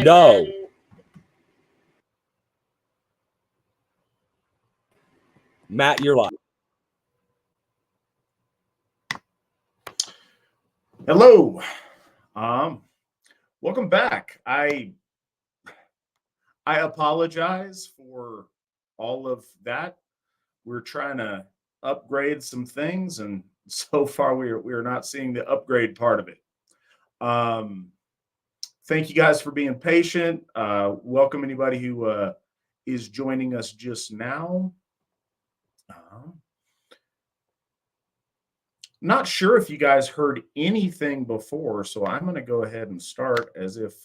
No. Matt, you're live. Hello. Welcome back. I apologize for all of that. We're trying to upgrade some things, and so far we're not seeing the upgrade part of it. Thank you guys for being patient. Welcome anybody who is joining us just now. Not sure if you guys heard anything before, so I'm going to go ahead and start as if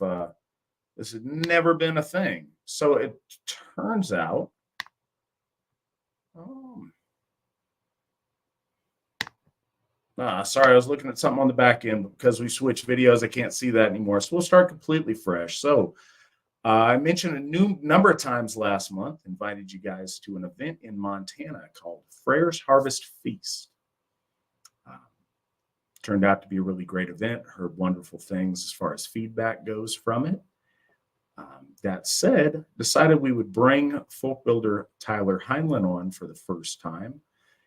this had never been a thing. So it turns out, sorry, I was looking at something on the back end, but because we switched videos, I can't see that anymore. So we'll start completely fresh. So I mentioned a number of times last month, invited you guys to an event in Montana called Freyr's Harvest Feast. Turned out to be a really great event. Heard wonderful things as far as feedback goes from it. That said, decided we would bring Folkbuilder Tyler Heinlein on for the first time.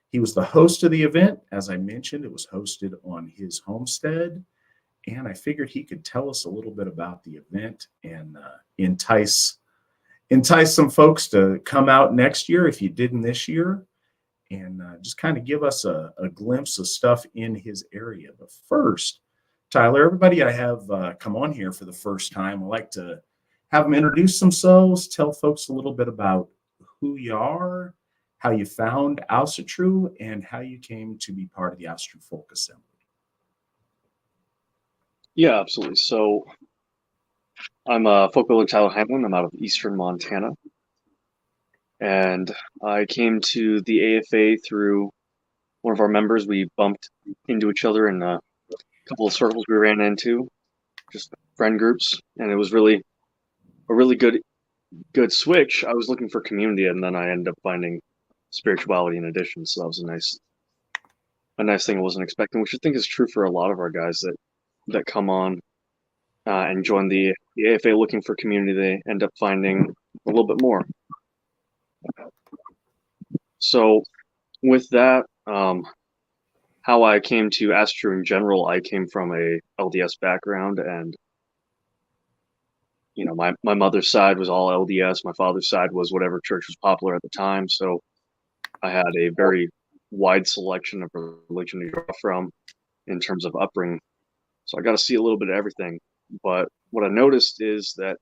He was the host of the event. As I mentioned, it was hosted on his homestead. And I figured he could tell us a little bit about the event and entice some folks to come out next year if you didn't this year. And just kind of give us a glimpse of stuff in his area. But first, Tyler, everybody I have come on here for the first time, I like to have them introduce themselves, tell folks a little bit about who you are, how you found Asatru, and how you came to be part of the Asatru Folk Assembly. Yeah, absolutely. So I'm a Folkbuilder Tyler Heinlein. I'm out of eastern Montana. And I came to the AFA through one of our members. We bumped into each other in a couple of circles we ran into, just friend groups, and it was really a really good switch. I was looking for community, and then I ended up finding spirituality in addition. So that was a nice thing I wasn't expecting, which I think is true for a lot of our guys that come on and join the AFA looking for community. They end up finding a little bit more. So with that, how I came to Asatru in general, I came from a LDS background, and you know, my mother's side was all LDS. My father's side was whatever church was popular at the time. So I had a very wide selection of religion to draw from in terms of upbringing. So I got to see a little bit of everything. But what I noticed is that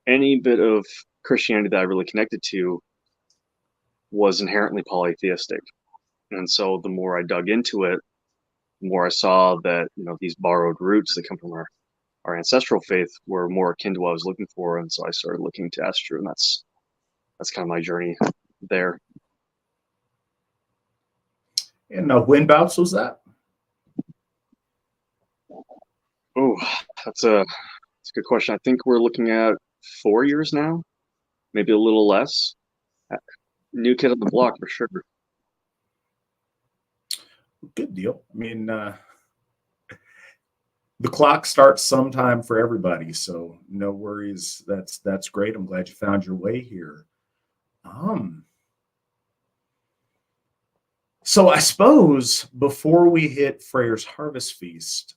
any bit of Christianity that I really connected to was inherently polytheistic. And so the more I dug into it, the more I saw that, you know, these borrowed roots that come from our ancestral faith were more akin to what I was looking for. And so I started looking to Asatru, and that's kind of my journey there. And when bouts was that? Oh, that's a good question. I think we're looking at 4 years now, maybe a little less. New kid on the block for sure. Good deal. I mean, the clock starts sometime for everybody, so no worries. That's great. I'm glad you found your way here. So I suppose before we hit Freyr's Harvest Feast,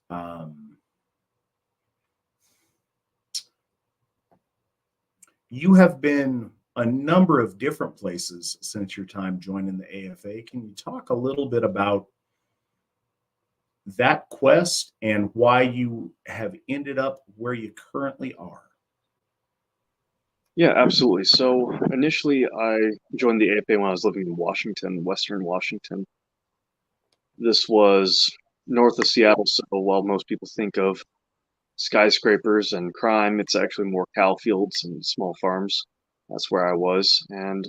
you have been a number of different places since your time joining the AFA. Can you talk a little bit about that quest and why you have ended up where you currently are? Yeah, absolutely. So initially I joined the AFA when I was living in Washington, Western Washington. This was north of Seattle, so while most people think of skyscrapers and crime, it's actually more cow fields and small farms. That's where I was, and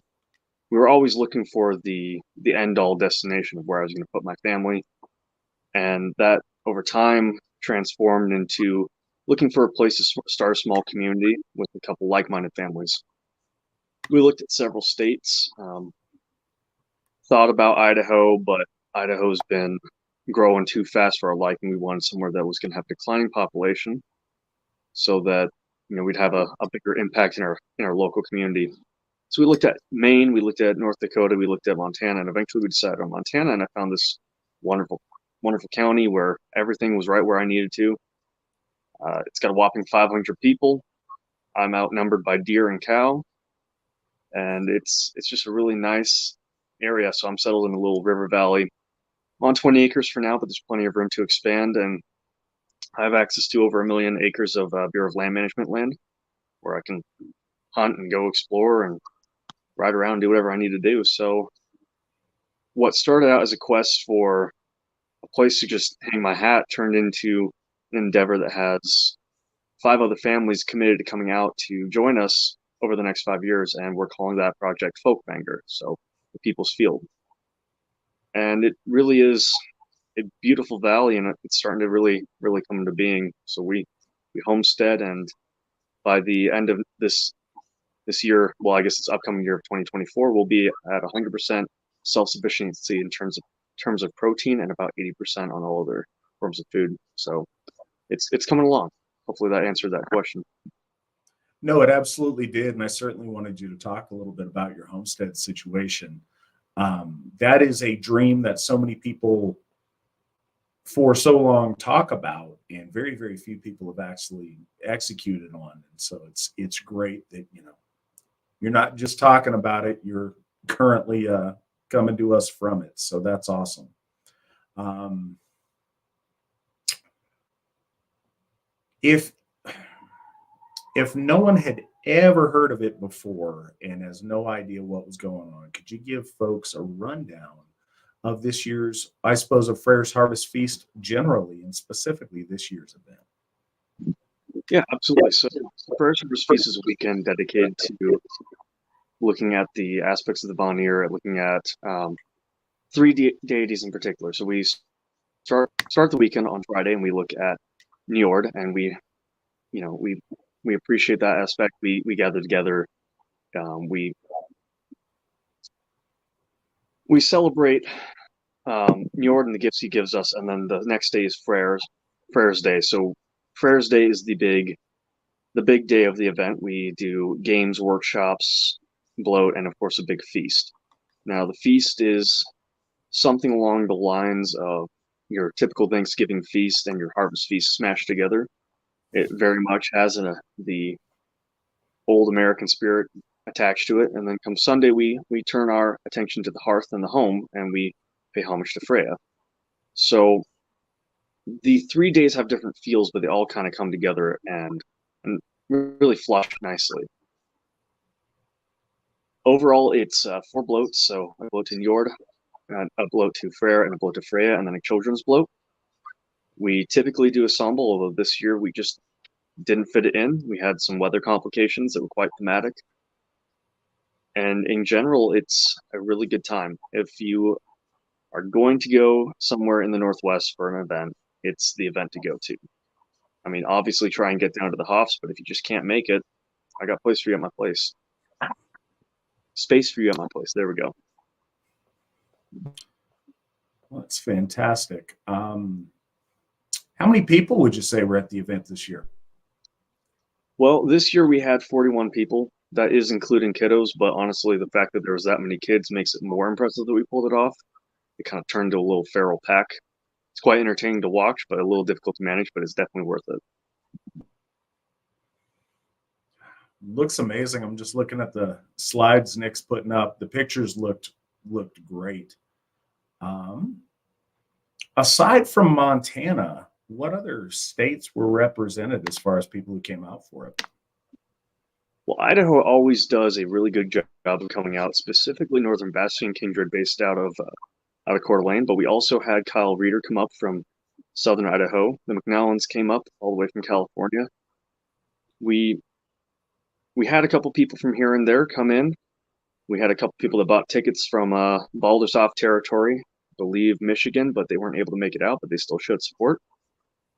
we were always looking for the end-all destination of where I was going to put my family, and that over time transformed into looking for a place to start a small community with a couple like-minded families. We looked at several states, thought about Idaho, but Idaho's been growing too fast for our liking. We wanted somewhere that was going to have declining population so that we'd have a bigger impact in our local community. So we looked at Maine, we looked at North Dakota, we looked at Montana, and eventually we decided on Montana. And I found this wonderful, wonderful county where everything was right where I needed to. It's got a whopping 500 people. I'm outnumbered by deer and cow, and it's just a really nice area. So I'm settled in a little river valley. I'm on 20 acres for now, but there's plenty of room to expand, and I have access to over 1 million acres of Bureau of Land Management land, where I can hunt and go explore and ride around, do whatever I need to do. So what started out as a quest for a place to just hang my hat turned into an endeavor that has 5 other families committed to coming out to join us over the next 5 years, and we're calling that project Folkbuilder, so the People's Field. And it really is a beautiful valley, and it's starting to really come into being. So we homestead, and by the end of this year, well, I guess it's upcoming year of 2024, we'll be at 100% self-sufficiency in terms of protein, and about 80% on all other forms of food. So it's coming along. Hopefully that answered that question. No, it absolutely did. And I certainly wanted you to talk a little bit about your homestead situation. That is a dream that so many people for so long talk about, and very, very few people have actually executed on. And so it's great that, you're not just talking about it, you're currently coming to us from it. So that's awesome. If no one had ever heard of it before and has no idea what was going on, could you give folks a rundown of this year's, I suppose, of Freyr's Harvest Feast generally, and specifically this year's event? Yeah, absolutely. So Freyr's Harvest Feast is a weekend dedicated to looking at the aspects of the Vanir, looking at 3 deities in particular. So we start the weekend on Friday, and we look at Njord, and we appreciate that aspect. We gather together. We celebrate Njord and the gifts he gives us, and then the next day is Freyr's Day. So Freyr's Day is the big day of the event. We do games, workshops, bloat, and of course a big feast. Now the feast is something along the lines of your typical Thanksgiving feast and your harvest feast smashed together. It very much has the old American spirit attached to it. And then come Sunday, we turn our attention to the hearth and the home, and we pay homage to Freya. So the 3 days have different feels, but they all kind of come together and really flush nicely. Overall, it's 4 bloats. So a bloat to Njord, a bloat to Freyr, and a bloat to Freya, and then a children's bloat. We typically do a sambal, although this year we just didn't fit it in. We had some weather complications that were quite thematic. And in general, it's a really good time. If you are going to go somewhere in the Northwest for an event, it's the event to go to. I mean, obviously try and get down to the Hoffs, but if you just can't make it, I got place for you at my place. Space for you at my place. There we go. Well, that's fantastic. How many people would you say were at the event this year? Well, this year we had 41 people. That is including kiddos, but honestly, the fact that there was that many kids makes it more impressive that we pulled it off. It kind of turned to a little feral pack. It's quite entertaining to watch, but a little difficult to manage, but it's definitely worth it. Looks amazing. I'm just looking at the slides Nick's putting up. The pictures looked great. Aside from Montana, what other states were represented as far as people who came out for it? Well, Idaho always does a really good job of coming out, specifically Northern Bastion Kindred, based out of Coeur d'Alene. But we also had Kyle Reeder come up from Southern Idaho. The McNallans came up all the way from California. We had a couple people from here and there come in. We had a couple people that bought tickets from Baldersoft territory, I believe Michigan, but they weren't able to make it out, but they still showed support.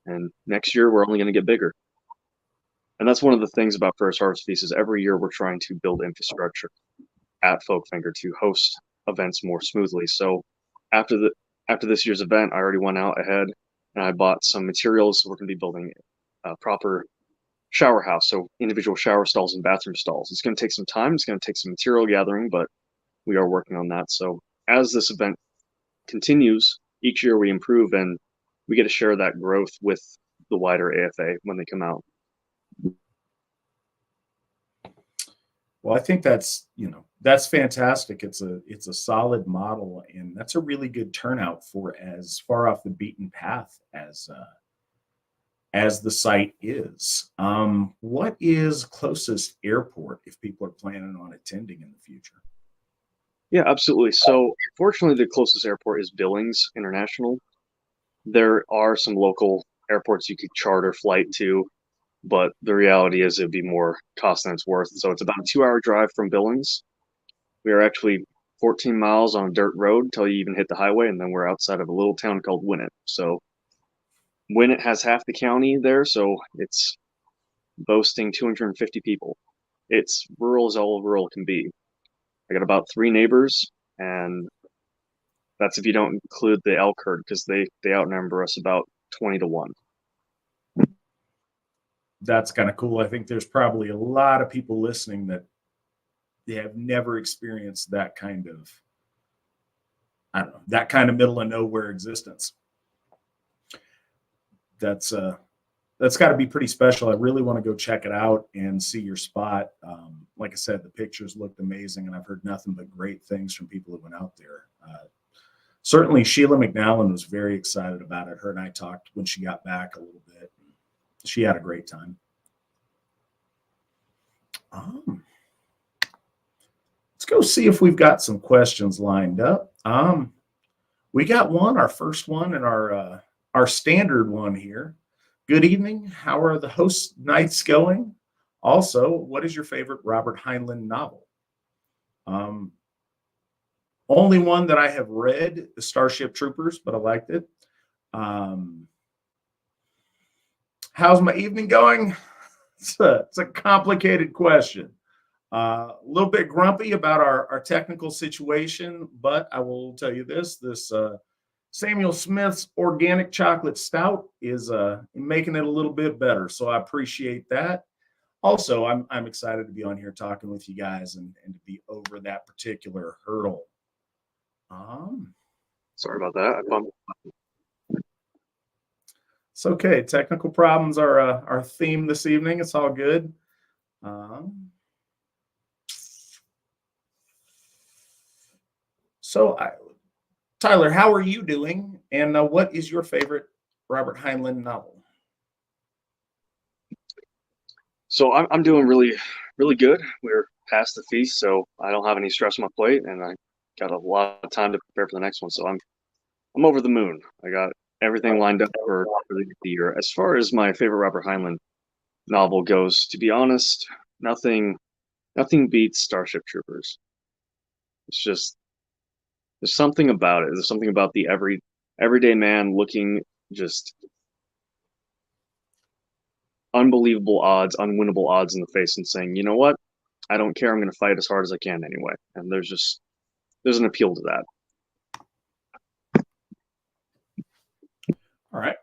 And next year, we're only going to get bigger. And that's one of the things about Freyr's Harvest Feast is every year we're trying to build infrastructure at Folkbuilder to host events more smoothly. So after this year's event, I already went out ahead and I bought some materials. We're going to be building proper shower house, so individual shower stalls and bathroom stalls. It's going to take some time. It's going to take some material gathering, but we are working on that. So as this event continues, each year we improve, and we get to share that growth with the wider AFA when they come out. Well, I think that's fantastic. It's a solid model, and that's a really good turnout for as far off the beaten path as the site is. What is closest airport if people are planning on attending in the future? Yeah, absolutely. So fortunately, the closest airport is Billings International. There are some local airports you could charter flight to, but the reality is it'd be more cost than it's worth. So it's about a 2-hour drive from Billings. We are actually 14 miles on a dirt road until you even hit the highway, and then we're outside of a little town called Winnett. So Winnett has half the county there, so it's boasting 250 people. It's rural as all rural can be. I got about 3 neighbors, and that's if you don't include the elk herd, because they outnumber us about 20-1. That's kind of cool. I think there's probably a lot of people listening that they have never experienced that kind of, I don't know, that kind of middle of nowhere existence. That's got to be pretty special. I really want to go check it out and see your spot. Like I said, the pictures looked amazing, and I've heard nothing but great things from people who went out there. Certainly, Sheila McNallen was very excited about it. Her and I talked when she got back a little bit. She had a great time. Let's go see if we've got some questions lined up. We got one, our first one, and our standard one here. Good evening. How are the host nights going? Also, what is your favorite Robert Heinlein novel? Only one that I have read is Starship Troopers, but I liked it. How's my evening going? It's a complicated question. A little bit grumpy about our technical situation, but I will tell you this Samuel Smith's organic chocolate stout is making it a little bit better. So I appreciate that. Also, I'm excited to be on here talking with you guys and to be over that particular hurdle. Sorry about that. I bumped. It's okay. Technical problems are our theme this evening. It's all good. Tyler, how are you doing? And what is your favorite Robert Heinlein novel? So I'm doing really, really good. We're past the feast, so I don't have any stress on my plate, and I got a lot of time to prepare for the next one. So I'm over the moon. I got everything lined up for the year. As far as my favorite Robert Heinlein novel goes, to be honest, nothing beats Starship Troopers. It's just there's something about it. There's something about the everyday man looking just unbelievable odds, unwinnable odds in the face, and saying, you know what? I don't care. I'm going to fight as hard as I can anyway. And there's an appeal to that. All right.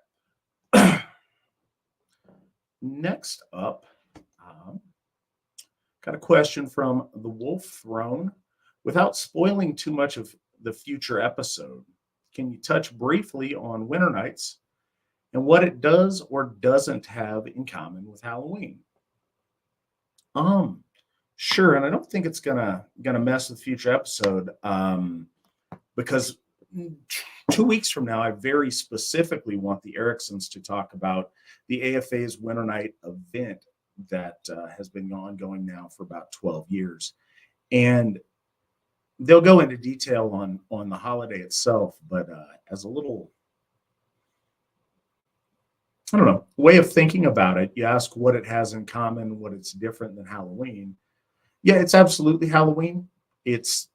Next up, got a question from the Wolf Throne. Without spoiling too much of the future episode, can you touch briefly on Winter Nights and what it does or doesn't have in common with Halloween? Sure, and I don't think it's gonna mess with future episode, because 2 weeks from now, I very specifically want the Ericksons to talk about the AFA's Winter Night event that has been ongoing now for about 12 years. And they'll go into detail on the holiday itself, but as a little, I don't know, way of thinking about it, you ask what it has in common, what it's different than Halloween. Yeah, it's absolutely Halloween. It's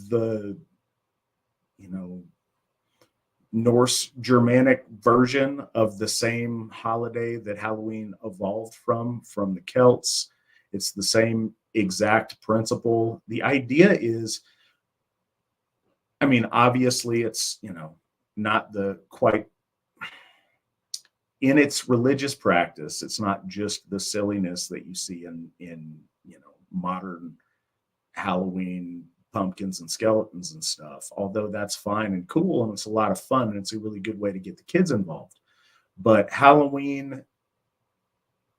the, Norse Germanic version of the same holiday that Halloween evolved from the Celts. It's the same exact principle. The idea is, obviously it's, not the quite, in its religious practice, it's not just the silliness that you see in modern Halloween pumpkins and skeletons and stuff, although that's fine and cool and it's a lot of fun and it's a really good way to get the kids involved. But Halloween,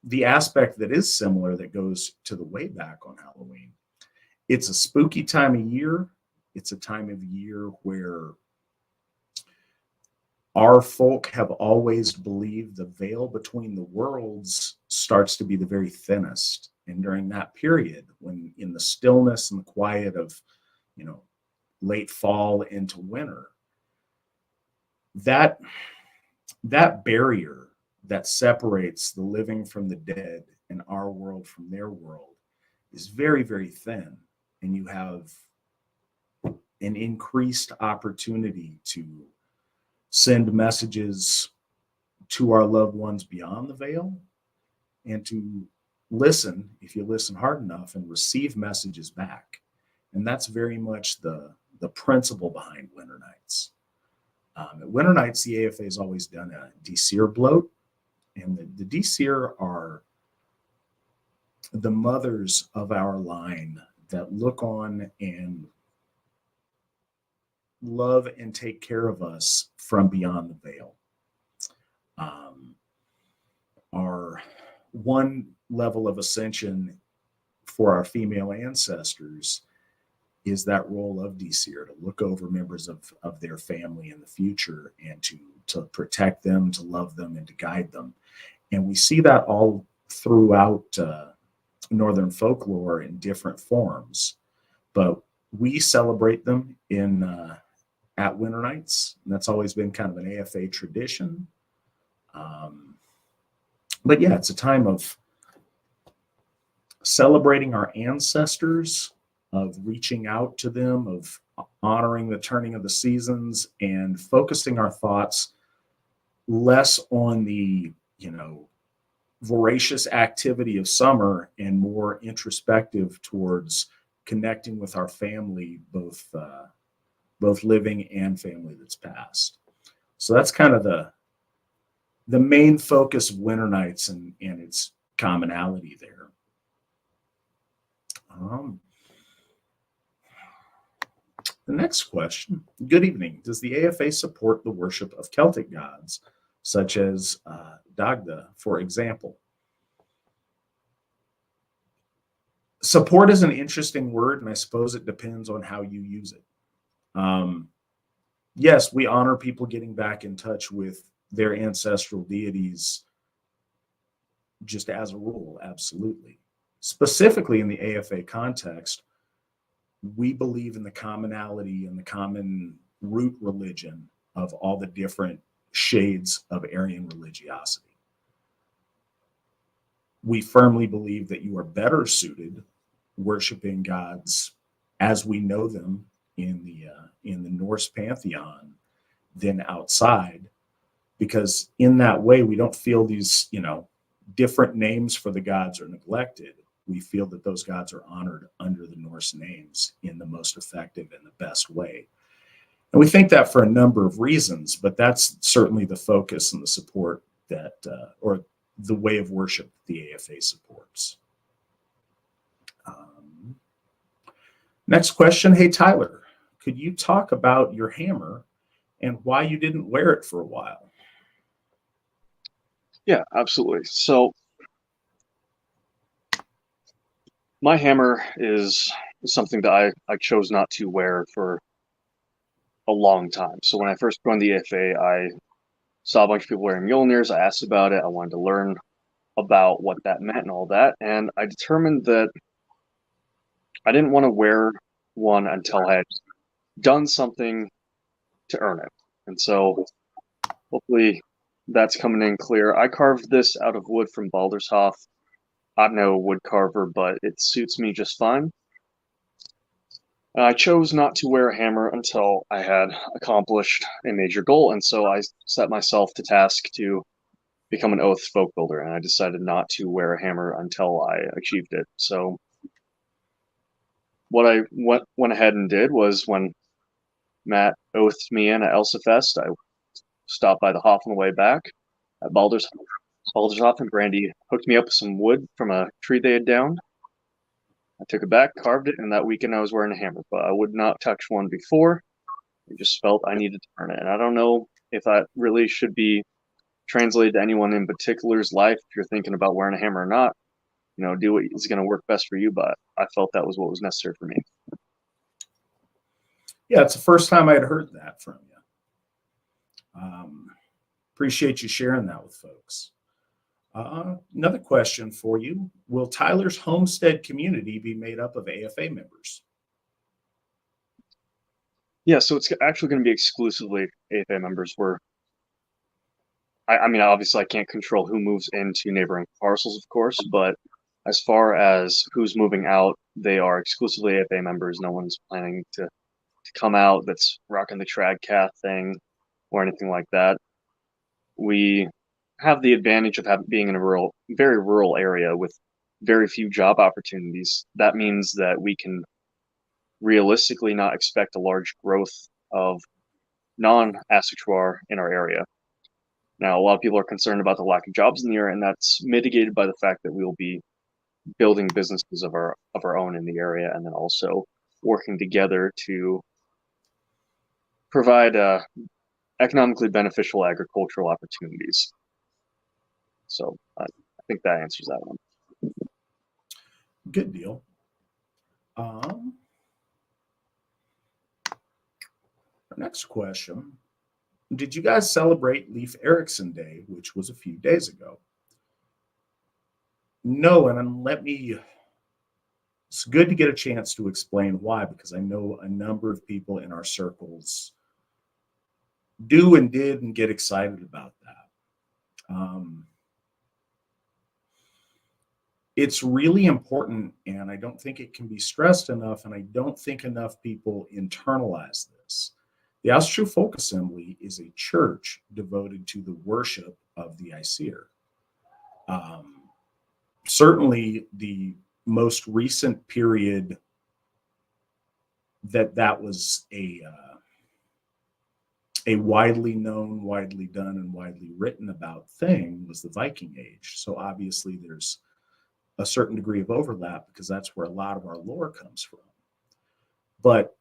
the aspect that is similar that goes to the way back on Halloween, it's a spooky time of year. It's a time of year where our folk have always believed the veil between the worlds starts to be the very thinnest. And during that period, when in the stillness and the quiet of, late fall into winter, that barrier that separates the living from the dead and our world from their world is very, very thin. And you have an increased opportunity to send messages to our loved ones beyond the veil, and to listen, if you listen hard enough, and receive messages back. And that's very much the principle behind Winter Nights. At Winter Nights, the AFA has always done a Deseer bloat, and the Deseer are the mothers of our line that look on and love and take care of us from beyond the veil. Our one level of ascension for our female ancestors is that role of Deseer, to look over members of their family in the future and to protect them, to love them, and to guide them. And we see that all throughout Northern folklore in different forms. But we celebrate them at Winter Nights, and that's always been kind of an AFA tradition. But yeah, it's a time of celebrating our ancestors, of reaching out to them, of honoring the turning of the seasons, and focusing our thoughts less on the, voracious activity of summer and more introspective towards connecting with our family, both living and family that's passed. So that's kind of the main focus of Winter Nights and its commonality there. The next question. Good evening. Does the AFA support the worship of Celtic gods, such as Dagda, for example? Support is an interesting word, and I suppose it depends on how you use it. Yes, we honor people getting back in touch with their ancestral deities just as a rule, absolutely. Specifically in the AFA context, we believe in the commonality and the common root religion of all the different shades of Aryan religiosity. We firmly believe that you are better suited worshiping gods as we know them in the Norse pantheon than outside, because in that way we don't feel these different names for the gods are neglected. We feel that those gods are honored under the Norse names in the most effective and the best way. And we think that for a number of reasons, but that's certainly the focus and the support that, or the way of worship the AFA supports. Next question. Hey, Tyler, could you talk about your hammer and why you didn't wear it for a while? Yeah, absolutely. So my hammer is something that I chose not to wear for a long time. So when I first joined the AFA, I saw a bunch of people wearing Mjolnirs. I asked about it. I wanted to learn about what that meant and all that. And I determined that I didn't want to wear one until I had done something to earn it. And so hopefully that's coming in clear. I carved this out of wood from Baldershof. I'm no wood carver, but it suits me just fine. I chose not to wear a hammer until I had accomplished a major goal, and so I set myself to task to become an oath folk builder, and I decided not to wear a hammer until I achieved it. So what I went ahead and did was, when Matt oathed me in at Elsa Fest, I stopped by the Hoff on the way back. at Baldershoff, and Brandy hooked me up with some wood from a tree they had downed. I took it back, carved it, and that weekend I was wearing a hammer, but I would not touch one before. I just felt I needed to learn it. And I don't know if that really should be translated to anyone in particular's life. If you're thinking about wearing a hammer or not, do what is going to work best for you. But I felt that was what was necessary for me. Yeah, it's the first time I'd heard that from you. Appreciate you sharing that with folks. Another question for you. Will Tyler's homestead community be made up of AFA members? Yeah, so it's actually going to be exclusively AFA members. I mean, obviously I can't control who moves into neighboring parcels, of course, but as far as who's moving out, they are exclusively AFA members. No one's planning to come out that's rocking the Tradcath thing or anything like that. We have the advantage of being in a very rural area with very few job opportunities. That means that we can realistically not expect a large growth of non-Asatru in our area. Now, a lot of people are concerned about the lack of jobs in the area, and that's mitigated by the fact that we will be building businesses of our own in the area, and then also working together to provide economically beneficial agricultural opportunities. So I think that answers that one. Good deal. Next question. Did you guys celebrate Leif Erikson Day, which was a few days ago? No, and it's good to get a chance to explain why, because I know a number of people in our circles do and did and get excited about that. It's really important, and I don't think it can be stressed enough, and I don't think enough people internalize this. The Asatru Folk Assembly is a church devoted to the worship of the Aesir. Certainly, the most recent period that was a widely known, widely done, and widely written about thing was the Viking Age. So obviously, there's a certain degree of overlap because that's where a lot of our lore comes from. But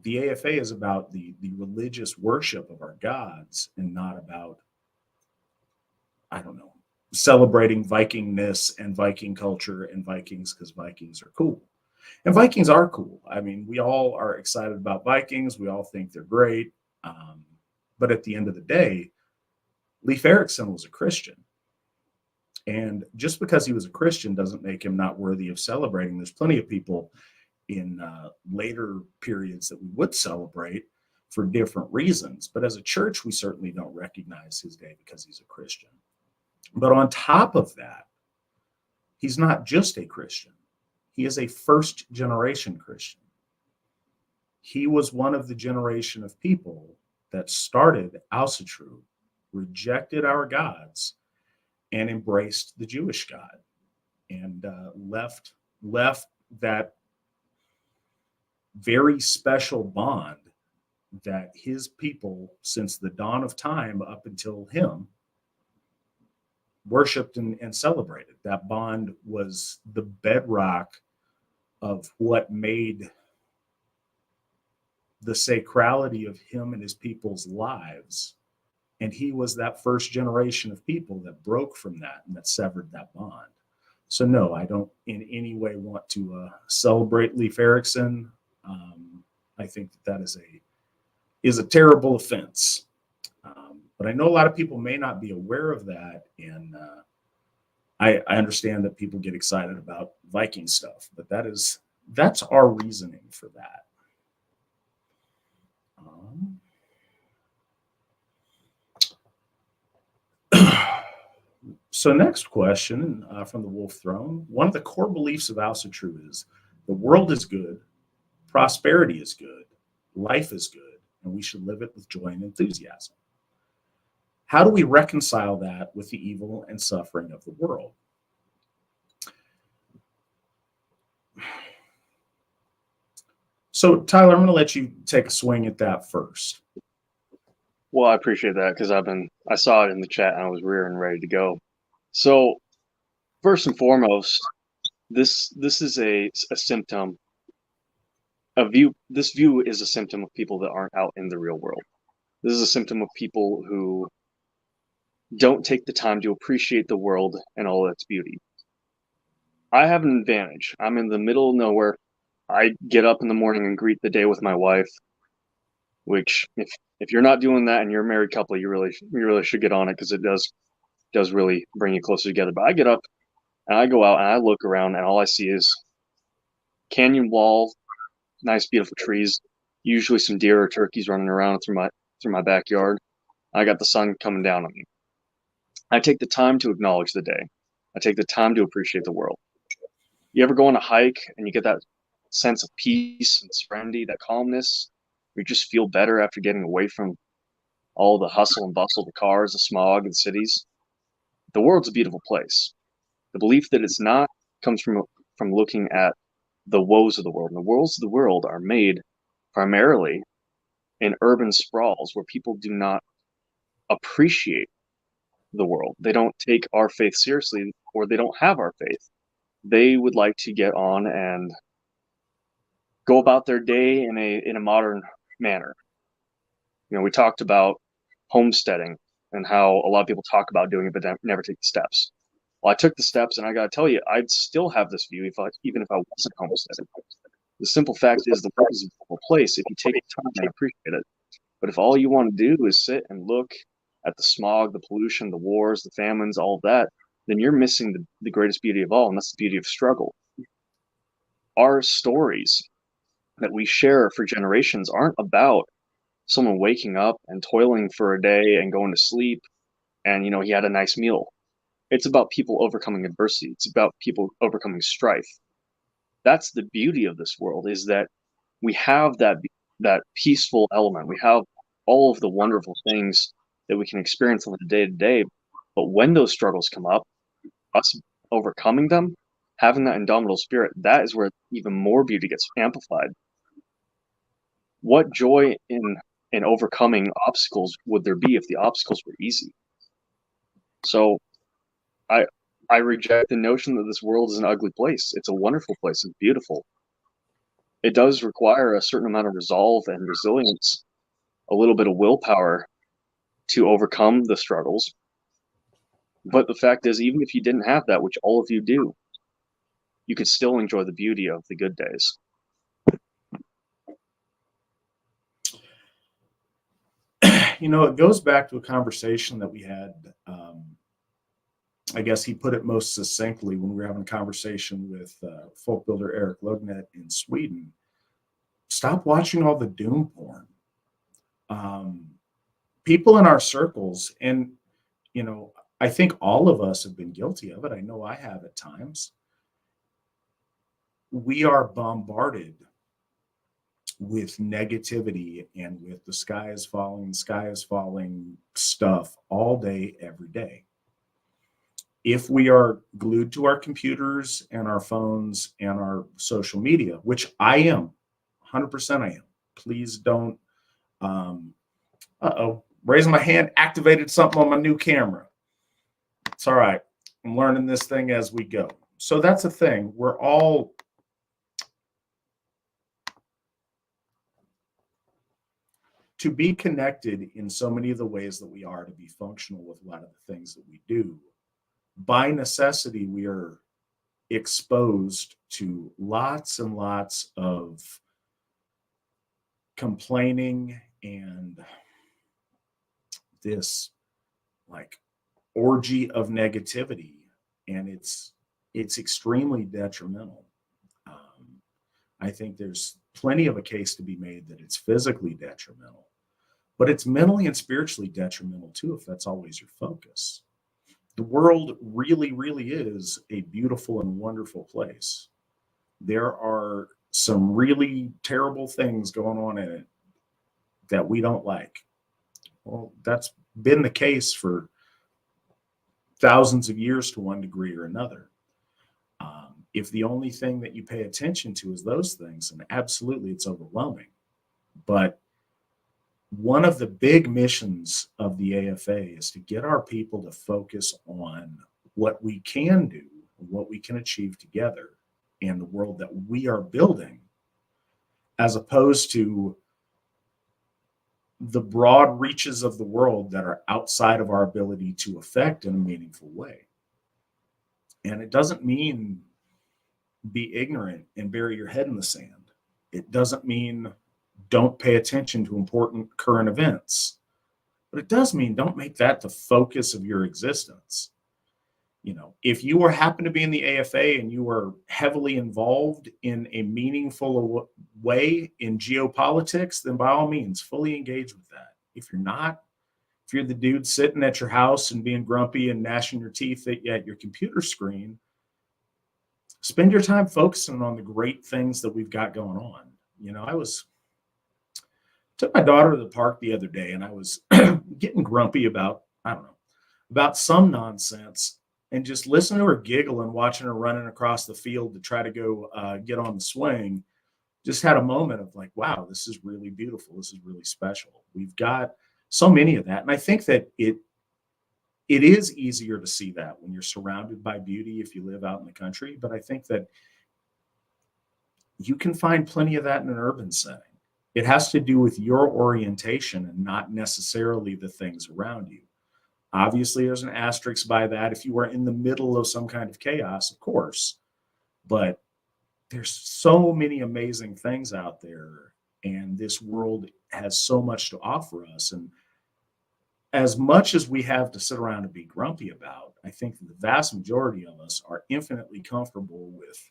the AFA is about the religious worship of our gods and not about, I don't know, celebrating Vikingness and Viking culture and Vikings because Vikings are cool. And Vikings are cool. I mean, we all are excited about Vikings. We all think they're great. But at the end of the day, Leif Erikson was a Christian. And just because he was a Christian doesn't make him not worthy of celebrating. There's plenty of people in later periods that we would celebrate for different reasons. But as a church, we certainly don't recognize his day because he's a Christian. But on top of that, he's not just a Christian. He is a first-generation Christian. He was one of the generation of people that started Asatru, rejected our gods, and embraced the Jewish God, and left that very special bond that his people, since the dawn of time up until him, worshipped and celebrated. That bond was the bedrock of what made the sacrality of him and his people's lives. And he was that first generation of people that broke from that and that severed that bond. So no, I don't in any way want to celebrate Leif Erikson. I think that is a terrible offense. But I know a lot of people may not be aware of that, and I understand that people get excited about Viking stuff, but that's our reasoning for that. So next question from the Wolf Throne. One of the core beliefs of Asatru is the world is good, prosperity is good, life is good, and we should live it with joy and enthusiasm. How do we reconcile that with the evil and suffering of the world? So Tyler, I'm going to let you take a swing at that first. Well, I appreciate that because I saw it in the chat and I was rearing ready to go. So first and foremost, this is a symptom. This view is a symptom of people that aren't out in the real world. This is a symptom of people who don't take the time to appreciate the world and all its beauty. I have an advantage. I'm in the middle of nowhere. I get up in the morning and greet the day with my wife, which if you're not doing that and you're a married couple, you really should get on it because it does really bring you closer together. But I get up and I go out and I look around and all I see is canyon wall, nice beautiful trees, usually some deer or turkeys running around through my backyard. I got the sun coming down on me. I take the time to acknowledge the day. I take the time to appreciate the world. You ever go on a hike and you get that sense of peace and serenity, that calmness? You just feel better after getting away from all the hustle and bustle, the cars, the smog, and cities. The world's a beautiful place. The belief that it's not comes from looking at the woes of the world. And the woes of the world are made primarily in urban sprawls where people do not appreciate the world. They don't take our faith seriously, or they don't have our faith. They would like to get on and go about their day in a modern manner. You know, we talked about homesteading and how a lot of people talk about doing it, but never take the steps. Well, I took the steps, and I got to tell you, I'd still have this view even if I wasn't homesteading. The simple fact is, the world is a beautiful place if you take the time and appreciate it. But if all you want to do is sit and look at the smog, the pollution, the wars, the famines, all of that, then you're missing the greatest beauty of all, and that's the beauty of struggle. Our stories that we share for generations aren't about someone waking up and toiling for a day and going to sleep and, you know, he had a nice meal. It's about people overcoming adversity. It's about people overcoming strife. That's the beauty of this world, is that we have that peaceful element. We have all of the wonderful things that we can experience on the day to day. But when those struggles come up, us overcoming them, having that indomitable spirit, that is where even more beauty gets amplified. What joy in overcoming obstacles would there be if the obstacles were easy? So I reject the notion that this world is an ugly place. It's a wonderful place. It's beautiful. It does require a certain amount of resolve and resilience, a little bit of willpower to overcome the struggles. But the fact is, even if you didn't have that, which all of you do, you could still enjoy the beauty of the good days. You know, it goes back to a conversation that we had. I guess he put it most succinctly when we were having a conversation with Folkbuilder Eric Lugnet in Sweden. Stop watching all the doom porn. People in our circles, and, you know, I think all of us have been guilty of it. I know I have at times. We are bombarded with negativity and with the sky is falling stuff all day, every day. If we are glued to our computers and our phones and our social media, which I am, 100% I am. Please don't, raising my hand, activated something on my new camera. It's all right. I'm learning this thing as we go. So that's the thing. We're all to be connected in so many of the ways that we are, to be functional with a lot of the things that we do. By necessity, we are exposed to lots and lots of complaining and this like orgy of negativity, and it's extremely detrimental. I think there's plenty of a case to be made that it's physically detrimental, but it's mentally and spiritually detrimental too, if that's always your focus. The world really, really is a beautiful and wonderful place. There are some really terrible things going on in it that we don't like. Well, that's been the case for thousands of years to one degree or another. If the only thing that you pay attention to is those things, then absolutely it's overwhelming. But one of the big missions of the AFA is to get our people to focus on what we can do, what we can achieve together, and the world that we are building, as opposed to the broad reaches of the world that are outside of our ability to affect in a meaningful way. And it doesn't mean be ignorant and bury your head in the sand. It doesn't mean don't pay attention to important current events, but it does mean don't make that the focus of your existence. You know, if you happen to be in the AFA and you are heavily involved in a meaningful way in geopolitics, then by all means, fully engage with that. If you're not, if you're the dude sitting at your house and being grumpy and gnashing your teeth at your computer screen, spend your time focusing on the great things that we've got going on. You know, took my daughter to the park the other day, and I was getting grumpy about, I don't know, about some nonsense, and just listening to her giggle and watching her running across the field to try to go get on the swing, just had a moment of like, wow, this is really beautiful. This is really special. We've got so many of that. And I think that it is easier to see that when you're surrounded by beauty if you live out in the country. But I think that you can find plenty of that in an urban setting. It has to do with your orientation and not necessarily the things around you. Obviously, there's an asterisk by that if you are in the middle of some kind of chaos, of course. But there's so many amazing things out there, and this world has so much to offer us. And as much as we have to sit around and be grumpy about, I think the vast majority of us are infinitely comfortable with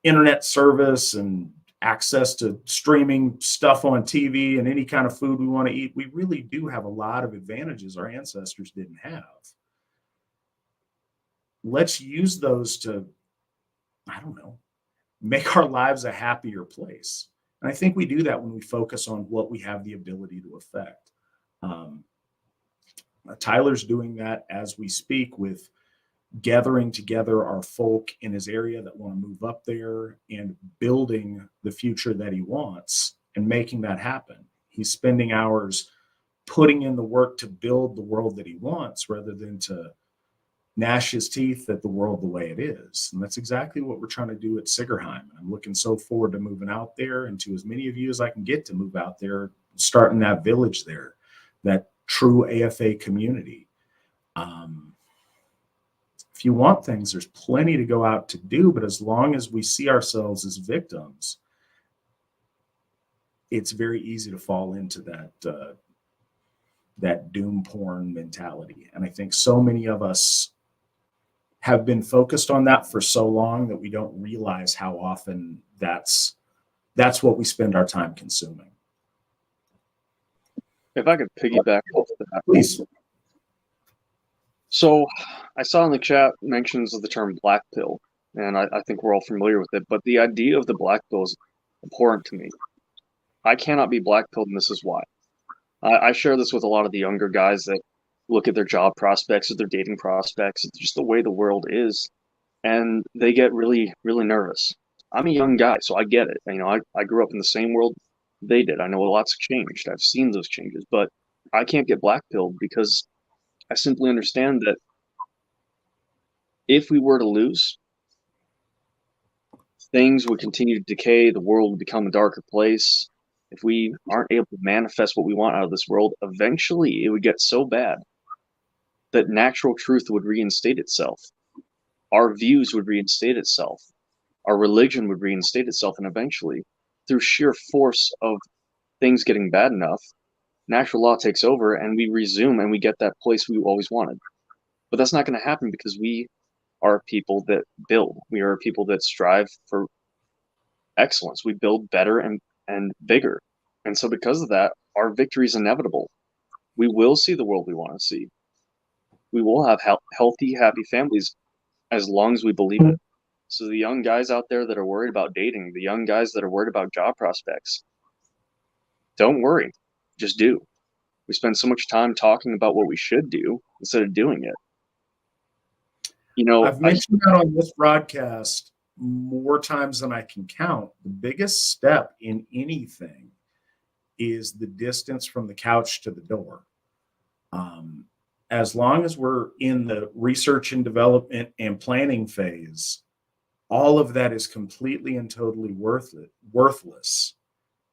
internet service and access to streaming stuff on TV and any kind of food we want to eat. We really do have a lot of advantages our ancestors didn't have. Let's use those to, I don't know, make our lives a happier place. And I think we do that when we focus on what we have the ability to affect. Tyler's doing that as we speak with gathering together our folk in his area that want to move up there and building the future that he wants and making that happen. He's spending hours putting in the work to build the world that he wants rather than to gnash his teeth at the world the way it is. And that's exactly what we're trying to do at Sigerheim. I'm looking so forward to moving out there and to as many of you as I can get to move out there, starting that village there, that true AFA community. If you want things, there's plenty to go out to do, but as long as we see ourselves as victims, it's very easy to fall into that doom porn mentality. And I think so many of us have been focused on that for so long that we don't realize how often that's what we spend our time consuming. If I could piggyback off that. Please. So I saw in the chat mentions of the term black pill, and I think we're all familiar with it, but the idea of the black pill is abhorrent to me. I cannot be black pilled, and this is why. I share this with a lot of the younger guys that look at their job prospects or their dating prospects, just the way the world is, and they get really, really nervous. I'm a young guy, so I get it. You know, I grew up in the same world they did. I know lots have changed. I've seen those changes, but I can't get black pilled because I simply understand that if we were to lose, things would continue to decay, the world would become a darker place. If we aren't able to manifest what we want out of this world, eventually it would get so bad that natural truth would reinstate itself. Our views would reinstate itself. Our religion would reinstate itself, and eventually, through sheer force of things getting bad enough, natural law takes over and we resume and we get that place we always wanted. But that's not going to happen because we are people that build. We are people that strive for excellence. We build better and bigger. And so because of that, our victory is inevitable. We will see the world we want to see. We will have healthy, happy families as long as we believe it. So the young guys out there that are worried about dating, the young guys that are worried about job prospects, don't worry. Just do. We spend so much time talking about what we should do instead of doing it. You know, I've mentioned that on this broadcast more times than I can count. The biggest step in anything is the distance from the couch to the door. As long as we're in the research and development and planning phase, all of that is completely and totally worthless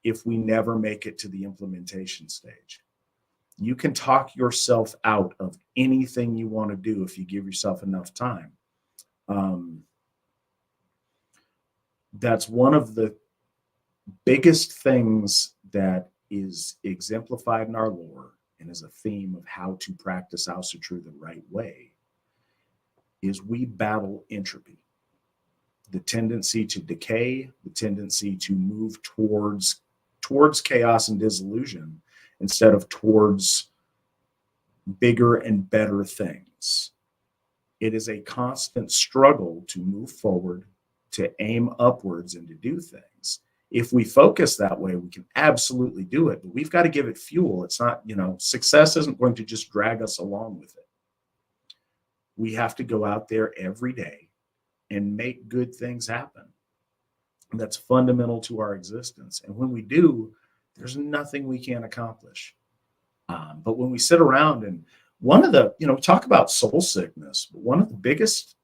if we never make it to the implementation stage. You can talk yourself out of anything you want to do if you give yourself enough time. That's one of the biggest things that is exemplified in our lore and is a theme of how to practice Asatru the right way, is we battle entropy, the tendency to decay, the tendency to move towards chaos and dissolution instead of towards bigger and better things. It is a constant struggle to move forward, to aim upwards, and to do things. If we focus that way, we can absolutely do it, but we've got to give it fuel. It's not, success isn't going to just drag us along with it. We have to go out there every day and make good things happen. And that's fundamental to our existence. And when we do, there's nothing we can't accomplish. But when we sit around and one of the, we talk about soul sickness, but one of the biggest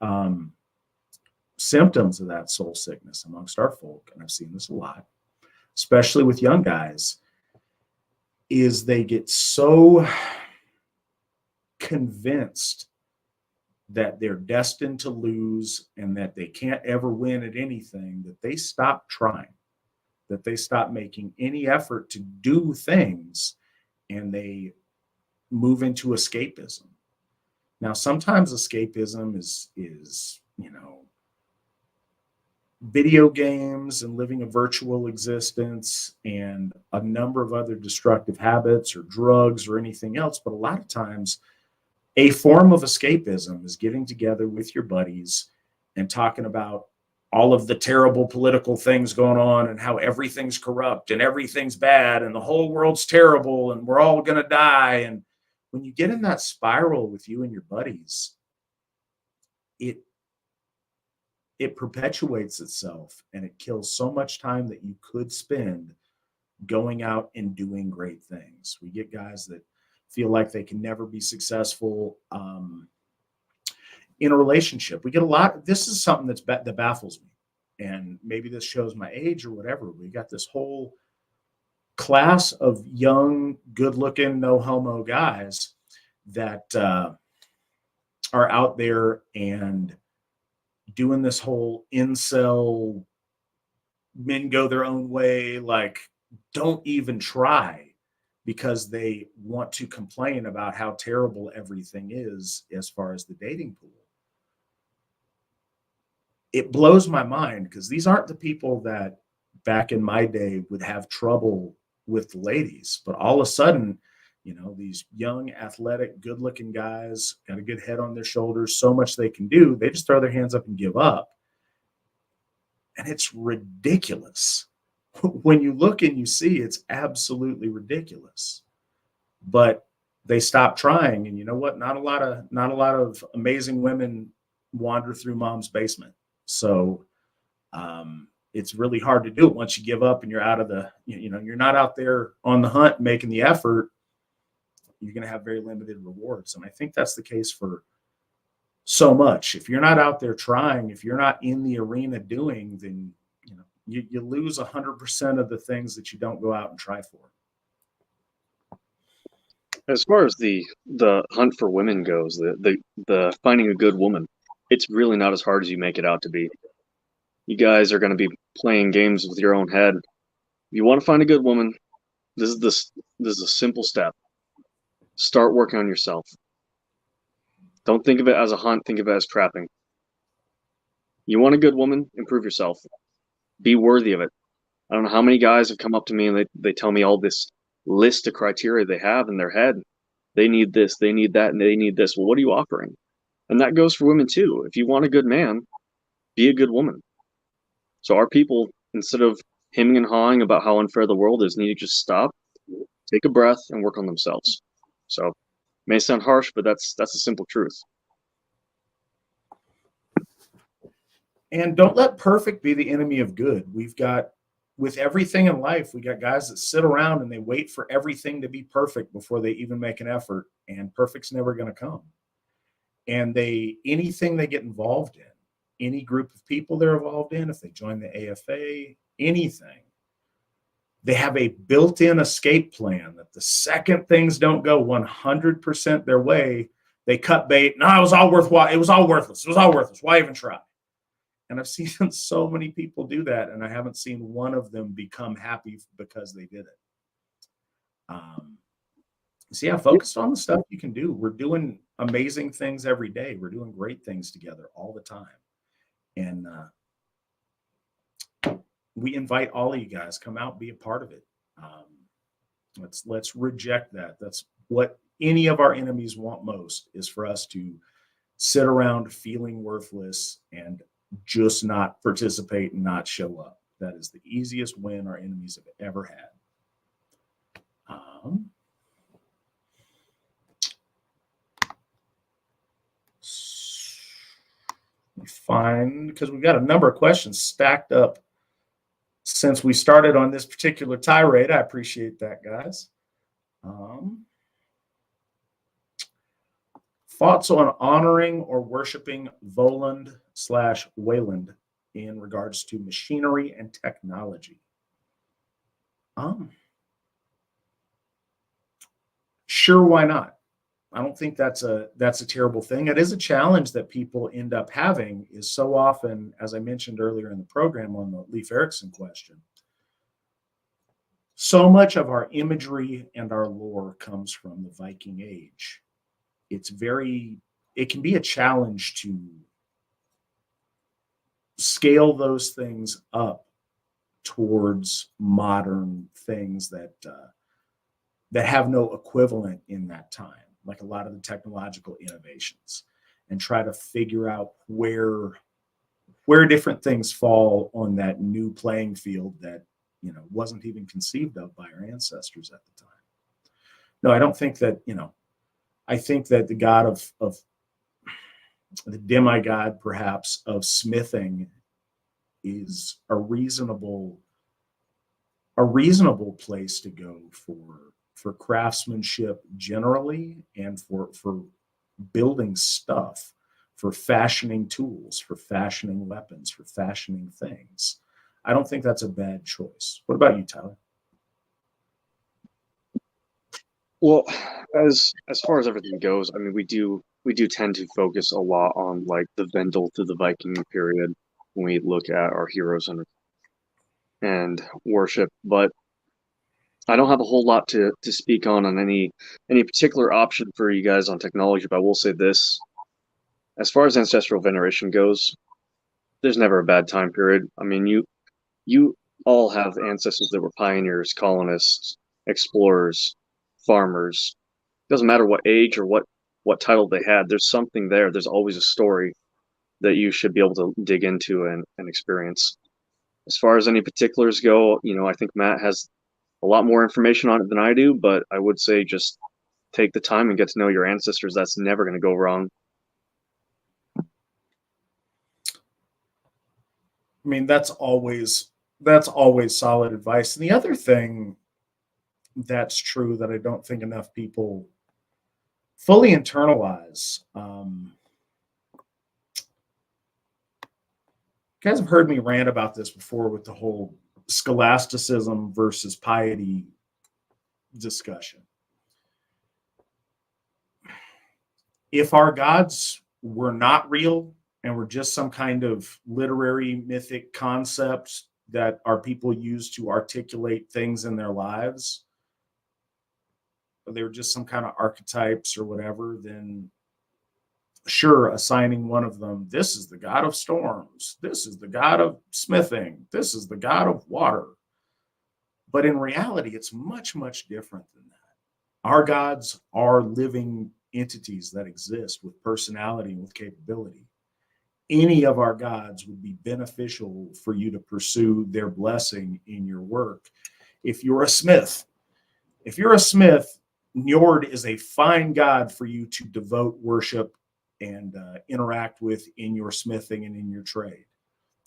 symptoms of that soul sickness amongst our folk, and I've seen this a lot, especially with young guys, is they get so convinced that they're destined to lose and that they can't ever win at anything that they stop trying, that they stop making any effort to do things, and they move into escapism. Now, sometimes escapism is video games and living a virtual existence and a number of other destructive habits or drugs or anything else. But a lot of times, a form of escapism is getting together with your buddies and talking about all of the terrible political things going on and how everything's corrupt and everything's bad and the whole world's terrible and we're all going to die. And when you get in that spiral with you and your buddies, it perpetuates itself and it kills so much time that you could spend going out and doing great things. We get guys that feel like they can never be successful in a relationship. We get a lot. This is something that baffles me, and maybe this shows my age or whatever. We got this whole class of young, good-looking, no homo guys that are out there and doing this whole incel, men go their own way, like don't even try, because they want to complain about how terrible everything is as far as the dating pool. It blows my mind because these aren't the people that back in my day would have trouble with the ladies, but all of a sudden, these young, athletic, good-looking guys got a good head on their shoulders, so much they can do, they just throw their hands up and give up. And it's ridiculous. When you look and you see, it's absolutely ridiculous. But they stop trying, and you know what? Not a lot of amazing women wander through mom's basement. So it's really hard to do it once you give up and you're out of the, you're not out there on the hunt making the effort. You're going to have very limited rewards. And I think that's the case for so much. If you're not out there trying, if you're not in the arena doing, then you lose 100% of the things that you don't go out and try for. As far as the hunt for women goes, the finding a good woman, it's really not as hard as you make it out to be. You guys are going to be playing games with your own head. If you want to find a good woman, this is a simple step. Start working on yourself. Don't think of it as a hunt. Think of it as trapping. You want a good woman? Improve yourself. Be worthy of it. I don't know how many guys have come up to me and they tell me all this list of criteria they have in their head. They need this, they need that, and they need this. Well, what are you offering? And that goes for women too. If you want a good man, be a good woman. So our people, instead of hemming and hawing about how unfair the world is, need to just stop, take a breath, and work on themselves. So it may sound harsh, but that's a simple truth. And don't let perfect be the enemy of good. We've got with everything in life, we got guys that sit around and they wait for everything to be perfect before they even make an effort, and perfect's never going to come. And anything they get involved in, any group of people they're involved in, if they join the AFA, anything, they have a built-in escape plan that the second things don't go 100% their way, they cut bait. No, it was all worthwhile. It was all worthless. It was all worthless. Why even try? And I've seen so many people do that, and I haven't seen one of them become happy because they did it. So yeah, focus on the stuff you can do. We're doing amazing things every day. We're doing great things together all the time. And we invite all of you guys, come out, be a part of it. Let's reject that. That's what any of our enemies want most, is for us to sit around feeling worthless and just not participate and not show up. That is the easiest win our enemies have ever had. Fine, because we've got a number of questions stacked up since we started on this particular tirade. I appreciate that, guys. Thoughts on honoring or worshiping Voland/Wayland in regards to machinery and technology? Sure, why not? I don't think that's a terrible thing. It is a challenge that people end up having, is so often, as I mentioned earlier in the program on the Leif Erikson question, so much of our imagery and our lore comes from the Viking Age. It can be a challenge to scale those things up towards modern things that have no equivalent in that time, like a lot of the technological innovations, and try to figure out where different things fall on that new playing field that, wasn't even conceived of by our ancestors at the time. No, I don't think that, I think that the god of the demigod, perhaps, of smithing is a reasonable place to go for craftsmanship generally, and for building stuff, for fashioning tools, for fashioning weapons, for fashioning things. I don't think that's a bad choice. What about you, Tyler? Well, as far as everything goes, I mean, we do tend to focus a lot on like the Vendel to the Viking period when we look at our heroes and worship, but I don't have a whole lot to speak on any particular option for you guys on technology, but I will say this: as far as ancestral veneration goes, there's never a bad time period. I mean, you all have ancestors that were pioneers, colonists, explorers, farmers. Doesn't matter what age or what title they had. There's something there. There's always a story that you should be able to dig into and experience. As far as any particulars go, I think Matt has a lot more information on it than I do, but I would say just take the time and get to know your ancestors. That's never going to go wrong. I mean, that's always solid advice. And the other thing that's true that I don't think enough people fully internalize. You guys have heard me rant about this before with the whole scholasticism versus piety discussion. If our gods were not real and were just some kind of literary mythic concepts that our people use to articulate things in their lives, or they were just some kind of archetypes or whatever, then sure, assigning one of them, this is the god of storms, this is the god of smithing, this is the god of water. But in reality, it's much, much different than that. Our gods are living entities that exist with personality and with capability. Any of our gods would be beneficial for you to pursue their blessing in your work. If you're a smith, Njord is a fine god for you to devote worship and interact with in your smithing and in your trade.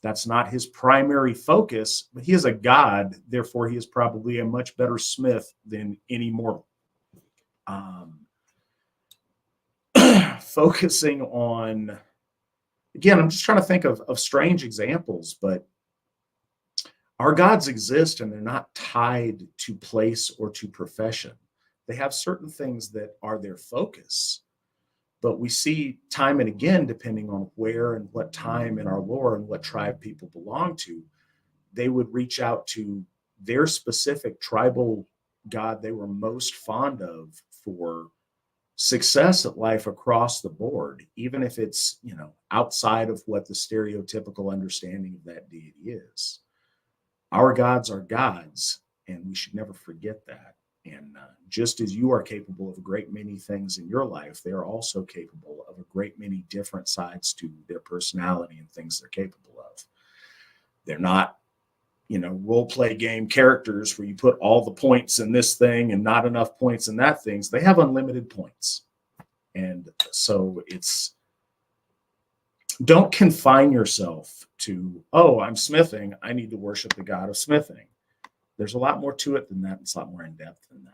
That's not his primary focus, but he is a god. Therefore, he is probably a much better smith than any mortal. Focusing on, again, I'm just trying to think of strange examples, but our gods exist and they're not tied to place or to profession. They have certain things that are their focus. But we see time and again, depending on where and what time in our lore and what tribe people belong to, they would reach out to their specific tribal god they were most fond of for success at life across the board, even if it's, outside of what the stereotypical understanding of that deity is. Our gods are gods, and we should never forget that. And just as you are capable of a great many things in your life, they are also capable of a great many different sides to their personality and things they're capable of. They're not, role play game characters where you put all the points in this thing and not enough points in that thing. They have unlimited points. And so don't confine yourself to, oh, I'm smithing, I need to worship the god of smithing. There's a lot more to it than that. It's a lot more in depth than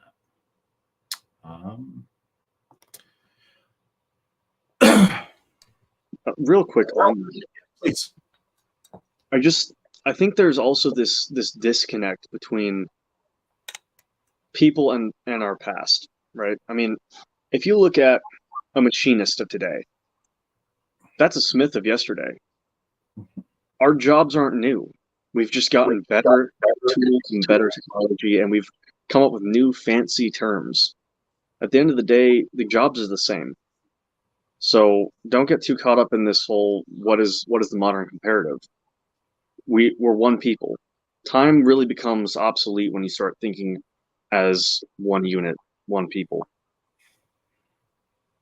that. Real quick, please. I think there's also this disconnect between people and our past, right? I mean, if you look at a machinist of today, that's a smith of yesterday. Our jobs aren't new. We've just gotten better tools and better technology, and we've come up with new fancy terms. At the end of the day, the jobs is the same. So don't get too caught up in this whole what is the modern comparative. We're one people. Time really becomes obsolete when you start thinking as one unit, one people.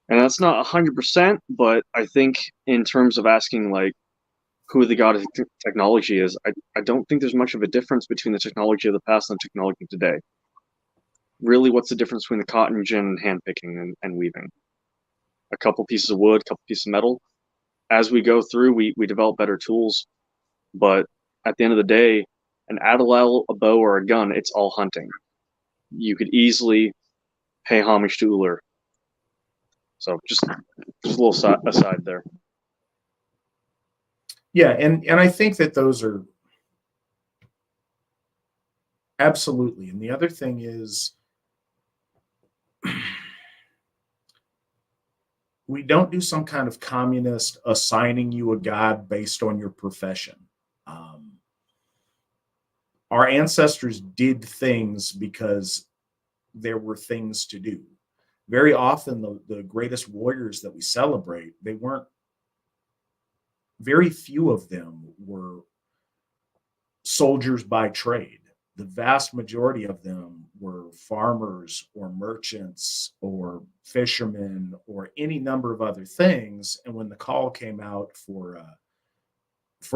And that's not 100%, but I think in terms of asking like who the god of technology is, I don't think there's much of a difference between the technology of the past and the technology of today. Really, what's the difference between the cotton gin and hand picking and weaving? A couple pieces of wood, a couple pieces of metal. As we go through, we develop better tools, but at the end of the day, an adalel, a bow, or a gun, it's all hunting. You could easily pay homage to Uller. So just a little aside there. Yeah, and I think that those are absolutely. And the other thing is, we don't do some kind of communist assigning you a god based on your profession. Our ancestors did things because there were things to do. Very often, the greatest warriors that we celebrate, very few of them were soldiers by trade. The vast majority of them were farmers or merchants or fishermen or any number of other things. And when the call came out for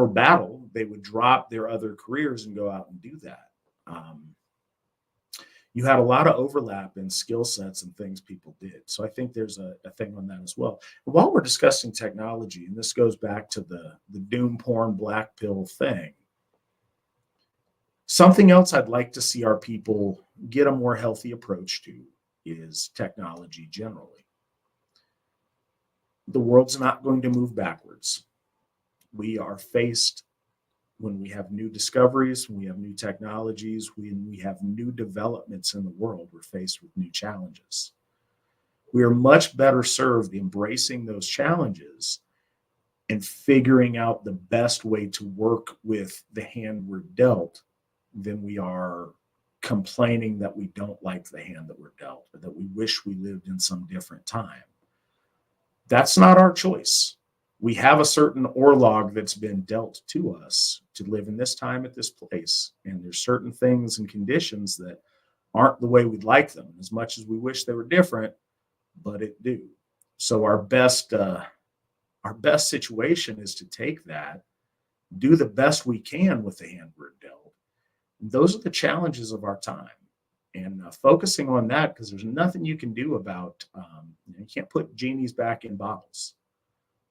battle, they would drop their other careers and go out and do that. You had a lot of overlap in skill sets and things people did. So I think there's a thing on that as well. And while we're discussing technology, and this goes back to the doom porn black pill thing, something else I'd like to see our people get a more healthy approach to is technology generally. The world's not going to move backwards. We are faced, when we have new discoveries, when we have new technologies, when we have new developments in the world, we're faced with new challenges. We are much better served embracing those challenges and figuring out the best way to work with the hand we're dealt than we are complaining that we don't like the hand that we're dealt, or that we wish we lived in some different time. That's not our choice. We have a certain orlog that's been dealt to us to live in this time at this place. And there's certain things and conditions that aren't the way we'd like them, as much as we wish they were different, but it do. So our best situation is to take that, do the best we can with the hand we're dealt. Those are the challenges of our time. And focusing on that, because there's nothing you can do about, you can't put genies back in bottles.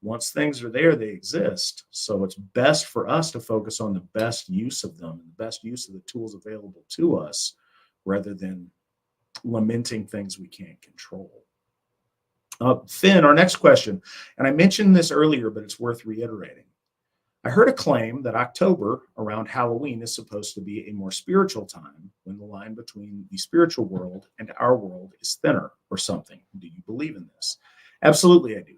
Once things are there, they exist. So it's best for us to focus on the best use of them, the best use of the tools available to us, rather than lamenting things we can't control. Finn, our next question, and I mentioned this earlier, but it's worth reiterating. I heard a claim that October around Halloween is supposed to be a more spiritual time when the line between the spiritual world and our world is thinner or something. Do you believe in this? Absolutely, I do.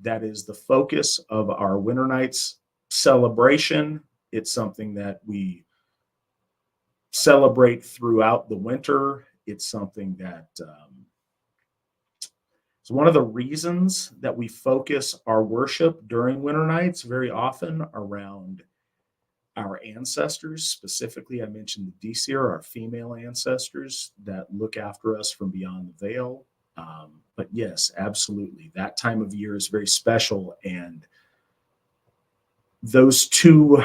That is the focus of our Winter Nights celebration. It's something that we celebrate throughout the winter. It's something that it's one of the reasons that we focus our worship during Winter Nights very often around our ancestors. Specifically, I mentioned the Disir, our female ancestors that look after us from beyond the veil. But yes, absolutely. That time of year is very special. And those two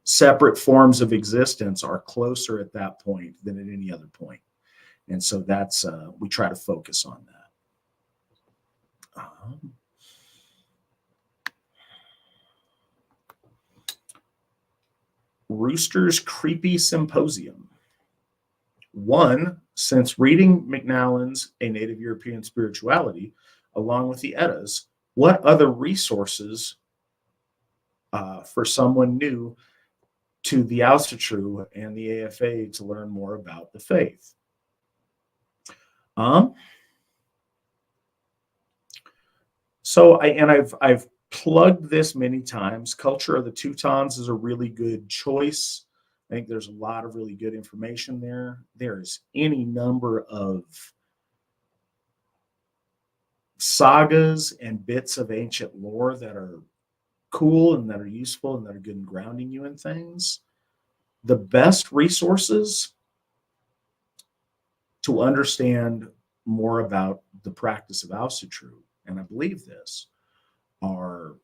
separate forms of existence are closer at that point than at any other point. And so that's, we try to focus on that. Rooster's Creepy Symposium. One, since reading McNallen's A Native European Spirituality, along with the Eddas, what other resources for someone new to the Asatru and the AFA to learn more about the faith? So I've plugged this many times. Culture of the Teutons is a really good choice. I think there's a lot of really good information there. There's any number of sagas and bits of ancient lore that are cool and that are useful and that are good in grounding you in things. The best resources to understand more about the practice of Asatru, and I believe this, are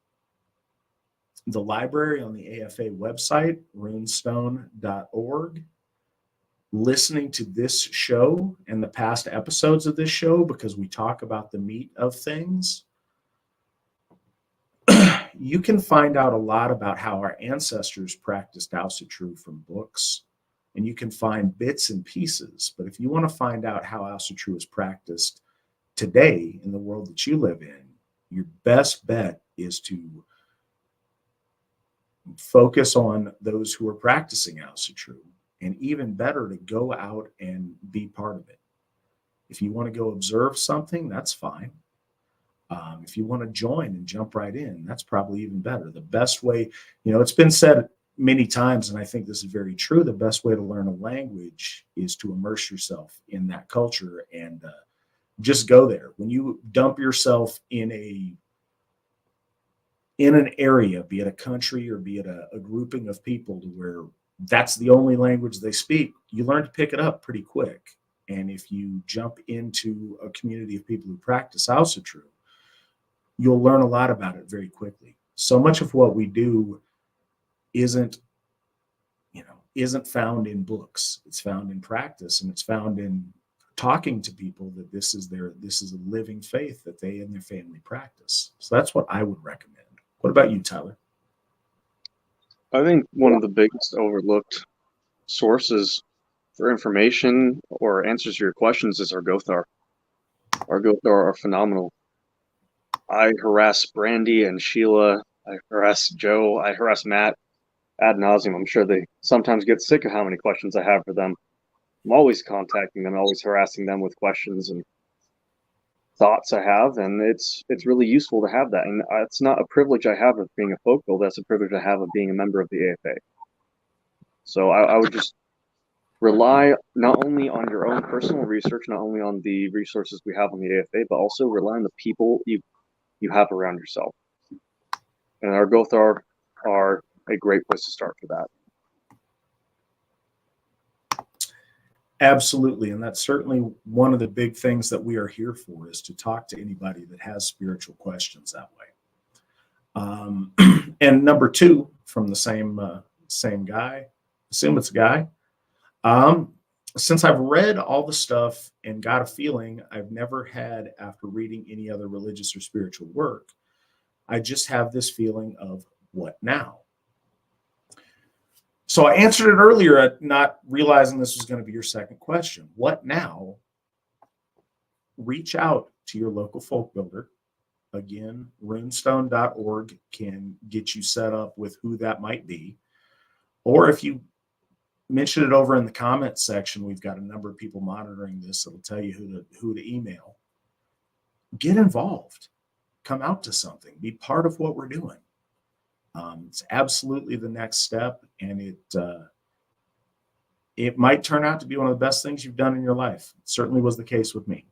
the library on the AFA website, runestone.org, listening to this show and the past episodes of this show, because we talk about the meat of things. You can find out a lot about how our ancestors practiced Asatru from books, and you can find bits and pieces. But if you want to find out how Asatru is practiced today in the world that you live in, your best bet is to focus on those who are practicing Asatru, and even better, to go out and be part of it. If you want to go observe something, that's fine. If you want to join and jump right in, that's probably even better. The best way, it's been said many times, and I think this is very true, the best way to learn a language is to immerse yourself in that culture and just go there. When you dump yourself in an area, be it a country or be it a grouping of people to where that's the only language they speak, you learn to pick it up pretty quick. And if you jump into a community of people who practice Asatru, you'll learn a lot about it very quickly. So much of what we do isn't found in books. It's found in practice, and it's found in talking to people that this is a living faith that they and their family practice. So that's what I would recommend. What about you, Tyler? I think one of the biggest overlooked sources for information or answers to your questions is our Gothar. Our Gothar are phenomenal. I harass Brandy and Sheila. I harass Joe. I harass Matt ad nauseum. I'm sure they sometimes get sick of how many questions I have for them. I'm always contacting them, always harassing them with questions and thoughts I have, and it's really useful to have that. And it's not a privilege I have of being a folk builder. That's a privilege I have of being a member of the AFA. So I would just rely not only on your own personal research, not only on the resources we have on the AFA, but also rely on the people you have around yourself. And our Gothar are a great place to start for that. Absolutely. And that's certainly one of the big things that we are here for, is to talk to anybody that has spiritual questions that way. And number two, from the same guy, assume it's a guy. Since I've read all the stuff and got a feeling I've never had after reading any other religious or spiritual work, I just have this feeling of what now? So I answered it earlier at not realizing this was going to be your second question. What now? Reach out to your local folk builder. Again, runestone.org can get you set up with who that might be. Or if you mention it over in the comments section, we've got a number of people monitoring this. It'll tell you who to email. Get involved. Come out to something. Be part of what we're doing. It's absolutely the next step, and it might turn out to be one of the best things you've done in your life. It certainly was the case with me.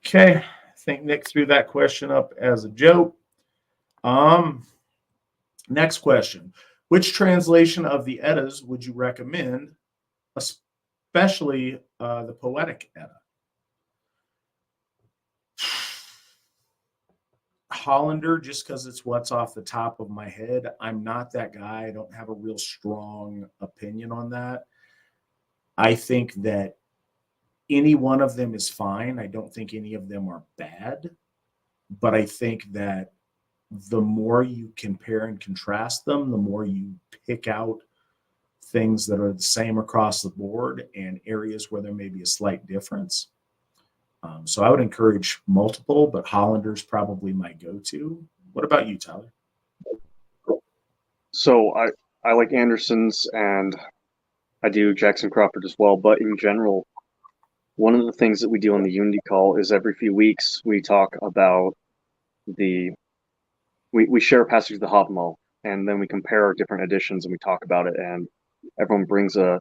Okay, I think Nick threw that question up as a joke. Next question. Which translation of the Eddas would you recommend, especially the Poetic Edda? Hollander, just because it's what's off the top of my head. I'm not that guy. I don't have a real strong opinion on that. I think that any one of them is fine. I don't think any of them are bad. But I think that the more you compare and contrast them, the more you pick out things that are the same across the board and areas where there may be a slight difference. So I would encourage multiple, but Hollander's probably my go-to. What about you, Tyler? So I like Anderson's, and I do Jackson Crawford as well. But in general, one of the things that we do on the Unity call is every few weeks we talk about we share a passage of the Havamal, and then we compare our different editions and we talk about it, and everyone brings a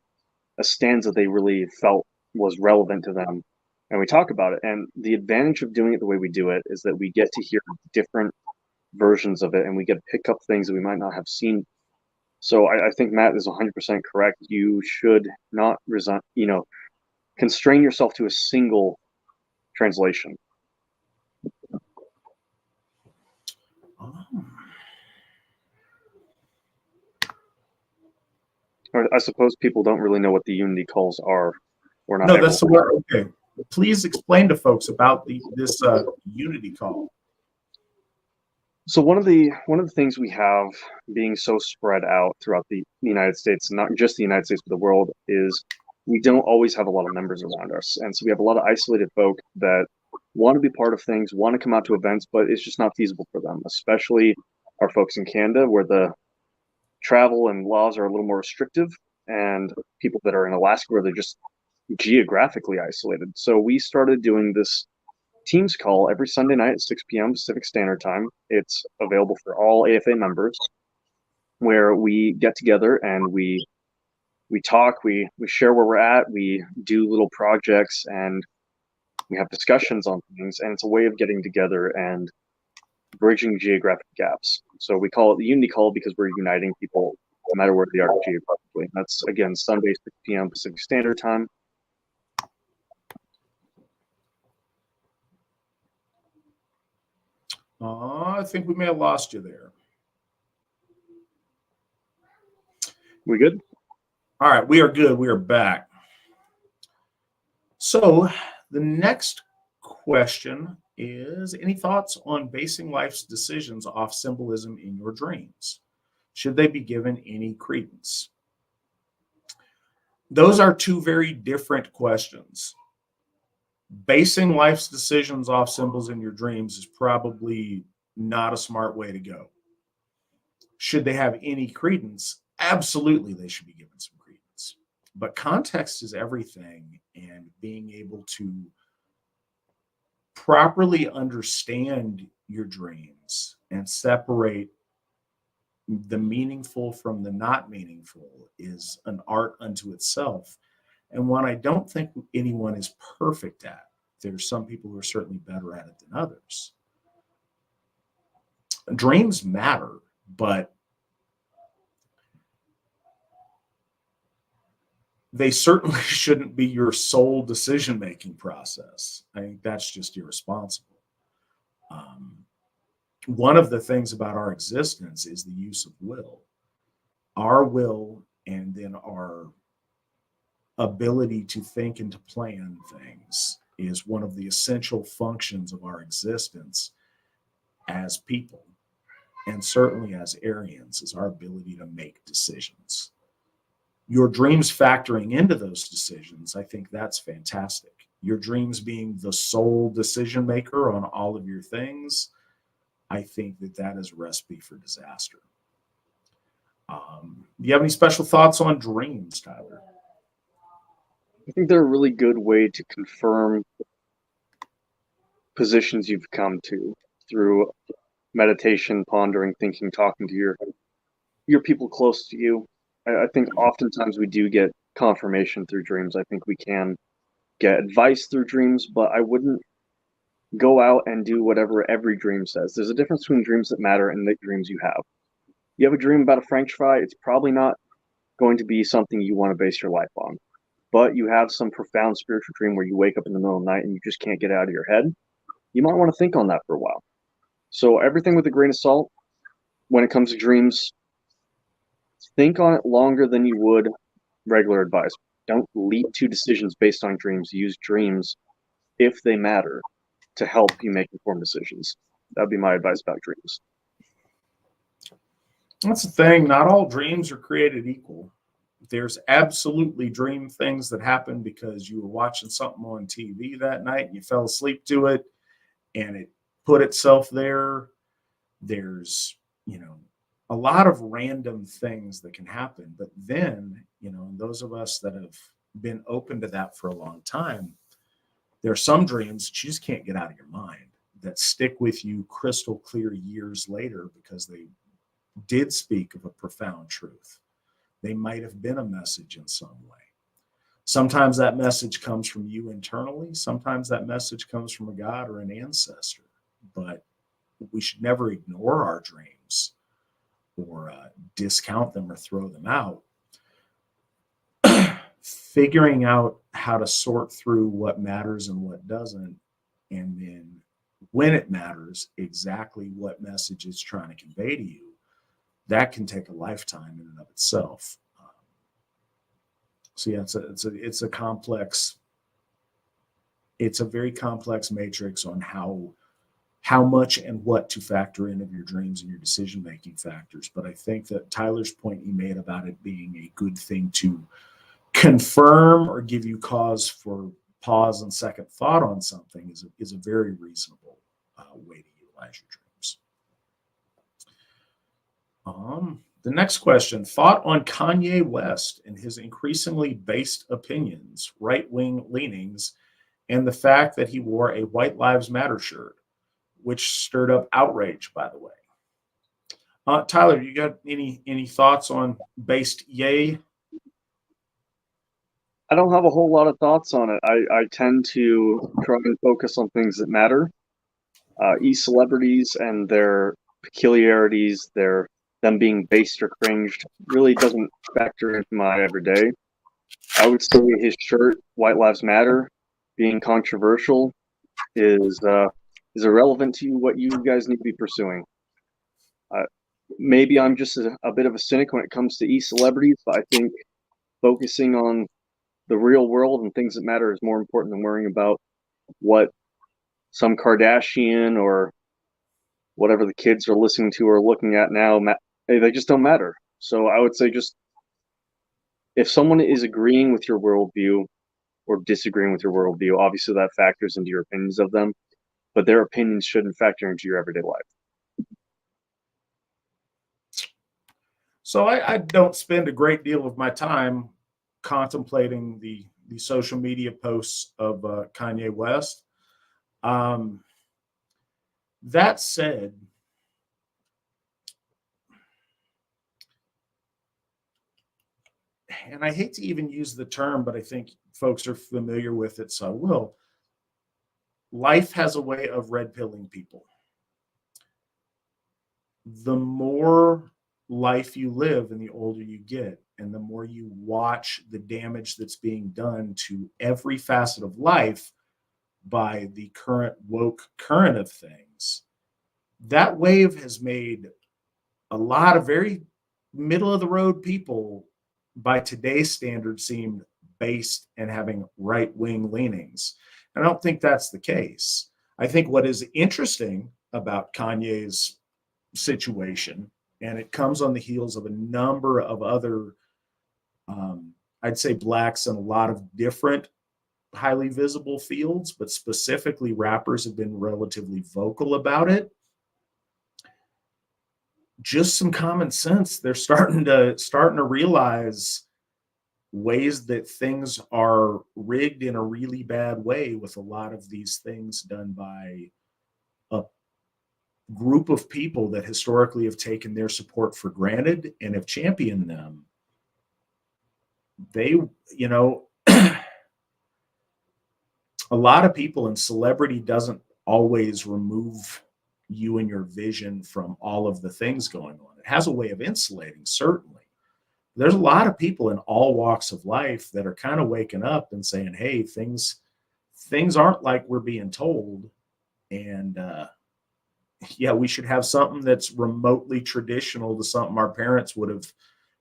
stanza they really felt was relevant to them, and we talk about it. And the advantage of doing it the way we do it is that we get to hear different versions of it, and we get to pick up things that we might not have seen. So I think Matt is 100% correct. You should not constrain yourself to a single translation. I suppose people don't really know what the Unity calls are. We're not. No, that's the word. Okay. Please explain to folks about this Unity call. So one of the things we have, being so spread out throughout the United States, not just the United States but the world, is we don't always have a lot of members around us, and so we have a lot of isolated folk that want to be part of things, want to come out to events, but it's just not feasible for them. Especially our folks in Canada, where the travel and laws are a little more restrictive, and people that are in Alaska, where they're just geographically isolated. So we started doing this Teams call every Sunday night at 6 p.m. Pacific Standard Time. It's available for all AFA members, where we get together and we talk, we share where we're at, we do little projects, and we have discussions on things. And it's a way of getting together and bridging geographic gaps. So we call it the Unity Call because we're uniting people no matter where they are geographically. That's, again, Sunday, 6 p.m. Pacific Standard Time. I think we may have lost you there. We good? All right, we are good. We are back. So the next question is, any thoughts on basing life's decisions off symbolism in your dreams? Should they be given any credence? Those are two very different questions. Basing life's decisions off symbols in your dreams is probably not a smart way to go. Should they have any credence? Absolutely, they should be given some credence. But context is everything, and being able to properly understand your dreams and separate the meaningful from the not meaningful is an art unto itself, and one I don't think anyone is perfect at. There's some people who are certainly better at it than others. Dreams matter, but they certainly shouldn't be your sole decision-making process. I think that's just irresponsible. One of the things about our existence is the use of will. Our will and then our ability to think and to plan things is one of the essential functions of our existence as people, and certainly as Aryans, is our ability to make decisions. Your dreams factoring into those decisions, I think that's fantastic. Your dreams being the sole decision maker on all of your things, I think that is a recipe for disaster. Do you have any special thoughts on dreams, Tyler? I think they're a really good way to confirm positions you've come to through meditation, pondering, thinking, talking to your people close to you. I think oftentimes we do get confirmation through dreams. I think we can get advice through dreams, but I wouldn't go out and do whatever every dream says. There's a difference between dreams that matter and the dreams you have. You have a dream about a French fry, it's probably not going to be something you want to base your life on. But you have some profound spiritual dream where you wake up in the middle of the night and you just can't get out of your head. You might want to think on that for a while. So everything with a grain of salt when it comes to dreams. Think on it longer than you would regular advice. Don't leap to decisions based on dreams. Use dreams, if they matter, to help you make informed decisions. That would be my advice about dreams. That's the thing. Not all dreams are created equal. There's absolutely dream things that happen because you were watching something on TV that night and you fell asleep to it and it put itself there. There's, a lot of random things that can happen. But then, those of us that have been open to that for a long time, there are some dreams that you just can't get out of your mind that stick with you crystal clear years later because they did speak of a profound truth. They might have been a message in some way. Sometimes that message comes from you internally. Sometimes that message comes from a God or an ancestor. But we should never ignore our dreams or discount them or throw them out. Figuring out how to sort through what matters and what doesn't, and then when it matters, exactly what message it's trying to convey to you, that can take a lifetime in and of itself. So yeah, it's a complex. It's a very complex matrix on how much and what to factor in of your dreams and your decision-making factors. But I think that Tyler's point he made about it being a good thing to confirm or give you cause for pause and second thought on something is a very reasonable way to utilize your dreams. The next question, thought on Kanye West and his increasingly based opinions, right-wing leanings, and the fact that he wore a White Lives Matter shirt, which stirred up outrage, by the way. Tyler, you got any thoughts on based yay? I don't have a whole lot of thoughts on it. I tend to try and focus on things that matter. E-celebrities and their peculiarities, them being based or cringed, really doesn't factor into my everyday. I would say his shirt, White Lives Matter, being controversial is irrelevant to what you guys need to be pursuing. Maybe I'm just a bit of a cynic when it comes to e-celebrities, but I think focusing on the real world and things that matter is more important than worrying about what some Kardashian or whatever the kids are listening to or looking at now. They just don't matter. So I would say just if someone is agreeing with your worldview or disagreeing with your worldview, obviously that factors into your opinions of them, but their opinions shouldn't factor into your everyday life. So I don't spend a great deal of my time contemplating the social media posts of Kanye West. That said, and I hate to even use the term, but I think folks are familiar with it, so I will. Life has a way of red pilling people. The more life you live and the older you get, and the more you watch the damage that's being done to every facet of life by the current woke current of things, that wave has made a lot of very middle of the road people by today's standards seem based and having right-wing leanings. And I don't think that's the case. I think what is interesting about Kanye's situation, and it comes on the heels of a number of other, I'd say blacks in a lot of different highly visible fields, but specifically rappers have been relatively vocal about it. Just some common sense. They're starting to realize ways that things are rigged in a really bad way, with a lot of these things done by a group of people that historically have taken their support for granted and have championed them. They, you know, a lot of people, and celebrity doesn't always remove you and your vision from all of the things going on. It has a way of insulating, certainly. There's a lot of people in all walks of life that are kind of waking up and saying, hey, things aren't like we're being told. And yeah, we should have something that's remotely traditional to something our parents would have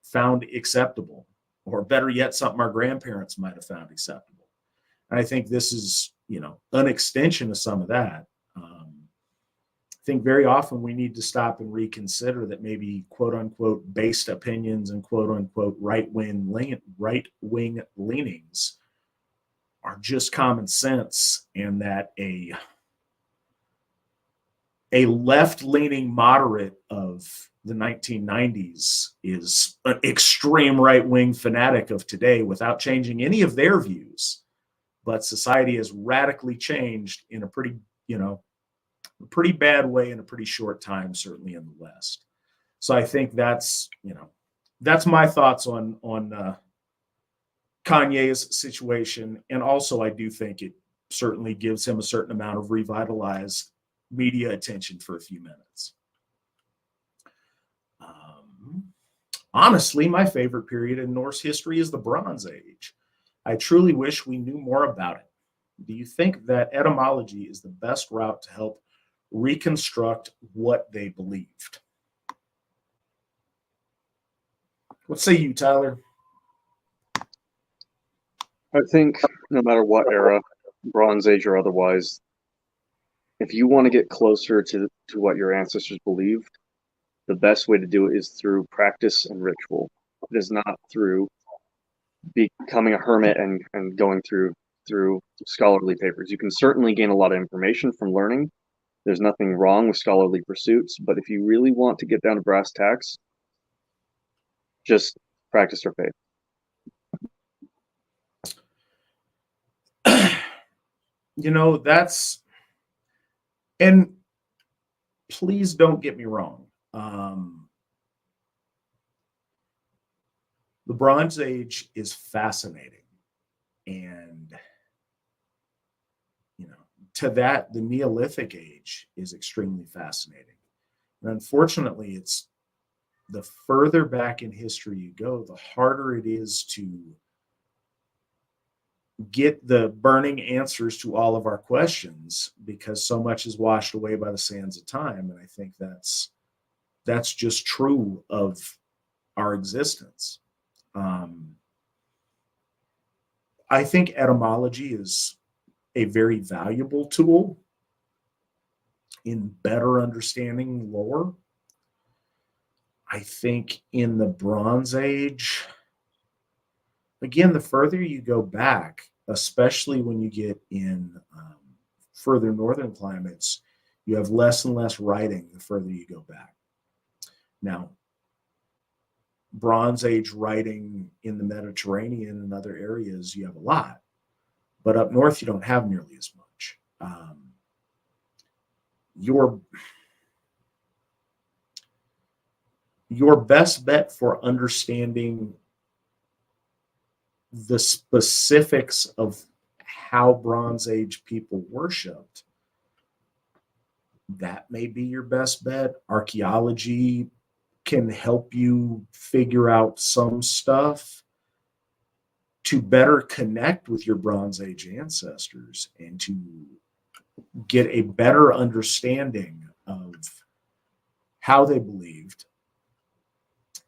found acceptable, or better yet, something our grandparents might have found acceptable. And I think this is, you know, an extension of some of that. I think very often we need to stop and reconsider that maybe quote unquote based opinions and quote unquote right-wing leanings are just common sense, and that a left-leaning moderate of the 1990s is an extreme right-wing fanatic of today without changing any of their views. But society has radically changed in a pretty, you know, a pretty bad way in a pretty short time, certainly in the West. So I think that's, you know, that's my thoughts on Kanye's situation. And also I do think it certainly gives him a certain amount of revitalized media attention for a few minutes. Honestly, my favorite period in Norse history is the Bronze Age. I truly wish we knew more about it. Do you think that etymology is the best route to help reconstruct what they believed? What say you, Tyler? I think no matter what era, Bronze Age or otherwise, if you want to get closer to what your ancestors believed, the best way to do it is through practice and ritual. It is not through becoming a hermit and going through scholarly papers. You can certainly gain a lot of information from learning. There's nothing wrong with scholarly pursuits, but if you really want to get down to brass tacks, just practice your faith. You know, that's, and please don't get me wrong. The Bronze Age is fascinating. And, you know, to that, the Neolithic Age is extremely fascinating. And unfortunately, it's the further back in history you go, the harder it is to get the burning answers to all of our questions, because so much is washed away by the sands of time. And I think that's just true of our existence. I think etymology is a very valuable tool in better understanding lore. I think in the Bronze Age, again, the further you go back, especially when you get in further northern climates, you have less and less writing the further you go back. Now, Bronze Age writing in the Mediterranean and other areas, you have a lot. But up north, you don't have nearly as much. Your best bet for understanding the specifics of how Bronze Age people worshipped, that may be your best bet. Archaeology can help you figure out some stuff to better connect with your Bronze Age ancestors and to get a better understanding of how they believed.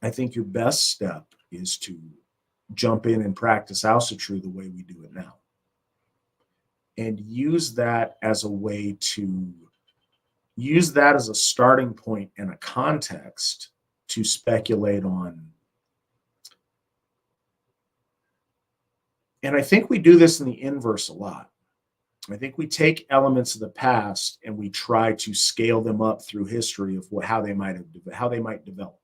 I think your best step is to jump in and practice Asatru the way we do it now. And use that as a way to use that as a starting point and a context to speculate on. And I think we do this in the inverse a lot. I think we take elements of the past and we try to scale them up through history of how they might develop.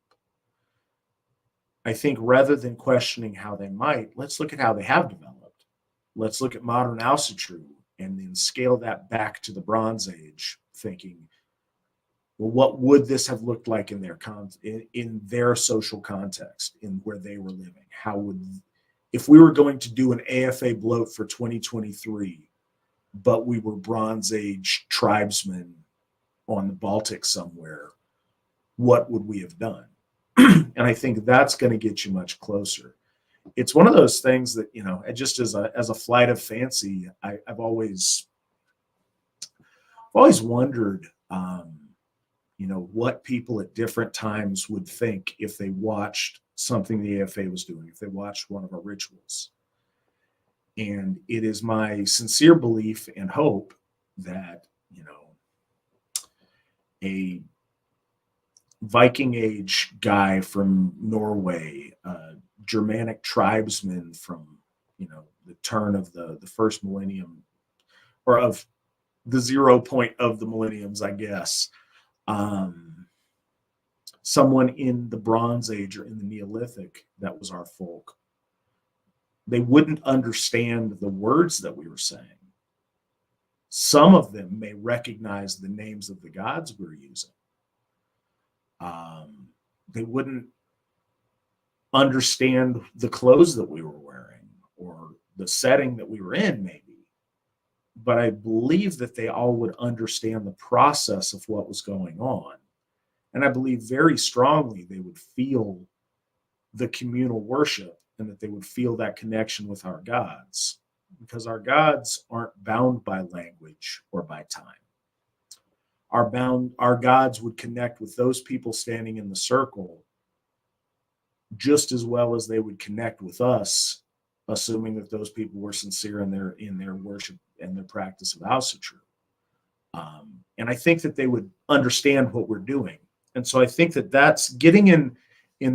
I think rather than questioning how they might, let's look at how they have developed. Let's look at modern Asatru and then scale that back to the Bronze Age, thinking, well, what would this have looked like in their social context, in where they were living? How would, if we were going to do an AFA bloat for 2023, but we were Bronze Age tribesmen on the Baltic somewhere, what would we have done? And I think that's going to get you much closer. It's one of those things that, you know, just as a flight of fancy, I've always wondered, you know, what people at different times would think if they watched something the AFA was doing, if they watched one of our rituals. And it is my sincere belief and hope that, you know, a Viking Age guy from Norway, Germanic tribesmen from, you know, the turn of the first millennium, or of the 0 point of the millenniums, I guess. Someone in the Bronze Age or in the Neolithic that was our folk. They wouldn't understand the words that we were saying. Some of them may recognize the names of the gods we're using. They wouldn't understand the clothes that we were wearing or the setting that we were in, maybe. But I believe that they all would understand the process of what was going on. And I believe very strongly they would feel the communal worship and that they would feel that connection with our gods, because our gods aren't bound by language or by time. Our gods would connect with those people standing in the circle just as well as they would connect with us, assuming that those people were sincere in their worship and their practice of Asatru. And I think that they would understand what we're doing. And so I think that that's getting in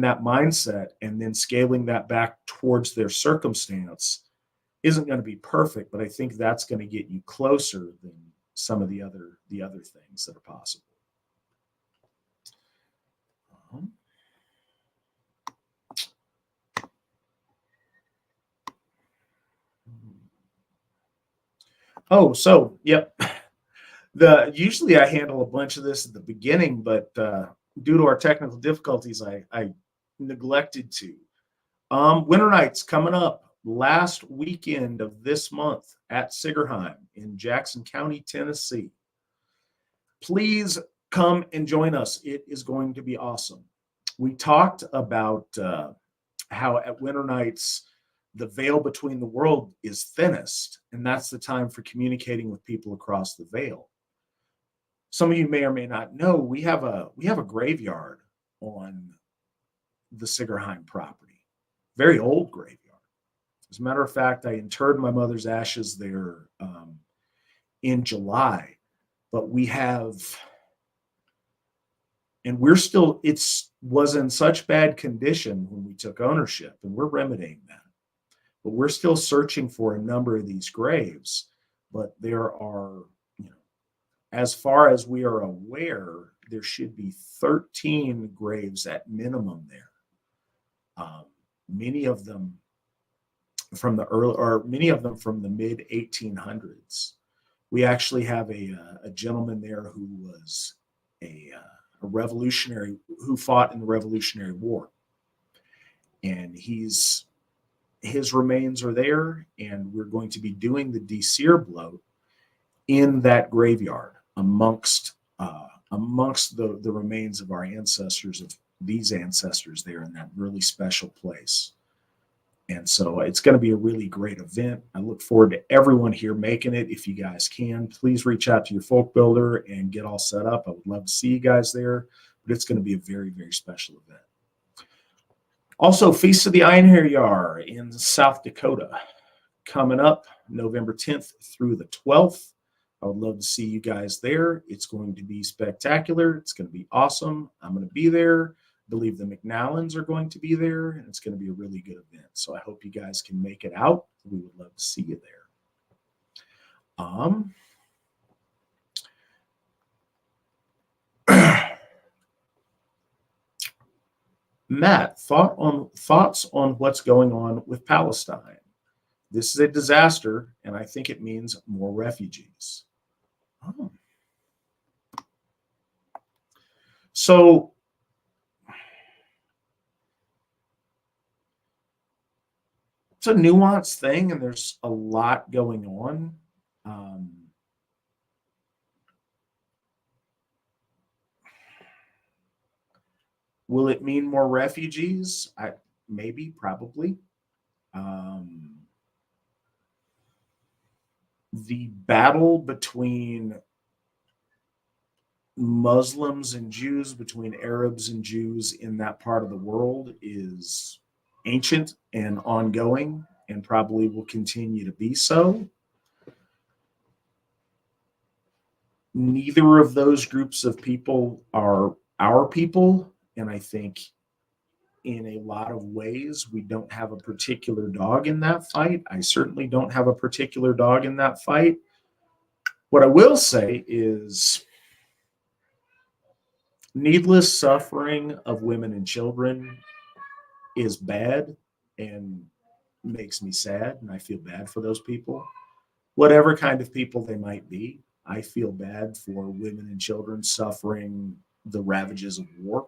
that mindset and then scaling that back towards their circumstance isn't going to be perfect, but I think that's going to get you closer than some of the other things that are possible. Oh, so yep. Usually I handle a bunch of this at the beginning, but due to our technical difficulties, I neglected to. Winter Nights coming up last weekend of this month at Sigerheim in Jackson County, Tennessee. Please come and join us. It is going to be awesome. We talked about how at Winter Nights, the veil between the world is thinnest, and that's the time for communicating with people across the veil. Some of you may or may not know, we have a graveyard on the Sigerheim property, very old graveyard. As a matter of fact, I interred my mother's ashes there in July, but we have, and we're still, was in such bad condition when we took ownership, and we're remedying that. But we're still searching for a number of these graves, but there are, you know, as far as we are aware, there should be 13 graves at minimum there. Many of them from the mid 1800s. We actually have a gentleman there who was a revolutionary who fought in the Revolutionary War, and his remains are there, and we're going to be doing the de-seer bloat in that graveyard amongst the remains of our ancestors, of these ancestors there in that really special place. And so it's going to be a really great event. I look forward to everyone here making it. If you guys can, please reach out to your folk builder and get all set up. I would love to see you guys there, but it's going to be a very, very special event. Also, Feast of the Einherjar in South Dakota coming up November 10th through the 12th. I would love to see you guys there. It's going to be spectacular. It's going to be awesome. I'm going to be there. I believe the McNallans are going to be there, and it's going to be a really good event. So I hope you guys can make it out. We would love to see you there. Matt, thoughts on what's going on with Palestine? This is a disaster, and I think it means more refugees. Oh. So it's a nuanced thing, and there's a lot going on. Will it mean more refugees? Maybe, probably. The battle between Muslims and Jews, between Arabs and Jews in that part of the world is ancient and ongoing, and probably will continue to be so. Neither of those groups of people are our people, and I think in a lot of ways we don't have a particular dog in that fight. I certainly don't have a particular dog in that fight. What I will say is needless suffering of women and children is bad and makes me sad, and I feel bad for those people. Whatever kind of people they might be, I feel bad for women and children suffering the ravages of war.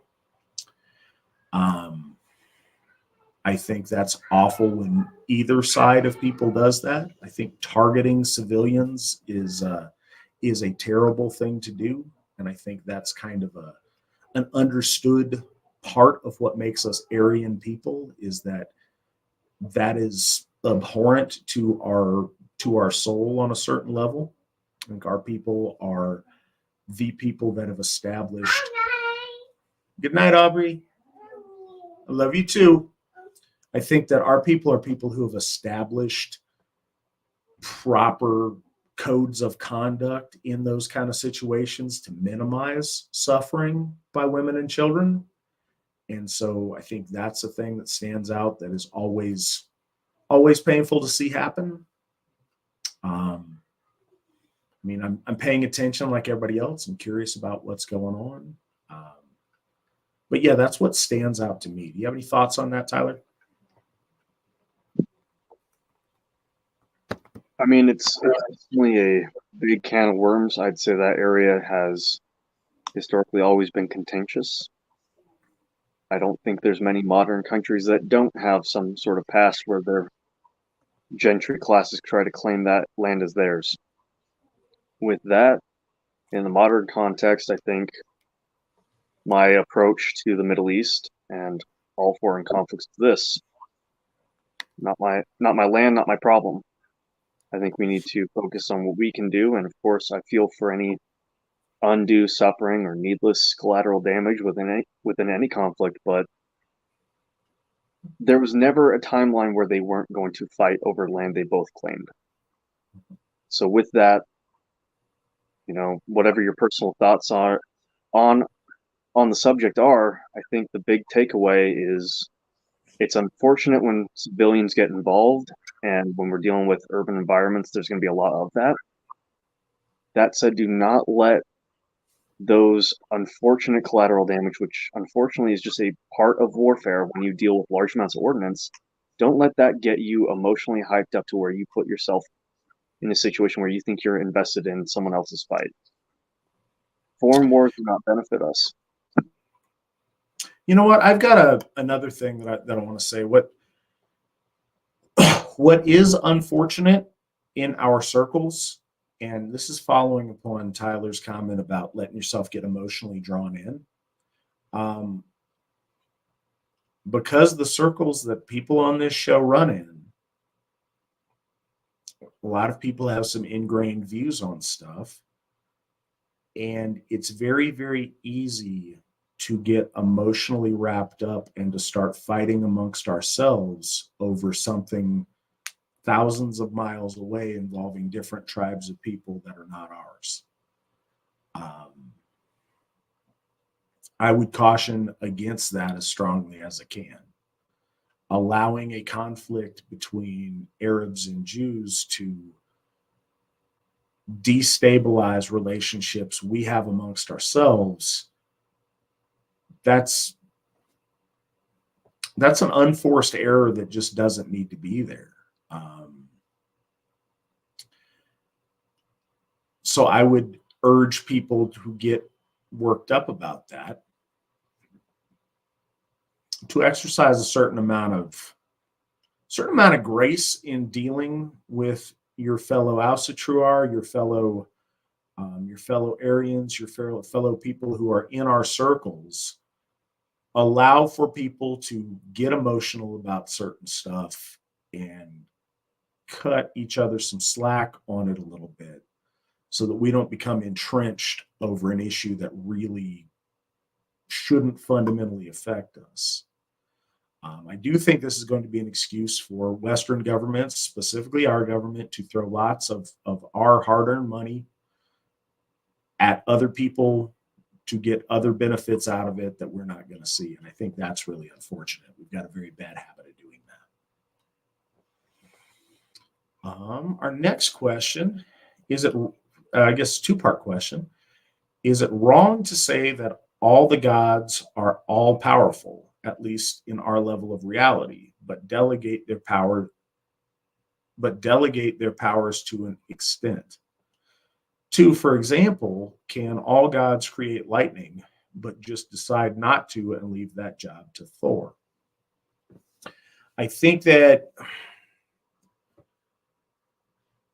I think that's awful when either side of people does that. I think targeting civilians is a terrible thing to do, and I think that's kind of an understood part of what makes us Aryan people, is that is abhorrent to our soul on a certain level. I think our people are the people that have established. Good night, Aubrey. I love you too. I think that our people are people who have established proper codes of conduct in those kind of situations to minimize suffering by women and children. And so I think that's a thing that stands out, that is always painful to see happen. I mean, I'm paying attention like everybody else. I'm curious about what's going on. But yeah, that's what stands out to me. Do you have any thoughts on that, Tyler? I mean, it's definitely a big can of worms. I'd say that area has historically always been contentious. I don't think there's many modern countries that don't have some sort of past where their gentry classes try to claim that land as theirs. With that, in the modern context, I think my approach to the Middle East and all foreign conflicts is this: not my land, not my problem. I think we need to focus on what we can do, and of course, I feel for any undue suffering or needless collateral damage within any conflict. But there was never a timeline where they weren't going to fight over land they both claimed. So with that, whatever your personal thoughts are on the subject are, I think the big takeaway is it's unfortunate when civilians get involved, and when we're dealing with urban environments, there's going to be a lot of that. That said, do not let those unfortunate collateral damage, which unfortunately is just a part of warfare when you deal with large amounts of ordnance, don't let that get you emotionally hyped up to where you put yourself in a situation where you think you're invested in someone else's fight. Foreign wars do not benefit us. You know what? I've got another thing that I want to say. What is unfortunate in our circles, and this is following upon Tyler's comment about letting yourself get emotionally drawn in. Because the circles that people on this show run in, a lot of people have some ingrained views on stuff. And it's very, very easy to get emotionally wrapped up and to start fighting amongst ourselves over something thousands of miles away involving different tribes of people that are not ours. I would caution against that as strongly as I can. Allowing a conflict between Arabs and Jews to destabilize relationships we have amongst ourselves, that's an unforced error that just doesn't need to be there. So I would urge people who get worked up about that to exercise a certain amount of grace in dealing with your fellow Asatru, your fellow Aryans, your fellow people who are in our circles. Allow for people to get emotional about certain stuff and cut each other some slack on it a little bit so that we don't become entrenched over an issue that really shouldn't fundamentally affect us. I do think this is going to be an excuse for Western governments, specifically our government, to throw lots of our hard-earned money at other people to get other benefits out of it that we're not going to see. And I think that's really unfortunate. We've got a very bad habit of doing that. Our next question is I guess two-part question. Is it wrong to say that all the gods are all powerful, at least in our level of reality, but delegate their powers to an extent? Two, for example, can all gods create lightning, but just decide not to and leave that job to Thor? I think that,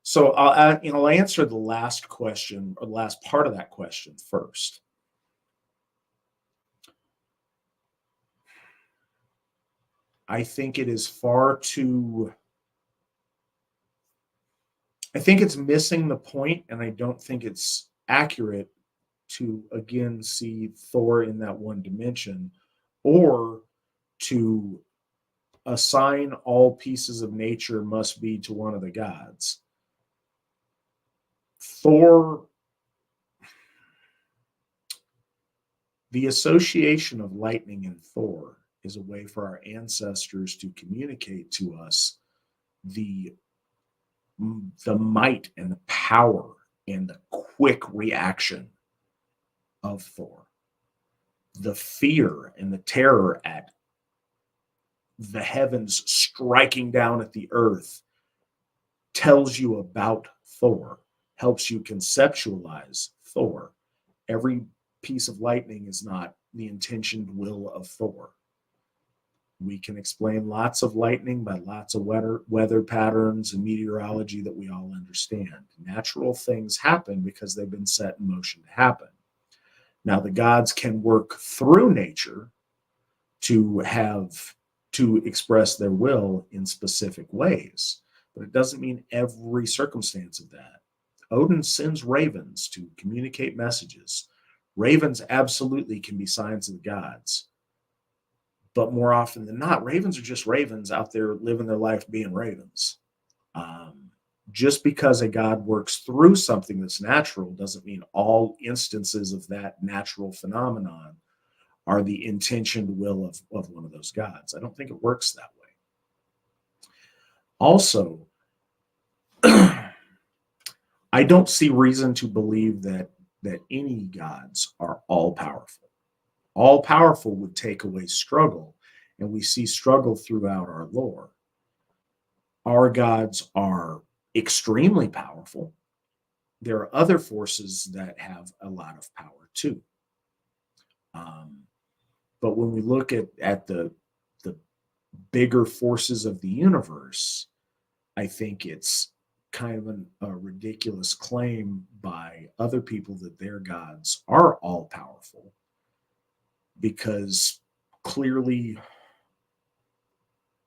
so I'll answer the last question, or the last part of that question first. I think it is I think it's missing the point, and I don't think it's accurate to, again, see Thor in that one dimension, or to assign all pieces of nature must be to one of the gods. Thor, the association of lightning and Thor is a way for our ancestors to communicate to us the might and the power and the quick reaction of Thor, the fear and the terror at the heavens striking down at the earth tells you about Thor, helps you conceptualize Thor. Every piece of lightning is not the intentioned will of Thor. We can explain lots of lightning by lots of weather patterns and meteorology that we all understand. Natural things happen because they've been set in motion to happen. Now, the gods can work through nature to express their will in specific ways, but it doesn't mean every circumstance of that. Odin sends ravens to communicate messages. Ravens absolutely can be signs of the gods. But more often than not, ravens are just ravens out there living their life being ravens. Just because a god works through something that's natural doesn't mean all instances of that natural phenomenon are the intentioned will of one of those gods. I don't think it works that way. Also, I don't see reason to believe that any gods are all powerful. All powerful would take away struggle, and we see struggle throughout our lore. Our gods are extremely powerful. There are other forces that have a lot of power too. But when we look at the bigger forces of the universe, I think it's kind of a ridiculous claim by other people that their gods are all powerful, because clearly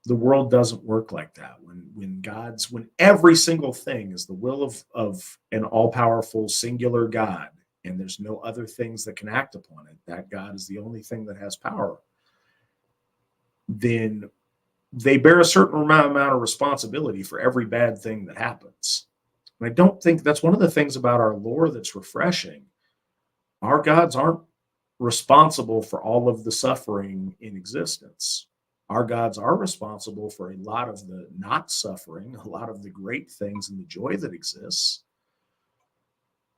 the world doesn't work like that. When every single thing is the will of an all-powerful singular God, and there's no other things that can act upon it, that God is the only thing that has power, then they bear a certain amount of responsibility for every bad thing that happens. And I don't think that's one of the things about our lore that's refreshing. Our gods aren't responsible for all of the suffering in existence. Our gods are responsible for a lot of the not suffering, a lot of the great things and the joy that exists.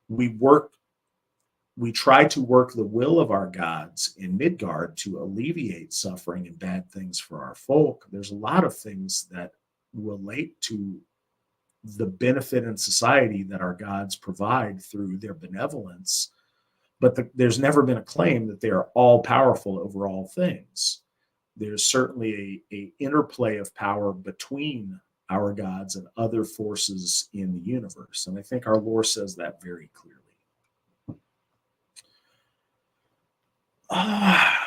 We try to work the will of our gods in Midgard to alleviate suffering and bad things for our folk. There's a lot of things that relate to the benefit in society that our gods provide through their benevolence, but there's never been a claim that they are all powerful over all things. There's certainly a interplay of power between our gods and other forces in the universe, and I think our lore says that very clearly. I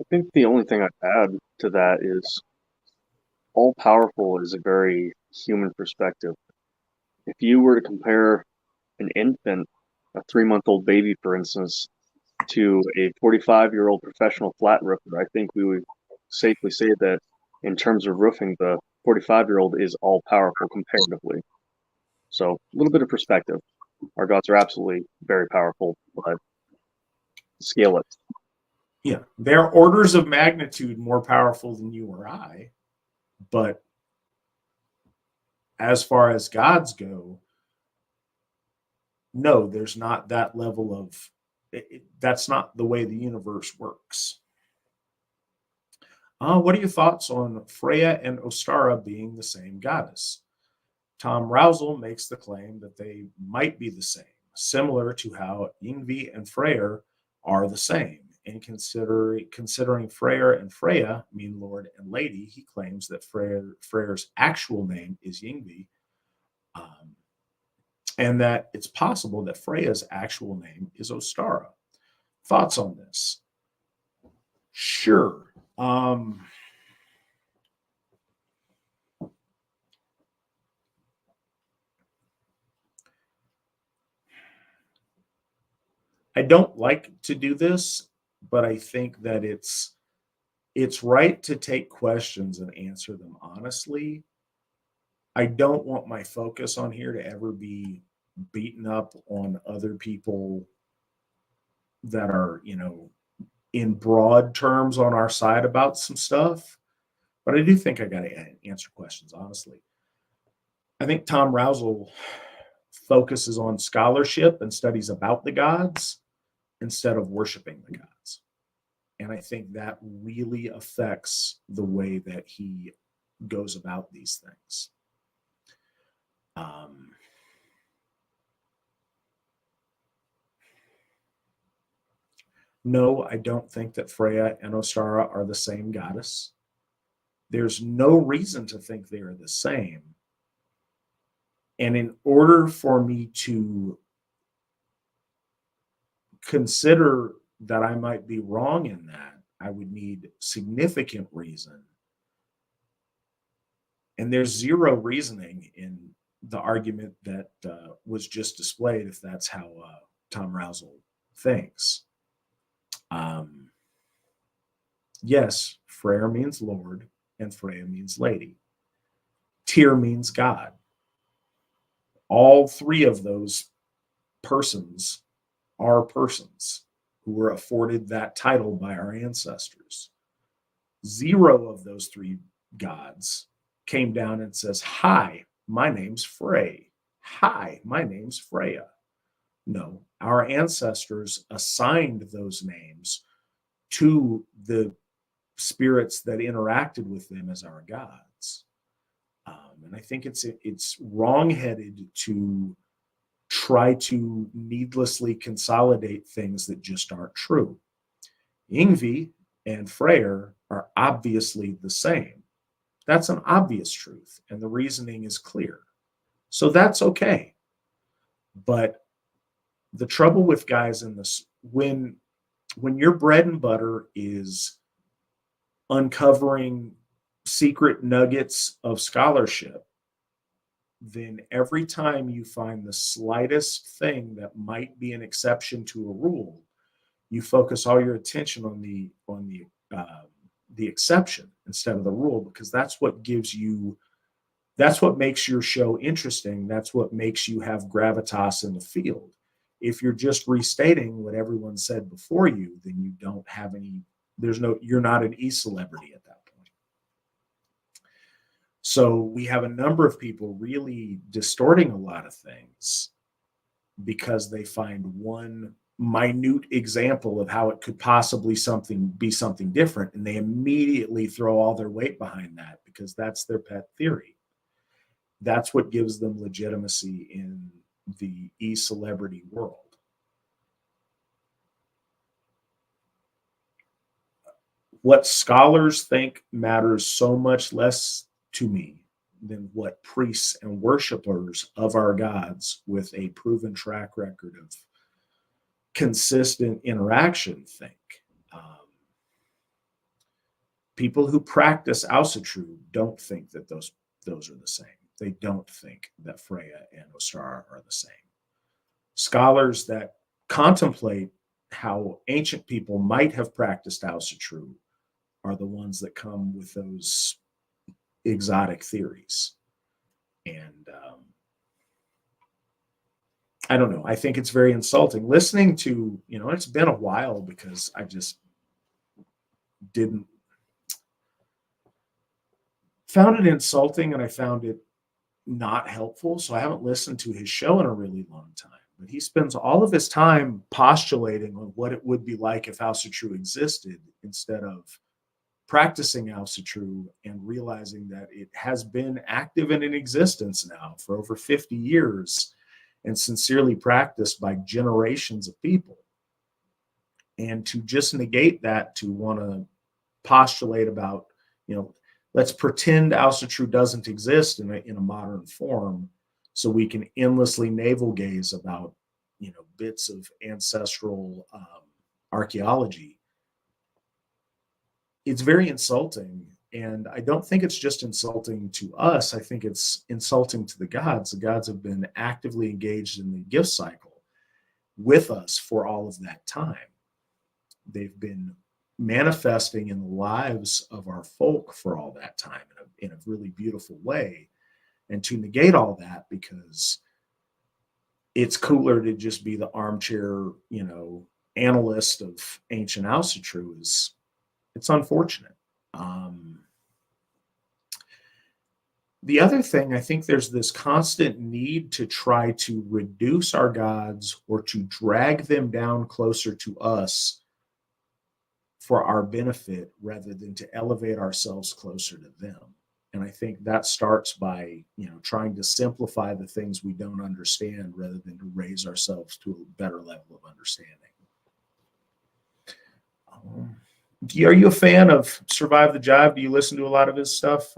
think the only thing I'd add to that is all powerful is a very human perspective. If you were to compare an infant, a 3-month-old baby, for instance, to a 45-year-old professional flat roofer, I think we would safely say that in terms of roofing, the 45-year-old is all powerful comparatively. So a little bit of perspective. Our gods are absolutely very powerful, but scale it. Yeah, they're orders of magnitude more powerful than you or I, but as far as gods go, no, there's not that level of that's not the way the universe works. What are your thoughts on Freya and Ostara being the same goddess? Tom Rousel makes the claim that they might be the same, similar to how Yngvi and Freyr are the same. And considering Freyr and Freya mean Lord and Lady, he claims that Freyr's actual name is Yngvi, and that it's possible that Freya's actual name is Ostara. Thoughts on this? Sure. I don't like to do this, but I think that it's right to take questions and answer them honestly. I don't want my focus on here to ever be beaten up on other people that are, in broad terms on our side about some stuff. But I do think I got to answer questions honestly. I think Tom Rousel focuses on scholarship and studies about the gods instead of worshiping the gods. And I think that really affects the way that he goes about these things. No, I don't think that Freya and Ostara are the same goddess. There's no reason to think they are the same. And in order for me to consider that I might be wrong in that, I would need significant reason. And there's zero reasoning in the argument that was just displayed, if that's how Tom Rousel thinks. Yes, Freyr means Lord, and Freya means Lady. Tyr means God. All three of those persons are persons who were afforded that title by our ancestors. Zero of those three gods came down and says, "Hi, my name's Frey. Hi, my name's Freya." No, our ancestors assigned those names to the spirits that interacted with them as our gods. And I think it's wrong-headed to try to needlessly consolidate things that just aren't true. Yngvi and Freyr are obviously the same. That's an obvious truth, and the reasoning is clear. So that's okay. But the trouble with guys in this, when your bread and butter is uncovering secret nuggets of scholarship then every time you find the slightest thing that might be an exception to a rule, you focus all your attention on the exception instead of the rule, because that's what makes your show interesting. That's what makes you have gravitas in the field. If you're just restating what everyone said before you, then you don't have any, you're not an e-celebrity at that point. So we have a number of people really distorting a lot of things because they find one minute example of how it could possibly be something different, and they immediately throw all their weight behind that because that's their pet theory. That's what gives them legitimacy in the e-celebrity world. What scholars think matters so much less to me than what priests and worshipers of our gods with a proven track record of consistent interaction think. People who practice Asatru don't think that those are the same. They don't think that Freyr and Ostara are the same. Scholars that contemplate how ancient people might have practiced Asatru are the ones that come with those exotic theories. And I don't know. I think it's very insulting listening to, it's been a while because I just found it insulting, and I found it not helpful. So I haven't listened to his show in a really long time. But he spends all of his time postulating on what it would be like if Asatru existed, instead of practicing Asatru and realizing that it has been active and in existence now for over 50 years and sincerely practiced by generations of people. And to just negate that, to want to postulate about, let's pretend Asatru doesn't exist in a modern form so we can endlessly navel gaze about, bits of ancestral archaeology. It's very insulting. And I don't think it's just insulting to us. I think it's insulting to the gods. The gods have been actively engaged in the gift cycle with us for all of that time. They've been manifesting in the lives of our folk for all that time in a really beautiful way. And to negate all that because it's cooler to just be the armchair, analyst of ancient Asatru it's unfortunate. The other thing, I think there's this constant need to try to reduce our gods or to drag them down closer to us for our benefit rather than to elevate ourselves closer to them. And I think that starts by, trying to simplify the things we don't understand rather than to raise ourselves to a better level of understanding. Are you a fan of Survive the Jive? Do you listen to a lot of his stuff,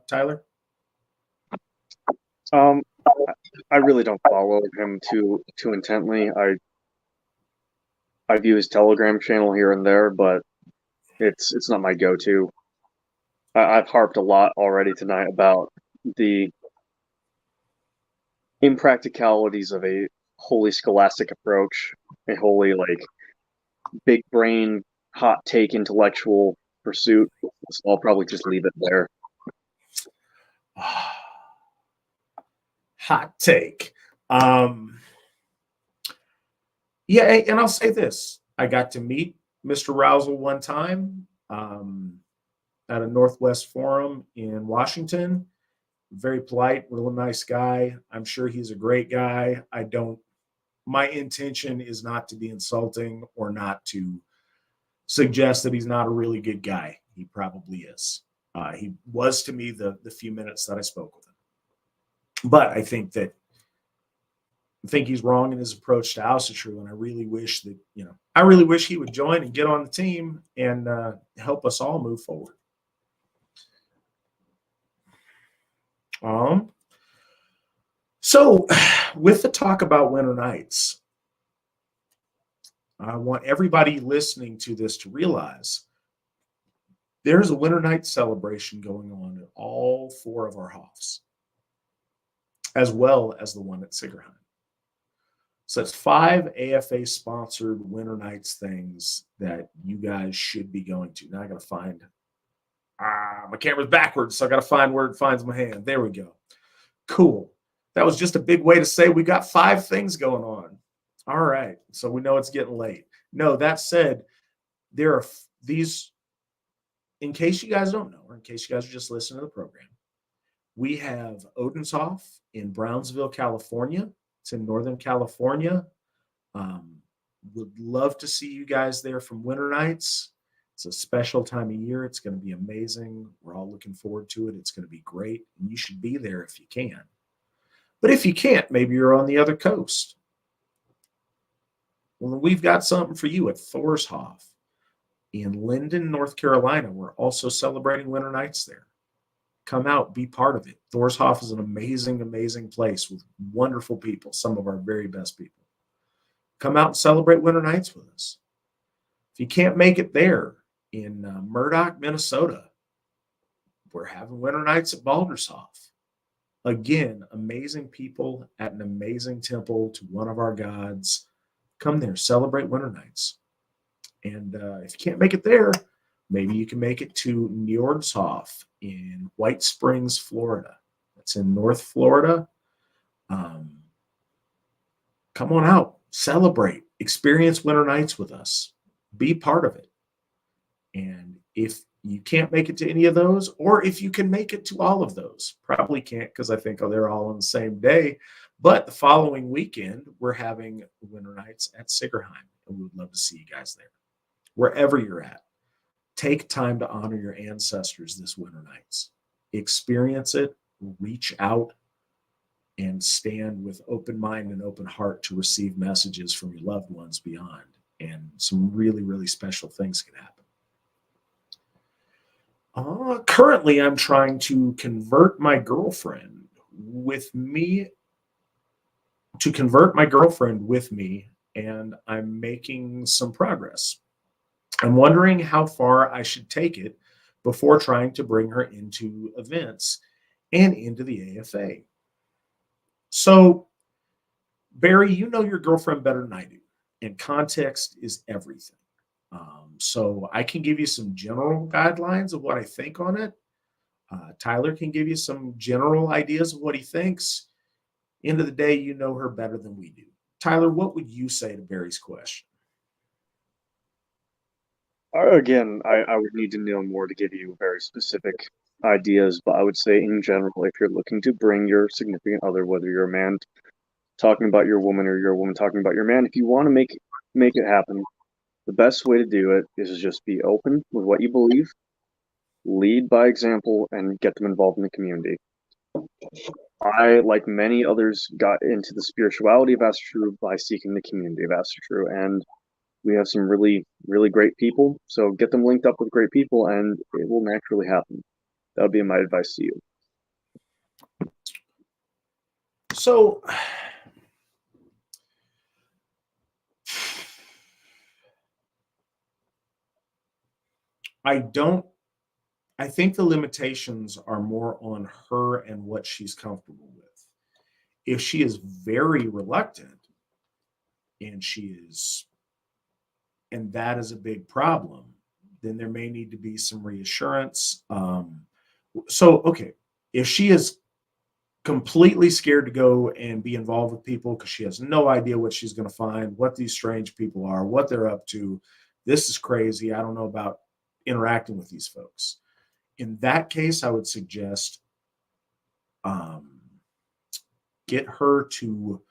Tyler? I really don't follow him too intently. I view his Telegram channel here and there, but it's not my go-to. I've harped a lot already tonight about the impracticalities of a wholly scholastic approach, a wholly big brain, hot take intellectual pursuit. So I'll probably just leave it there. Hot take. Yeah, and I'll say this. I got to meet Mr. Rousel one time at a Northwest Forum in Washington. Very polite, real nice guy. I'm sure he's a great guy. My intention is not to be insulting or not to suggest that he's not a really good guy. He probably is. He was to me the few minutes that I spoke with him. But I think he's wrong in his approach to Asatru, and I really wish he would join and get on the team and help us all move forward. So with the talk about winter nights, I want everybody listening to this to realize there's a winter night celebration going on at all 4 of our hofs. as well as the one at Sigerheim. So it's 5 AFA sponsored winter nights things that you guys should be going to. Now I got to find, my camera's backwards, so I got to find where it finds my hand. There we go. Cool. That was just a big way to say we got 5 things going on. All right. So we know it's getting late. No, that said, there are these, in case you guys don't know, or in case you guys are just listening to the program, we have Odenshoff in Brownsville, California. It's in Northern California. Would love to see you guys there from winter nights. It's a special time of year. It's going to be amazing. We're all looking forward to it. It's going to be great. And you should be there if you can. But if you can't, maybe you're on the other coast. Well, we've got something for you at Thorshoff in Linden, North Carolina. We're also celebrating winter nights there. Come out, be part of it. Thorshoff is an amazing, amazing place with wonderful people, some of our very best people. Come out and celebrate winter nights with us. If you can't make it there in Murdoch, Minnesota, we're having winter nights at Baldershoff. Again, amazing people at an amazing temple to one of our gods. Come there, celebrate winter nights. And if you can't make it there, maybe you can make it to Njordshof in White Springs, Florida. That's in North Florida. Come on out, celebrate, experience winter nights with us. Be part of it. And if you can't make it to any of those, or if you can make it to all of those, probably can't because I think they're all on the same day. But the following weekend, we're having winter nights at Sigerheim, and we would love to see you guys there. Wherever you're at, take time to honor your ancestors this winter nights. Experience it, reach out, and stand with open mind and open heart to receive messages from your loved ones beyond. And some really, really special things can happen. Currently, I'm trying to convert my girlfriend with me, and I'm making some progress. I'm wondering how far I should take it before trying to bring her into events and into the AFA. So, Barry, you know your girlfriend better than I do, and context is everything. So I can give you some general guidelines of what I think on it. Tyler can give you some general ideas of what he thinks. End of the day, you know her better than we do. Tyler, what would you say to Barry's question? Again, I would need to know more to give you very specific ideas, but I would say in general, if you're looking to bring your significant other, whether you're a man talking about your woman or you're a woman talking about your man, if you want to make it happen, the best way to do it is just be open with what you believe, lead by example, and get them involved in the community. I, like many others, got into the spirituality of Asatru by seeking the community of Asatru, and we have some really, really great people. So get them linked up with great people, and it will naturally happen. That would be my advice to you. So, I think the limitations are more on her and what she's comfortable with. If she is very reluctant and that is a big problem, then there may need to be some reassurance. Okay, if she is completely scared to go and be involved with people because she has no idea what she's going to find, what these strange people are, what they're up to, this is crazy, I don't know about interacting with these folks. In that case, I would suggest get her to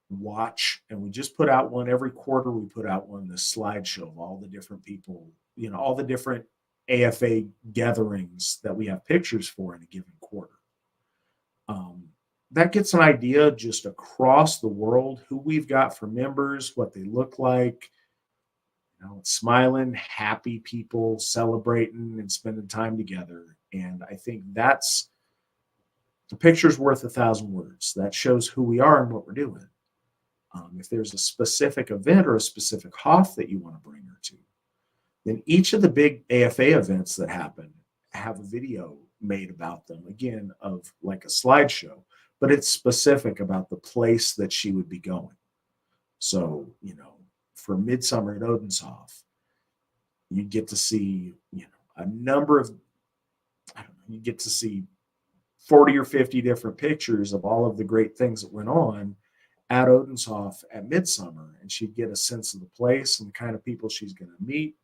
watch, and we just put out one every quarter. We put out one, this slideshow of all the different people, all the different AFA gatherings that we have pictures for in a given quarter. That gets an idea just across the world, who we've got for members, what they look like, smiling, happy people, celebrating and spending time together. And I think that's the picture's worth 1,000 words. That shows who we are and what we're doing. If there's a specific event or a specific Hoff that you want to bring her to, then each of the big AFA events that happen have a video made about them, again, of like a slideshow. but it's specific about the place that she would be going. So, for Midsummer at Odenshof, you get to see, a number of, you get to see 40 or 50 different pictures of all of the great things that went on at Odenshof at Midsummer, and she'd get a sense of the place and the kind of people she's going to meet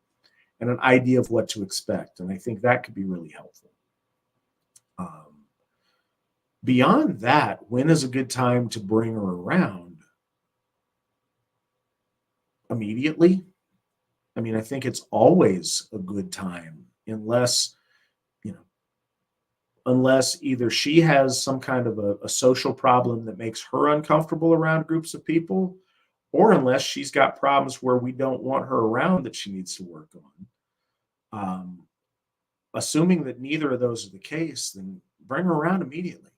and an idea of what to expect. And I think that could be really helpful. Beyond that, when is a good time to bring her around? Immediately. I mean, I think it's always a good time, unless either she has some kind of a social problem that makes her uncomfortable around groups of people, or unless she's got problems where we don't want her around that she needs to work on. Assuming that neither of those are the case, then bring her around immediately.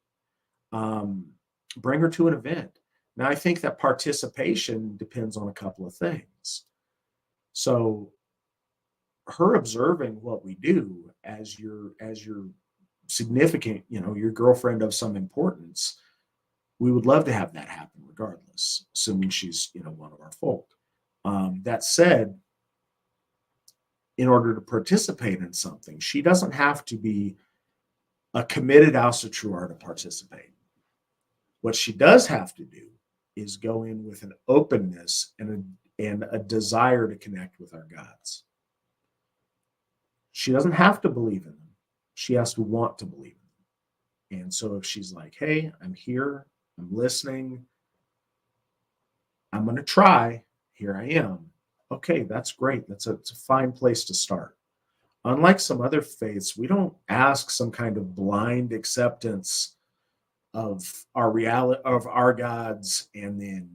Bring her to an event. Now, I think that participation depends on a couple of things. So her observing what we do as your significant, your girlfriend of some importance, we would love to have that happen regardless, assuming she's, one of our folk. That said, in order to participate in something, she doesn't have to be a committed Asatru to participate. What she does have to do is go in with an openness and a desire to connect with our gods. She doesn't have to believe in them. She has to want to believe in them. And so if she's like, hey, I'm here, I'm listening, I'm going to try, here I am. Okay, that's great. It's a fine place to start. Unlike some other faiths, we don't ask some kind of blind acceptance of our reality, of our gods, and then,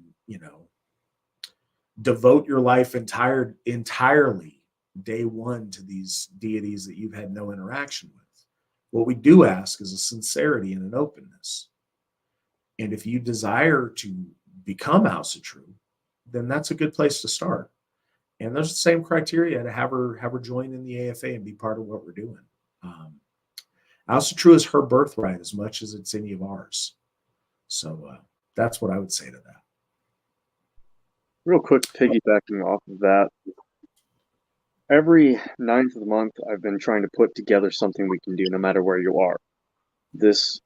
devote your life entirely day one to these deities that you've had no interaction with. What we do ask is a sincerity and an openness. And if you desire to become Asatru, then that's a good place to start. And there's the same criteria to have her join in the AFA and be part of what we're doing. Asatru is her birthright as much as it's any of ours. So that's what I would say to that. Real quick, piggybacking off of that, every 9th of the month, I've been trying to put together something we can do no matter where you are. This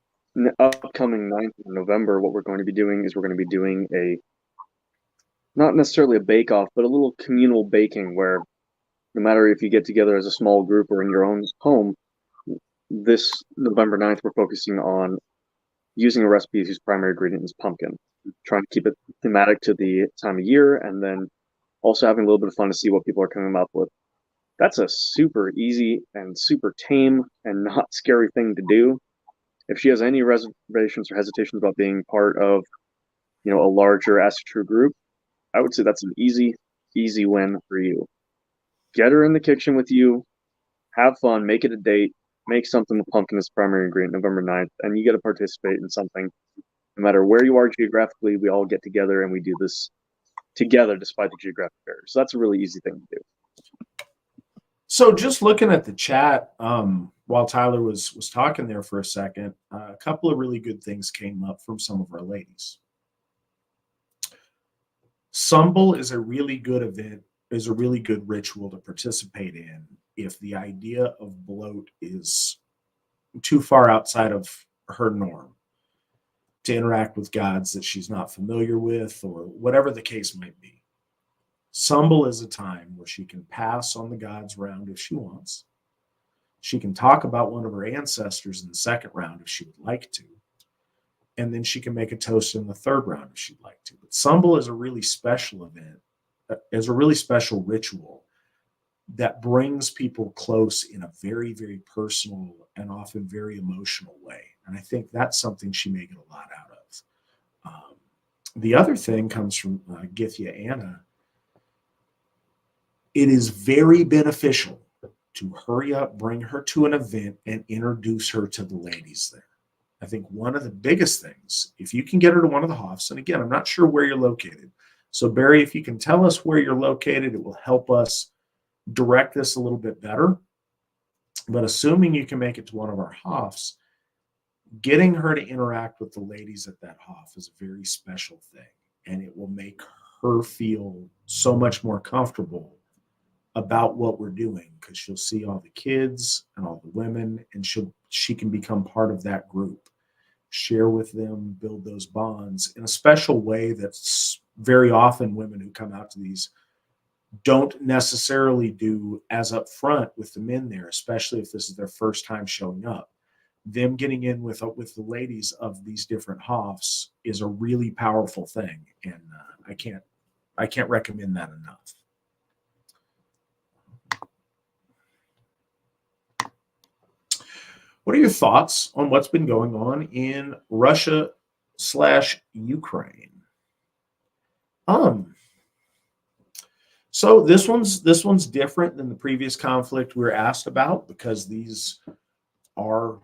upcoming 9th of November, what we're going to be doing is we're going to be doing not necessarily a bake-off, but a little communal baking where no matter if you get together as a small group or in your own home, this November 9th, we're focusing on using a recipe whose primary ingredient is pumpkin, trying to keep it thematic to the time of year, and then also having a little bit of fun to see what people are coming up with. That's a super easy and super tame and not scary thing to do. If she has any reservations or hesitations about being part of, a larger Asatru group, I would say that's an easy win for you. Get her in the kitchen with you, have fun, make it a date, make something with pumpkin as primary ingredient November 9th, and you get to participate in something. No matter where you are geographically, we all get together and we do this together despite the geographic barriers. So that's a really easy thing to do. So just looking at the chat while Tyler was talking there for a second, a couple of really good things came up from some of our ladies. Sumble is a really good event, is a really good ritual to participate in if the idea of bloat is too far outside of her norm to interact with gods that she's not familiar with, or whatever the case might be. Sumble is a time where she can pass on the gods round if she wants. She can talk about one of her ancestors in the second round if she would like to. And then she can make a toast in the third round if she'd like to. But Sumble is a really special event, is a really special ritual that brings people close in a very, very personal and often very emotional way. And I think that's something she may get a lot out of. The other thing comes from Githya Anna. It is very beneficial to hurry up, bring her to an event, and introduce her to the ladies there. I think one of the biggest things, if you can get her to one of the Hofs, and again, I'm not sure where you're located. So Barry, if you can tell us where you're located, it will help us direct this a little bit better. But assuming you can make it to one of our Hofs, getting her to interact with the ladies at that Hof is a very special thing, and it will make her feel so much more comfortable about what we're doing, because she'll see all the kids and all the women, and she can become part of that group, share with them, build those bonds in a special way that's very often women who come out to these don't necessarily do as upfront with the men there, especially if this is their first time showing up. Them getting in with the ladies of these different Hofs is a really powerful thing, and I can't recommend that enough. What are your thoughts on what's been going on in Russia/Ukraine? So this one's different than the previous conflict we were asked about, because these are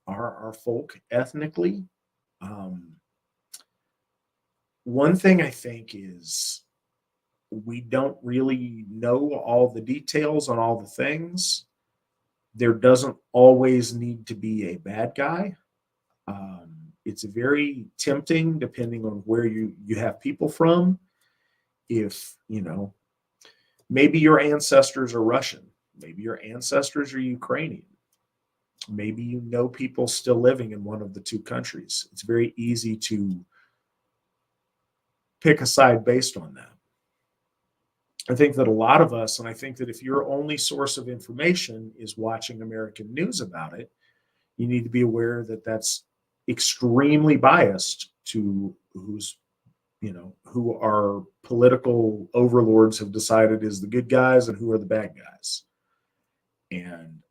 our folk ethnically. One thing I think is we don't really know all the details on all the things. There doesn't always need to be a bad guy. It's very tempting, depending on where you have people from. If, maybe your ancestors are Russian, maybe your ancestors are Ukrainian, maybe you know people still living in one of the two countries. It's very easy to pick a side based on that. I think that a lot of us, and I think that if your only source of information is watching American news about it, you need to be aware that that's extremely biased to who our political overlords have decided is the good guys and who are the bad guys. And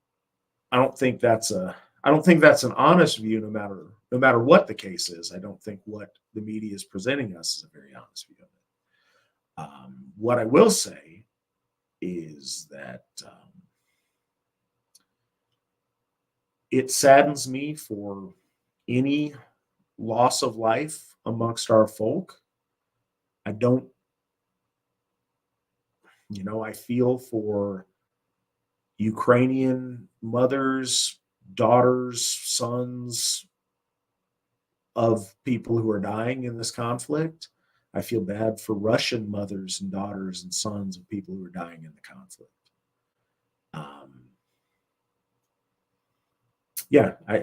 I don't think that's an honest view, no matter what the case is. I don't think what the media is presenting us is a very honest view of it. What I will say is that it saddens me for any loss of life amongst our folk. I feel for Ukrainian mothers, daughters, sons of people who are dying in this conflict. I feel bad for Russian mothers and daughters and sons of people who are dying in the conflict.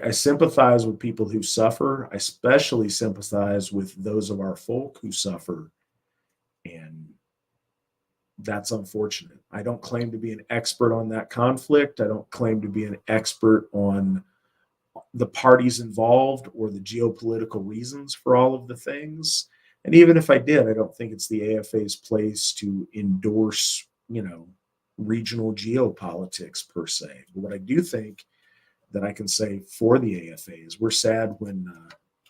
I sympathize with people who suffer. I especially sympathize with those of our folk who suffer. And that's unfortunate. I don't claim to be an expert on that conflict. I don't claim to be an expert on the parties involved or the geopolitical reasons for all of the things. And even if I did, I don't think it's the AFA's place to endorse, regional geopolitics per se. But what I do think that I can say for the AFA is we're sad when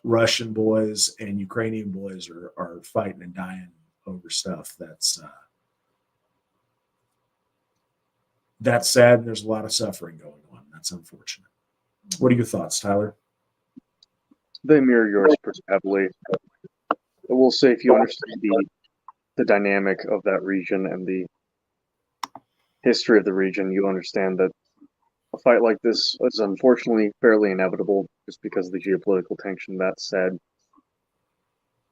Russian boys and Ukrainian boys are fighting and dying over stuff that's sad, and there's a lot of suffering going on. That's unfortunate. What are your thoughts, Tyler? They mirror yours pretty heavily. I will say, if you understand the dynamic of that region and the history of the region, you understand that a fight like this is unfortunately fairly inevitable just because of the geopolitical tension. That said,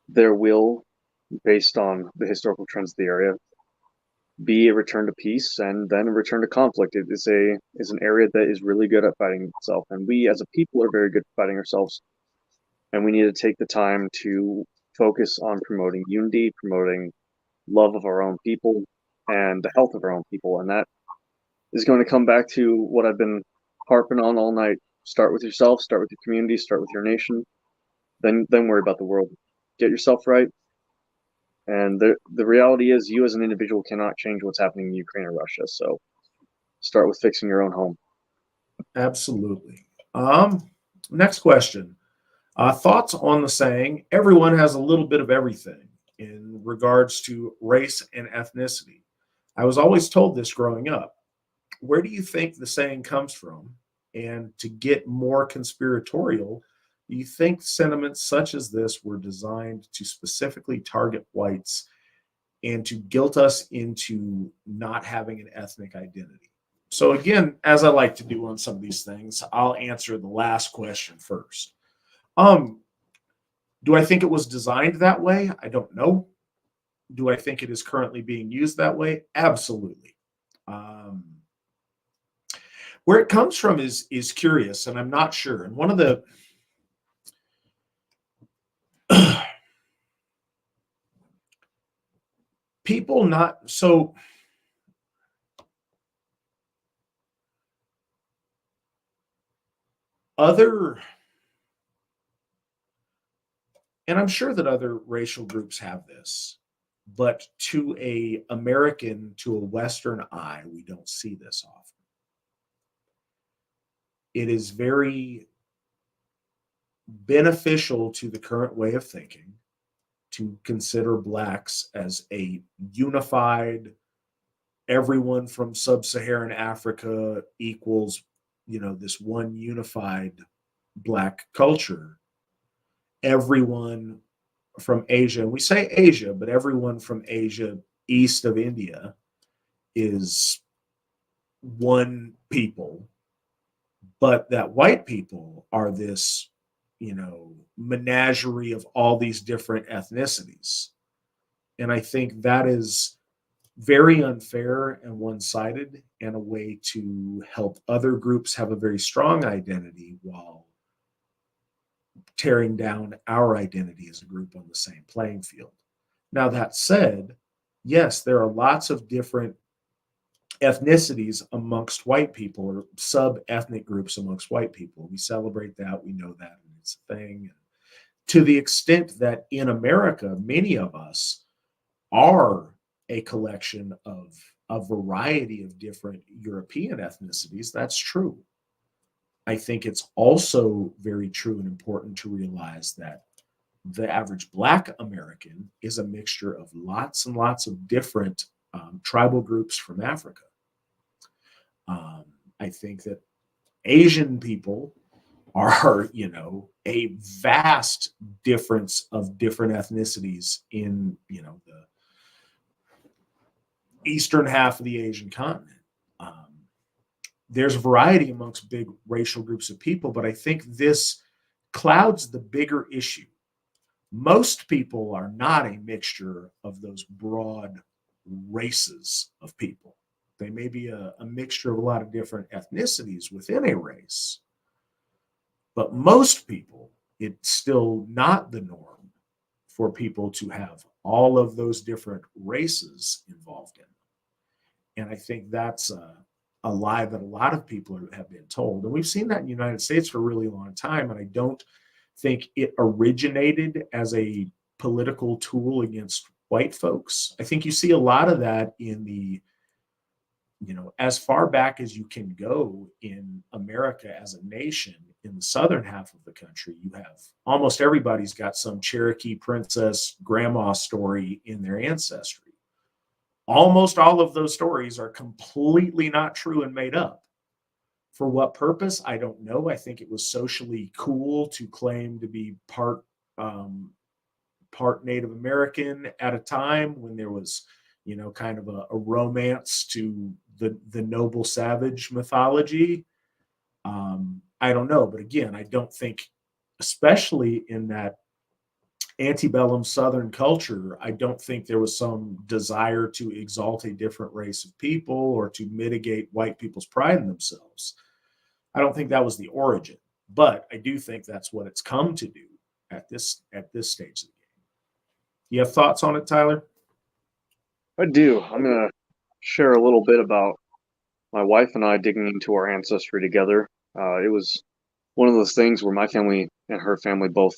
there will, based on the historical trends of the area, be a return to peace and then a return to conflict. It is an area that is really good at fighting itself, and we as a people are very good at fighting ourselves. And we need to take the time to focus on promoting unity, promoting love of our own people, and the health of our own people. And that is going to come back to what I've been harping on all night. Start with yourself, start with your community, start with your nation, then worry about the world. Get yourself right. And the reality is, you as an individual cannot change what's happening in Ukraine or Russia. So start with fixing your own home. Absolutely. Next question. Thoughts on the saying, everyone has a little bit of everything in regards to race and ethnicity? I was always told this growing up. Where do you think the saying comes from? And to get more conspiratorial, do you think sentiments such as this were designed to specifically target whites and to guilt us into not having an ethnic identity? So again, as I like to do on some of these things, I'll answer the last question first. Do I think it was designed that way? I don't know. Do I think it is currently being used that way? Absolutely. Where it comes from is curious, and I'm not sure. And one of the people not so other, and I'm sure that other racial groups have this, but to a American, to a Western eye, we don't see this often. It is very beneficial to the current way of thinking to consider blacks as a unified, everyone from sub-Saharan Africa equals, this one unified black culture. Everyone from Asia, and we say Asia, but everyone from Asia east of India is one people, but that white people are this, menagerie of all these different ethnicities. And I think that is very unfair and one-sided, and a way to help other groups have a very strong identity while tearing down our identity as a group on the same playing field. Now, that said, yes, there are lots of different ethnicities amongst white people, or sub-ethnic groups amongst white people. We celebrate that. We know that, and it's a thing. To the extent that in America, many of us are a collection of a variety of different European ethnicities, that's true. I think it's also very true and important to realize that the average Black American is a mixture of lots and lots of different tribal groups from Africa. I think that Asian people are, a vast difference of different ethnicities in, the eastern half of the Asian continent. There's a variety amongst big racial groups of people, but I think this clouds the bigger issue. Most people are not a mixture of those broad races of people. They may be a mixture of a lot of different ethnicities within a race, but most people, it's still not the norm for people to have all of those different races involved in them. And I think that's a lie that a lot of people have been told. And we've seen that in the United States for a really long time. And I don't think it originated as a political tool against white folks. I think you see a lot of that in the, as far back as you can go in America as a nation. In the southern half of the country, you have almost everybody's got some Cherokee princess grandma story in their ancestry. Almost all of those stories are completely not true and made up. For what purpose? I don't know. I think it was socially cool to claim to be part Native American at a time when there was, kind of a romance to the noble savage mythology. I don't know. But again, I don't think, especially in that antebellum Southern culture, I don't think there was some desire to exalt a different race of people or to mitigate white people's pride in themselves. I don't think that was the origin, but I do think that's what it's come to do at this stage of the game. You have thoughts on it, Tyler? I do. I'm going to share a little bit about my wife and I digging into our ancestry together. It was one of those things where my family and her family both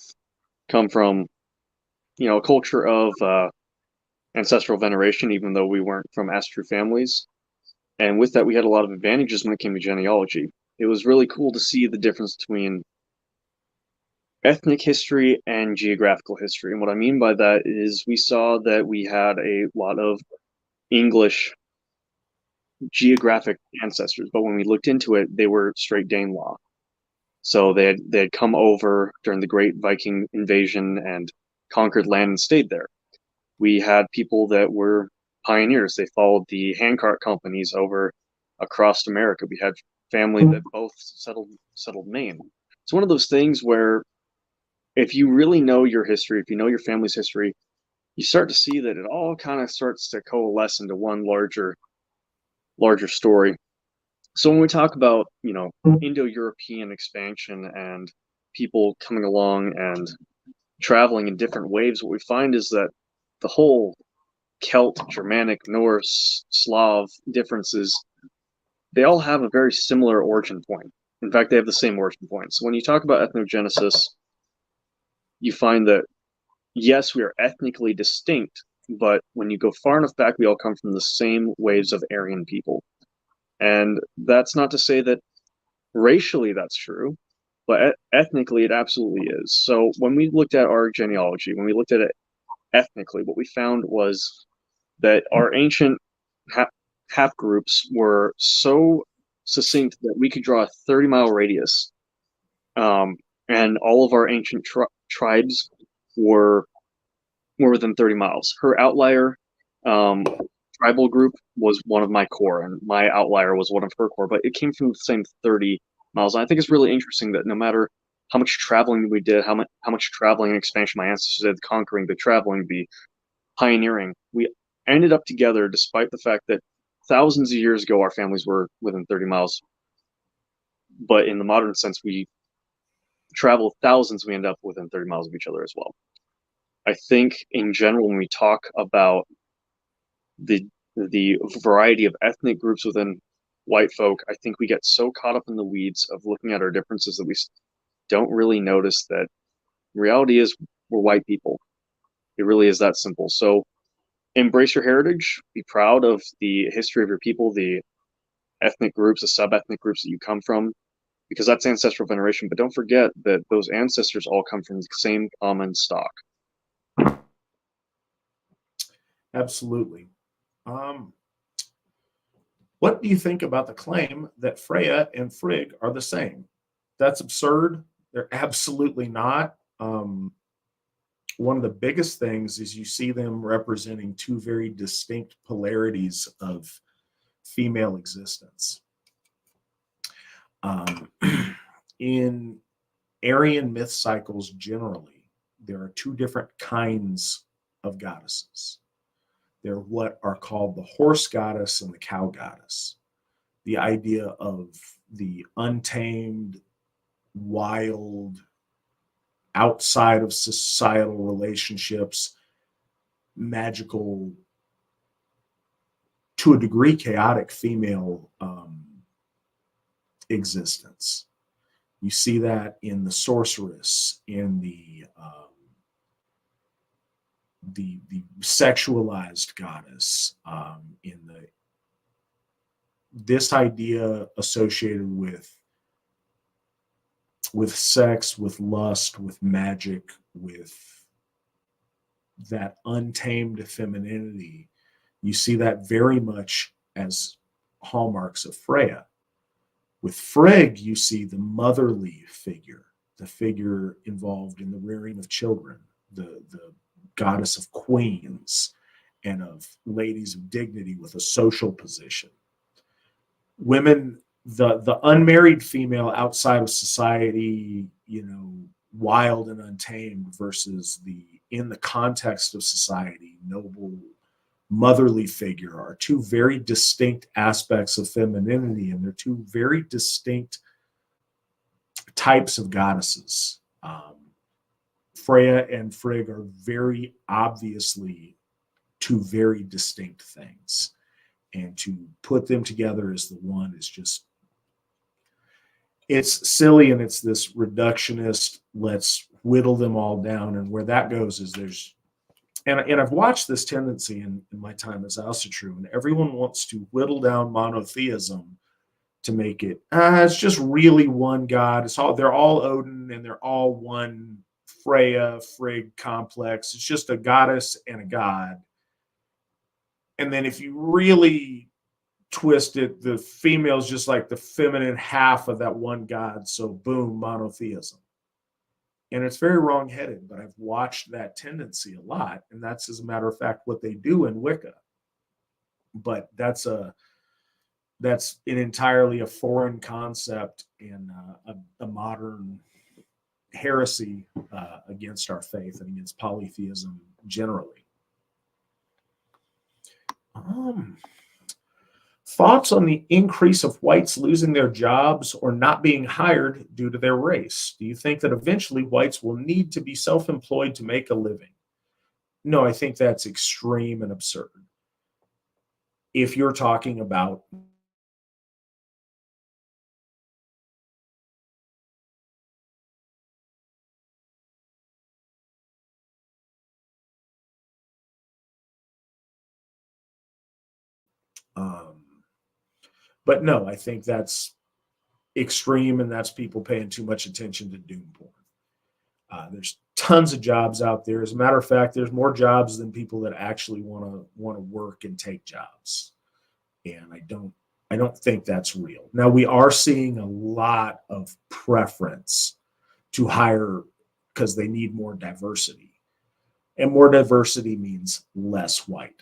come from, a culture of ancestral veneration, even though we weren't from Asatru families. And with that, we had a lot of advantages when it came to genealogy. It was really cool to see the difference between ethnic history and geographical history. And what I mean by that is we saw that we had a lot of English geographic ancestors, but when we looked into it, they were straight Danelaw. So they had come over during the Great Viking invasion and conquered land and stayed there. We had people that were pioneers. They followed the handcart companies over across America. We had family that both settled Maine. It's one of those things where if you really know your history, if you know your family's history, you start to see that it all kind of starts to coalesce into one larger story. So when we talk about, Indo-European expansion and people coming along and traveling in different waves, what we find is that the whole Celt, Germanic, Norse, Slav differences, they all have a very similar origin point. In fact, they have the same origin point. So when you talk about ethnogenesis, you find that, yes, we are ethnically distinct, but when you go far enough back, we all come from the same waves of Aryan people. And that's not to say that racially that's true, but ethnically it absolutely is. So when we looked at our genealogy, when we looked at it ethnically, what we found was that our ancient hap groups were so succinct that we could draw a 30-mile radius, and all of our ancient tribes were within 30 miles. Her outlier tribal group was one of my core, and my outlier was one of her core, but it came from the same 30 miles. And I think it's really interesting that no matter how much traveling we did, how much traveling and expansion my ancestors did, conquering, the traveling, the pioneering, we ended up together despite the fact that thousands of years ago our families were within 30 miles. But in the modern sense, we travel thousands, we end up within 30 miles of each other as well. I think in general, when we talk about the variety of ethnic groups within white folk, I think we get so caught up in the weeds of looking at our differences that we don't really notice that reality is we're white people. It really is that simple. So embrace your heritage, be proud of the history of your people, the ethnic groups, the sub-ethnic groups that you come from, because that's ancestral veneration. But don't forget that those ancestors all come from the same common stock. Absolutely. What do you think about the claim that Freya and Frigg are the same? That's absurd. They're absolutely not. One of the biggest things is you see them representing two very distinct polarities of female existence. In Aryan myth cycles generally, there are two different kinds of goddesses. They're what are called the horse goddess and the cow goddess. The idea of the untamed, wild, outside of societal relationships, magical, to a degree, chaotic female existence. You see that in the sorceress, in the sexualized goddess, in this idea associated with sex, with lust, with magic, with that untamed femininity. You see that very much as hallmarks of Freya. With Frigg, you see the motherly figure, the figure involved in the rearing of children, the goddess of queens and of ladies of dignity with a social position. Women, the unmarried female outside of society, wild and untamed, versus the, in the context of society, noble, motherly figure, are two very distinct aspects of femininity, and they're two very distinct types of goddesses. Freya and Frigg are very obviously two very distinct things, and to put them together as the one is just, it's silly, and it's this reductionist, let's whittle them all down. And where that goes is there's, and I've watched this tendency in my time as Asatru, and everyone wants to whittle down monotheism to make it, it's just really one god. It's all, they're all Odin, and they're all one Freya, Frigg complex. It's just a goddess and a god. And then if you really twist it, the female's just like the feminine half of that one god. So boom, monotheism. And it's very wrong-headed, but I've watched that tendency a lot. And that's, as a matter of fact, what they do in Wicca. But that's an entirely a foreign concept in a modern heresy against our faith and against polytheism generally. Thoughts on the increase of whites losing their jobs or not being hired due to their race? Do you think that eventually whites will need to be self-employed to make a living? No, I think that's extreme and absurd. If you're talking about but no, I think that's extreme, and that's people paying too much attention to doom porn. There's tons of jobs out there. As a matter of fact, there's more jobs than people that actually want to work and take jobs. And I don't think that's real. Now, we are seeing a lot of preference to hire because they need more diversity. And more diversity means less white.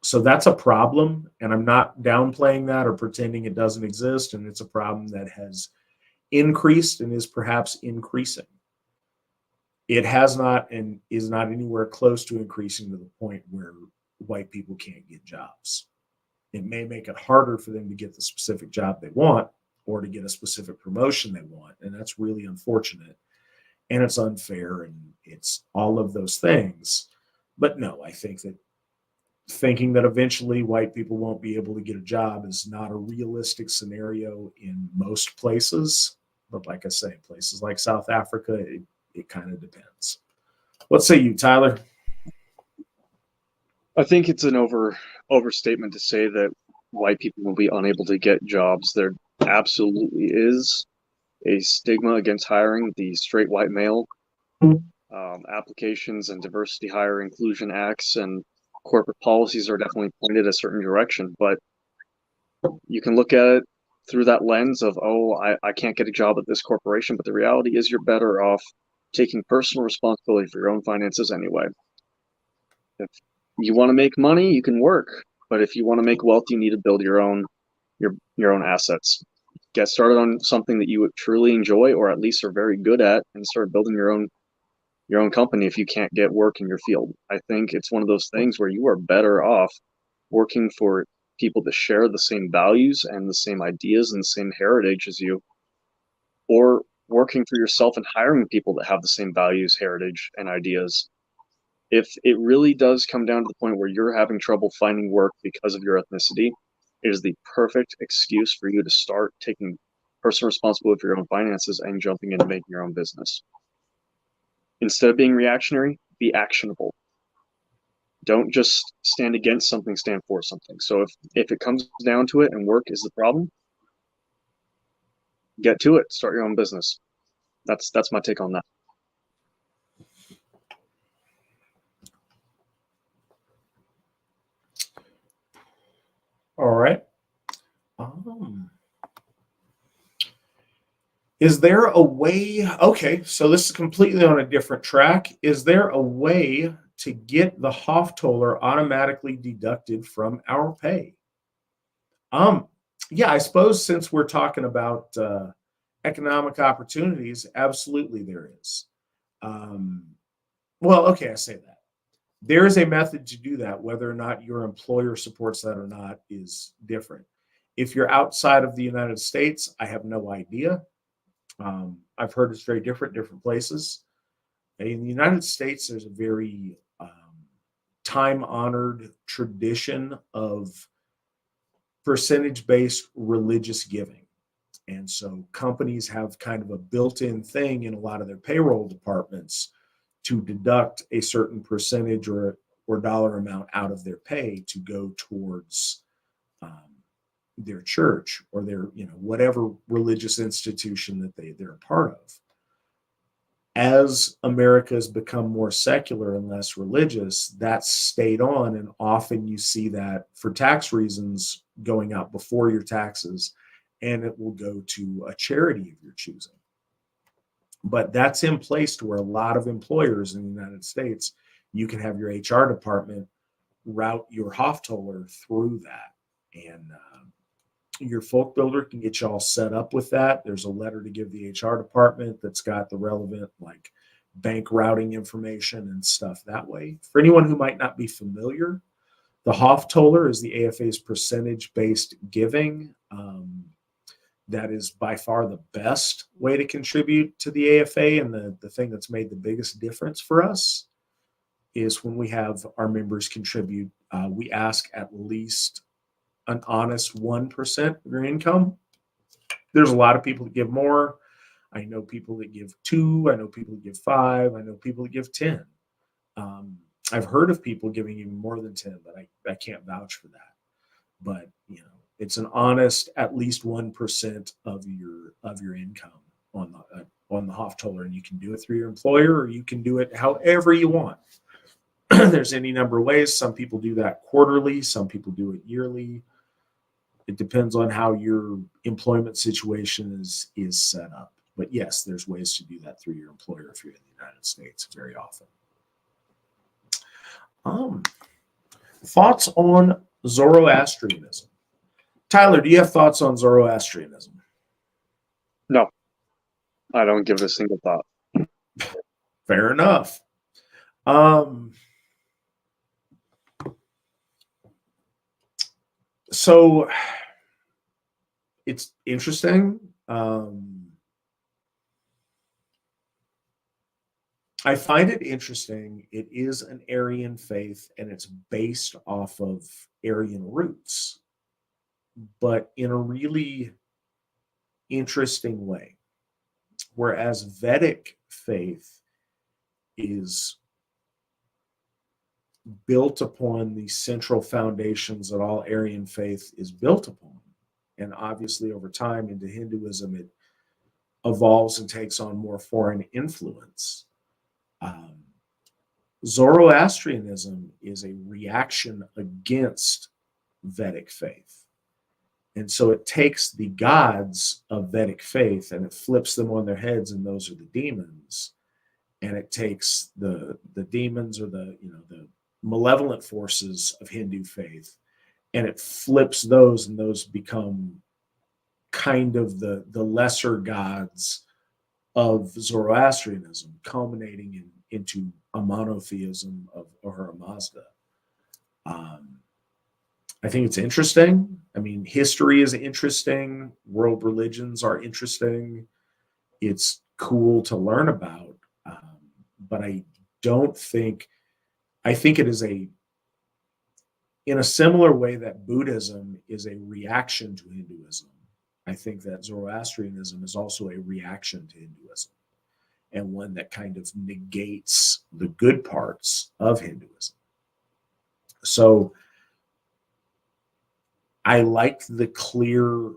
So that's a problem, and I'm not downplaying that or pretending it doesn't exist, and it's a problem that has increased and is perhaps increasing. It has not and is not anywhere close to increasing to the point where white people can't get jobs. It may make it harder for them to get the specific job they want or to get a specific promotion they want, and that's really unfortunate, and it's unfair, and it's all of those things. But no, I think that thinking that eventually white people won't be able to get a job is not a realistic scenario in most places. But like I say, places like South Africa, it kind of depends. What say you, Tyler? I think it's an overstatement to say that white people will be unable to get jobs. There absolutely is a stigma against hiring the straight white male. Applications and diversity hire inclusion acts and corporate policies are definitely pointed a certain direction, but you can look at it through that lens of, oh, I can't get a job at this corporation, but the reality is you're better off taking personal responsibility for your own finances anyway. If you want to make money, you can work, but if you want to make wealth, you need to build your own assets. Get started on something that you would truly enjoy, or at least are very good at, and start building your own company if you can't get work in your field. I think it's one of those things where you are better off working for people that share the same values and the same ideas and the same heritage as you, or working for yourself and hiring people that have the same values, heritage, and ideas. If it really does come down to the point where you're having trouble finding work because of your ethnicity, it is the perfect excuse for you to start taking personal responsibility for your own finances and jumping into making your own business. Instead of being reactionary, be actionable. Don't just stand against something, stand for something. So if it comes down to it and work is the problem, get to it, start your own business. That's my take on that. All right. Is there a way? Okay, so this is completely on a different track. Is there a way to get the Hoftoller automatically deducted from our pay? Yeah, I suppose since we're talking about economic opportunities, absolutely there is. Well, okay, I say that. There is a method to do that. Whether or not your employer supports that or not is different. If you're outside of the United States, I have no idea. I've heard it's very different places. In the United States, there's a very time-honored tradition of percentage-based religious giving. And so companies have kind of a built-in thing in a lot of their payroll departments to deduct a certain percentage or dollar amount out of their pay to go towards their church or their, whatever religious institution that they're a part of. As America has become more secular and less religious, that's stayed on, and often you see that for tax reasons going out before your taxes, and it will go to a charity of your choosing. But that's in place to where a lot of employers in the United States, you can have your HR department route your Hoftoller through that. And Your folk builder can get you all set up with that. There's a letter to give the HR department that's got the relevant like bank routing information and stuff that way. For anyone who might not be familiar, the Hoftoller is the AFA's percentage-based giving. That is by far the best way to contribute to the AFA, and the thing that's made the biggest difference for us is when we have our members contribute, we ask at least an honest 1% of your income. There's a lot of people that give more. I know people that give 2. I know people that give 5. I know people that give 10. I've heard of people giving even more than 10, but I can't vouch for that. But it's an honest at least 1% of your income on the Hoftoller, and you can do it through your employer, or you can do it however you want. There's any number of ways. Some people do that quarterly. Some people do it yearly. It depends on how your employment situation is set up. But yes, there's ways to do that through your employer if you're in the United States very often. Thoughts on Zoroastrianism? Tyler, do you have thoughts on Zoroastrianism? No, I don't give it a single thought. Fair enough. So it's interesting. I find it interesting. It is an Aryan faith, and it's based off of Aryan roots, but in a really interesting way. Whereas Vedic faith is built upon the central foundations that all Aryan faith is built upon. And obviously, over time into Hinduism, it evolves and takes on more foreign influence. Zoroastrianism is a reaction against Vedic faith. And so it takes the gods of Vedic faith and it flips them on their heads, and those are the demons. And it takes the demons, or the malevolent forces of Hindu faith, and it flips those, and those become kind of the lesser gods of Zoroastrianism, culminating into a monotheism of Ahura Mazda. I think it's interesting. I mean, history is interesting. World religions are interesting. It's cool to learn about. But I think it is in a similar way that Buddhism is a reaction to Hinduism. I think that Zoroastrianism is also a reaction to Hinduism, and one that kind of negates the good parts of Hinduism. So I like the clear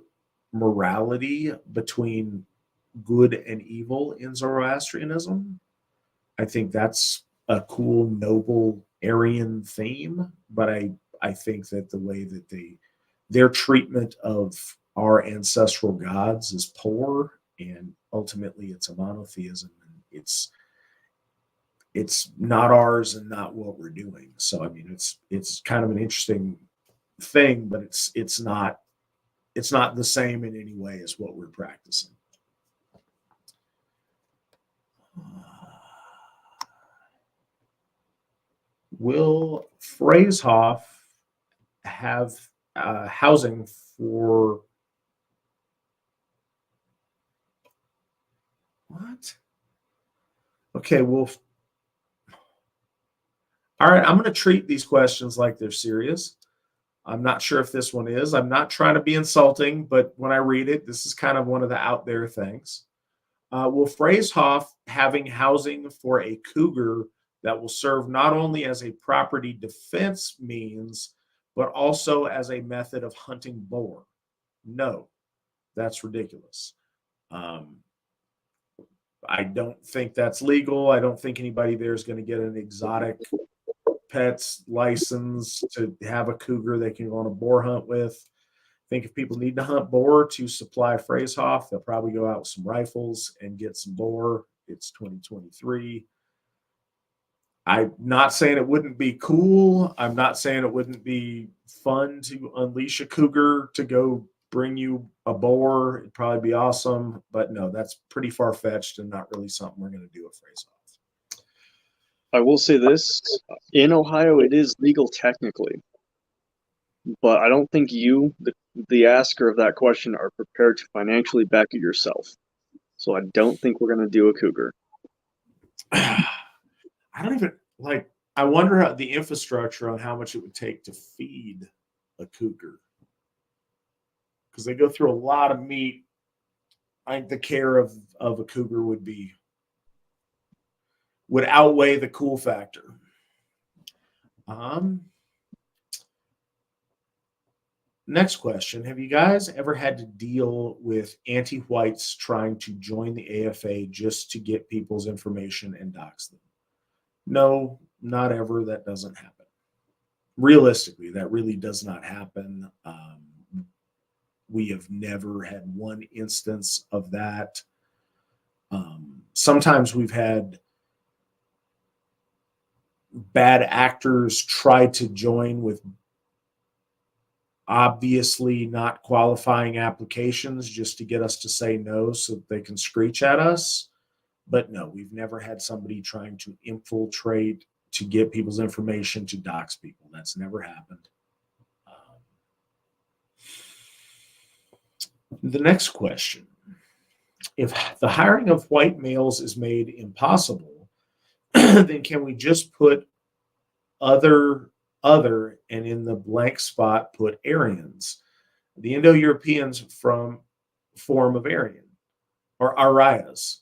morality between good and evil in Zoroastrianism. I think that's a cool, noble Aryan theme, but I think that the way that their treatment of our ancestral gods is poor, and ultimately it's a monotheism, and it's not ours and not what we're doing. So I mean, it's kind of an interesting thing, but it's not the same in any way as what we're practicing. Will Freyshoff have housing for what? Okay, well, all right, I'm going to treat these questions like they're serious. I'm not sure if this one is. I'm not trying to be insulting, but when I read it, this is kind of one of the out there things. Will Freyshoff having housing for a cougar that will serve not only as a property defense means, but also as a method of hunting boar? No, that's ridiculous. I don't think that's legal. I don't think anybody there is going to get an exotic pets license to have a cougar they can go on a boar hunt with. I think if people need to hunt boar to supply Freyshoff, they'll probably go out with some rifles and get some boar. It's 2023. I'm not saying it wouldn't be cool. I'm not saying it wouldn't be fun to unleash a cougar to go bring you a boar, it'd probably be awesome. But no, that's pretty far-fetched and not really something we're going to do a phrase off. I will say this, in Ohio, it is legal technically, but I don't think you, the asker of that question, are prepared to financially back it yourself. So I don't think we're going to do a cougar. I don't even like. I wonder how the infrastructure on how much it would take to feed a cougar, because they go through a lot of meat. I think the care of a cougar would outweigh the cool factor. Next question. Have you guys ever had to deal with anti-whites trying to join the AFA just to get people's information and dox them? No, not ever. That doesn't happen. Realistically, that really does not happen. We have never had one instance of that. Sometimes we've had bad actors try to join with obviously not qualifying applications just to get us to say no so that they can screech at us. But no, we've never had somebody trying to infiltrate to get people's information to dox people. That's never happened. The next question. If the hiring of white males is made impossible, then can we just put other, and in the blank spot put Aryans? The Indo-Europeans form of Aryan, or Aryas,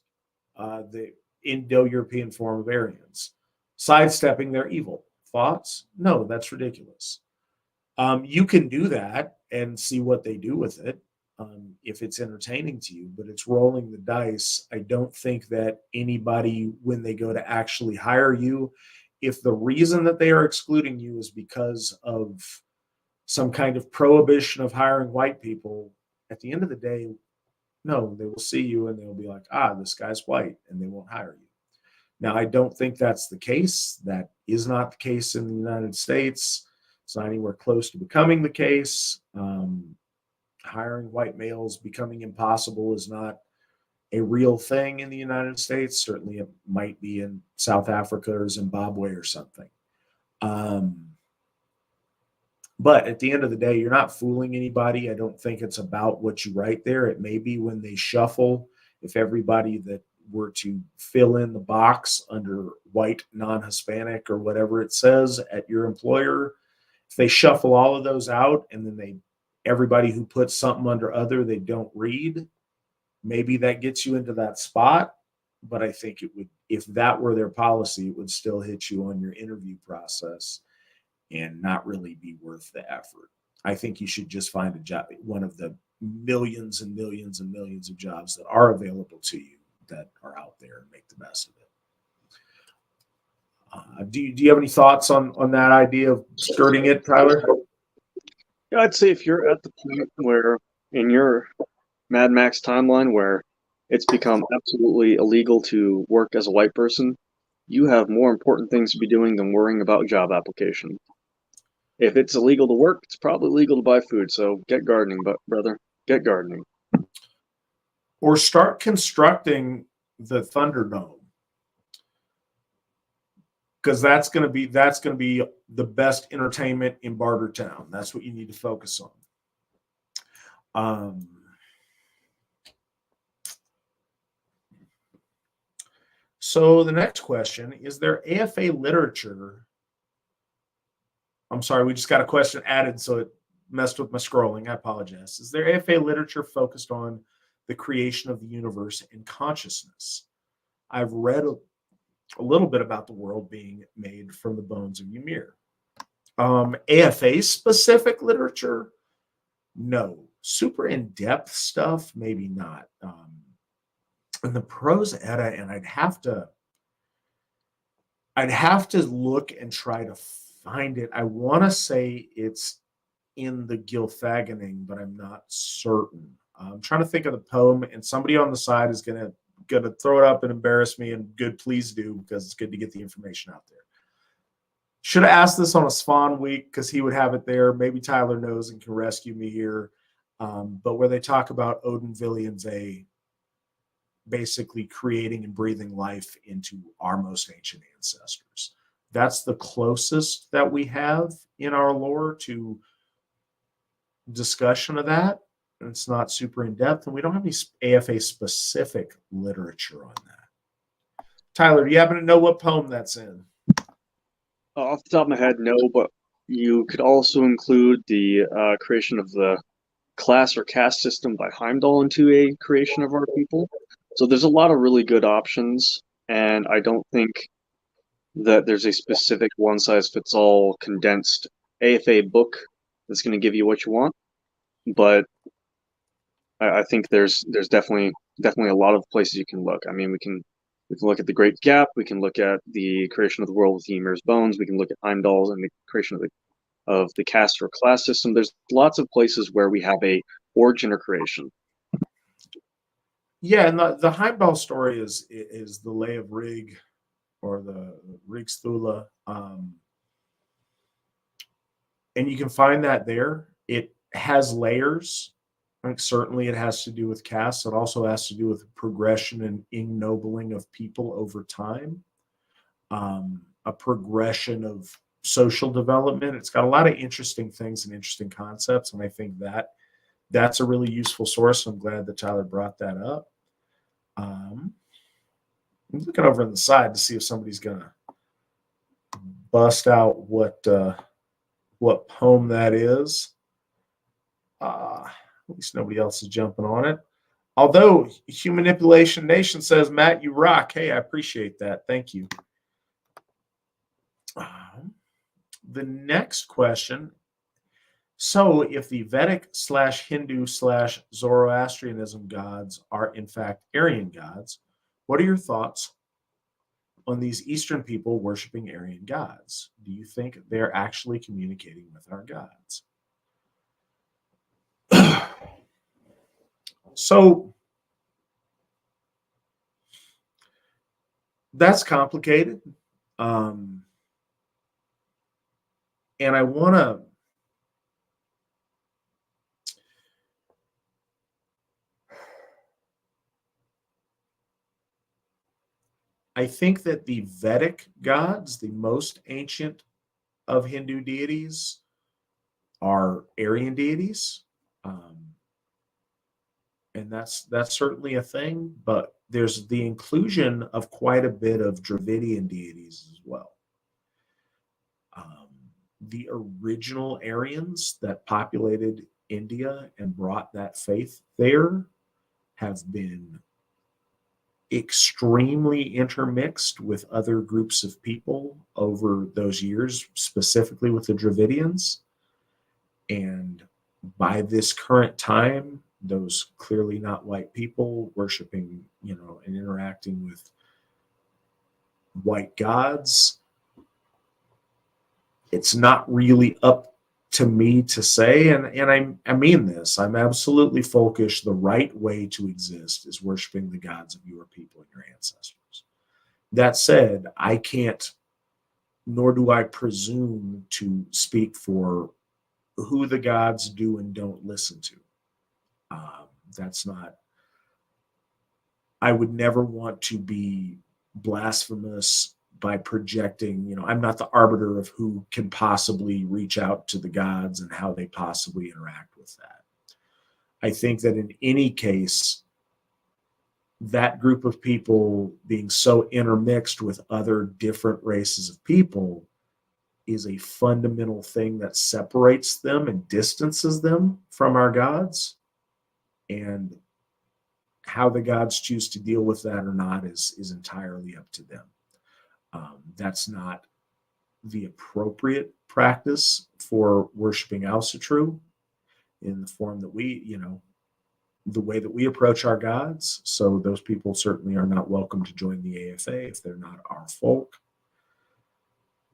the Indo-European form of Aryans, sidestepping their evil. Thoughts? No, that's ridiculous. You can do that and see what they do with it. If it's entertaining to you, but it's rolling the dice. I don't think that anybody, when they go to actually hire you, if the reason that they are excluding you is because of some kind of prohibition of hiring white people, at the end of the day, no, they will see you and they'll be like, this guy's white, and they won't hire you. Now, I don't think that's the case. That is not the case in the United States. It's not anywhere close to becoming the case. Hiring white males becoming impossible is not a real thing in the United States. Certainly it might be in South Africa or Zimbabwe or something. But at the end of the day, you're not fooling anybody. I don't think it's about what you write there. It may be when they shuffle, if everybody that were to fill in the box under white, non-Hispanic, or whatever it says at your employer, if they shuffle all of those out and then everybody who puts something under other they don't read, maybe that gets you into that spot. But I think it would, if that were their policy, it would still hit you on your interview process and not really be worth the effort. I think you should just find a job, one of the millions and millions and millions of jobs that are available to you that are out there, and make the best of it. Do you have any thoughts on that idea of skirting it, Tyler? Yeah, I'd say if you're at the point where in your Mad Max timeline where it's become absolutely illegal to work as a white person, you have more important things to be doing than worrying about job application. If it's illegal to work, it's probably legal to buy food. So get gardening, brother. Get gardening. Or start constructing the Thunderdome, because that's going to be the best entertainment in Bartertown. That's what you need to focus on. So the next question, is there AFA literature? I'm sorry, we just got a question added, so it messed with my scrolling. I apologize. Is there AFA literature focused on the creation of the universe and consciousness? I've read a little bit about the world being made from the bones of Ymir. AFA specific literature? No. Super in-depth stuff? Maybe not. And the prose edda, and I'd have to look and try to find it. I want to say it's in the Gylfaginning, but I'm not certain. I'm trying to think of the poem, and somebody on the side is gonna throw it up and embarrass me, and good, please do, because it's good to get the information out there. Should have asked this on a Spawn week because he would have it there. Maybe Tyler knows and can rescue me here. but where they talk about Odin, Vili, and Ve basically creating and breathing life into our most ancient ancestors. That's the closest that we have in our lore to discussion of that. And it's not super in depth, and we don't have any AFA specific literature on that. Tyler, do you happen to know what poem that's in? Off the top of my head, no, but you could also include the creation of the class or caste system by Heimdall into a creation of our people. So there's a lot of really good options, and I don't think that there's a specific one-size-fits-all condensed AFA book that's going to give you what you want. But I think there's definitely a lot of places you can look. I mean, we can look at the Great Gap. We can look at the creation of the world with Ymir's bones. We can look at Heimdall's and the creation of the caste or class system. There's lots of places where we have a origin or creation. Yeah, and the Heimdall story is the Lay of Rig, or the Rigsthula, and you can find that there. It has layers. I think certainly it has to do with caste. It also has to do with progression and ignobling of people over time, a progression of social development. It's got a lot of interesting things and interesting concepts, and I think that's a really useful source. I'm glad that Tyler brought that up. I'm looking over on the side to see if somebody's gonna bust out what poem that is. At least nobody else is jumping on it. Although Human Manipulation Nation says, Matt, you rock. Hey, I appreciate that. Thank you. The next question. So if the Vedic / Hindu / Zoroastrianism gods are in fact Aryan gods, what are your thoughts on these Eastern people worshiping Aryan gods? Do you think they're actually communicating with our gods? So that's complicated. And I want to I think that the Vedic gods, the most ancient of Hindu deities, are Aryan deities. And that's certainly a thing, but there's the inclusion of quite a bit of Dravidian deities as well. The original Aryans that populated India and brought that faith there have been extremely intermixed with other groups of people over those years, specifically with the Dravidians. And by this current time, those clearly not white people worshiping, and interacting with white gods, it's not really up to me to say, and I mean this, I'm absolutely folkish. The right way to exist is worshiping the gods of your people and your ancestors. That said, I can't, nor do I presume to speak for who the gods do and don't listen to. That's not, I would never want to be blasphemous by projecting, I'm not the arbiter of who can possibly reach out to the gods and how they possibly interact with that. I think that in any case, that group of people being so intermixed with other different races of people is a fundamental thing that separates them and distances them from our gods. And how the gods choose to deal with that or not is entirely up to them. That's not the appropriate practice for worshiping Asatru in the form that we, the way that we approach our gods. So those people certainly are not welcome to join the AFA if they're not our folk.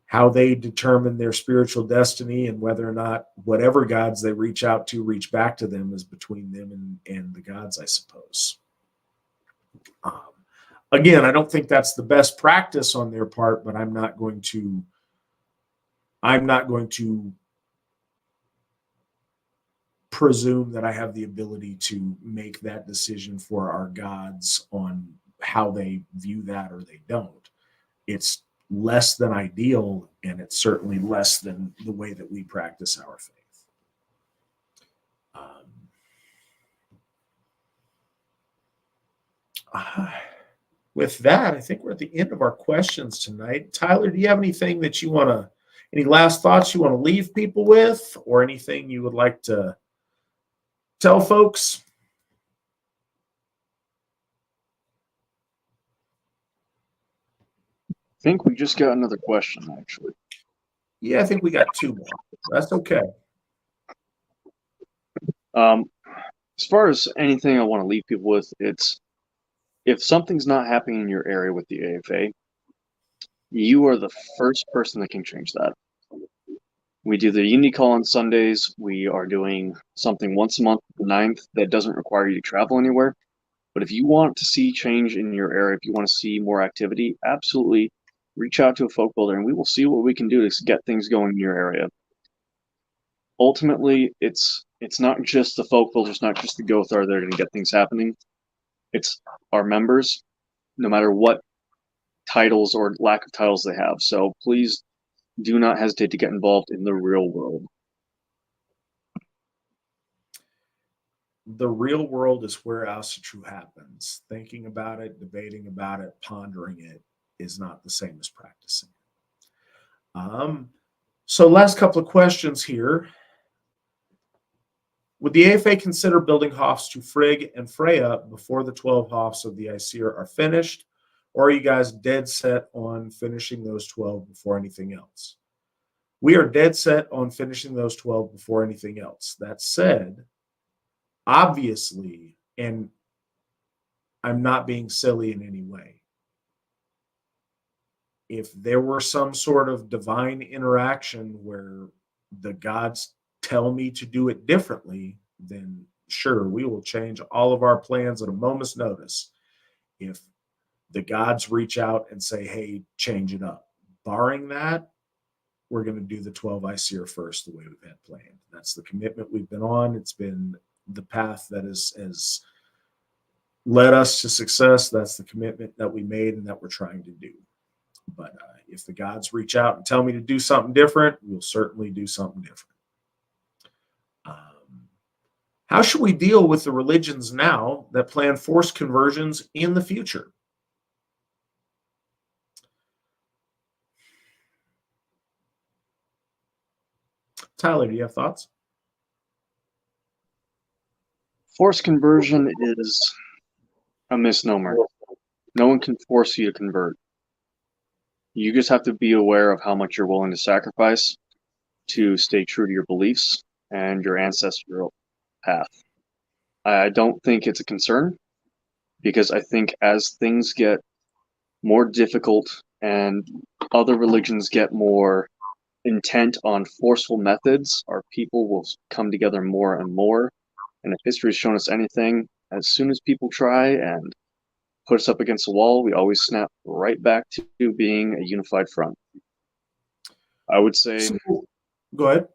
How they determine their spiritual destiny and whether or not whatever gods they reach out to reach back to them is between them and the gods, I suppose. Again, I don't think that's the best practice on their part, but I'm not going to presume that I have the ability to make that decision for our gods on how they view that or they don't. It's less than ideal, and it's certainly less than the way that we practice our faith. With that, I think we're at the end of our questions tonight. Tyler, do you have anything that you want to, any last thoughts you want to leave people with, or anything you would like to tell folks? I think we just got another question, actually. Yeah, I think we got two more. That's okay. As far as anything I want to leave people with, it's if something's not happening in your area with the AFA, you are the first person that can change that. We do the Unity Call on Sundays. We are doing something once a month, the 9th, that doesn't require you to travel anywhere. But if you want to see change in your area, if you want to see more activity, absolutely reach out to a folk builder and we will see what we can do to get things going in your area. Ultimately, it's not just the folk builders, not just the Gothar that are going to get things happening. It's our members, no matter what titles or lack of titles they have. So please do not hesitate to get involved in the real world. The real world is where Asatru happens. Thinking about it, debating about it, pondering it is not the same as practicing. So last couple of questions here. Would the AFA consider building Hofs to Frigg and Freyr before the 12 Hofs of the Aesir are finished? Or are you guys dead set on finishing those 12 before anything else? We are dead set on finishing those 12 before anything else. That said, obviously, and I'm not being silly in any way, if there were some sort of divine interaction where the gods tell me to do it differently, then sure, we will change all of our plans at a moment's notice if the gods reach out and say, hey, change it up. Barring that, we're going to do the 12 Aesir first the way we've had planned. That's the commitment we've been on. It's been the path that has led us to success. That's the commitment that we made and that we're trying to do. But if the gods reach out and tell me to do something different, we'll certainly do something different. How should we deal with the religions now that plan forced conversions in the future? Tyler, do you have thoughts? Forced conversion is a misnomer. No one can force you to convert. You just have to be aware of how much you're willing to sacrifice to stay true to your beliefs and your ancestral path. I don't think it's a concern because I think as things get more difficult and other religions get more intent on forceful methods, our people will come together more and more. And if history has shown us anything, as soon as people try and put us up against the wall, we always snap right back to being a unified front. I would say. Go ahead.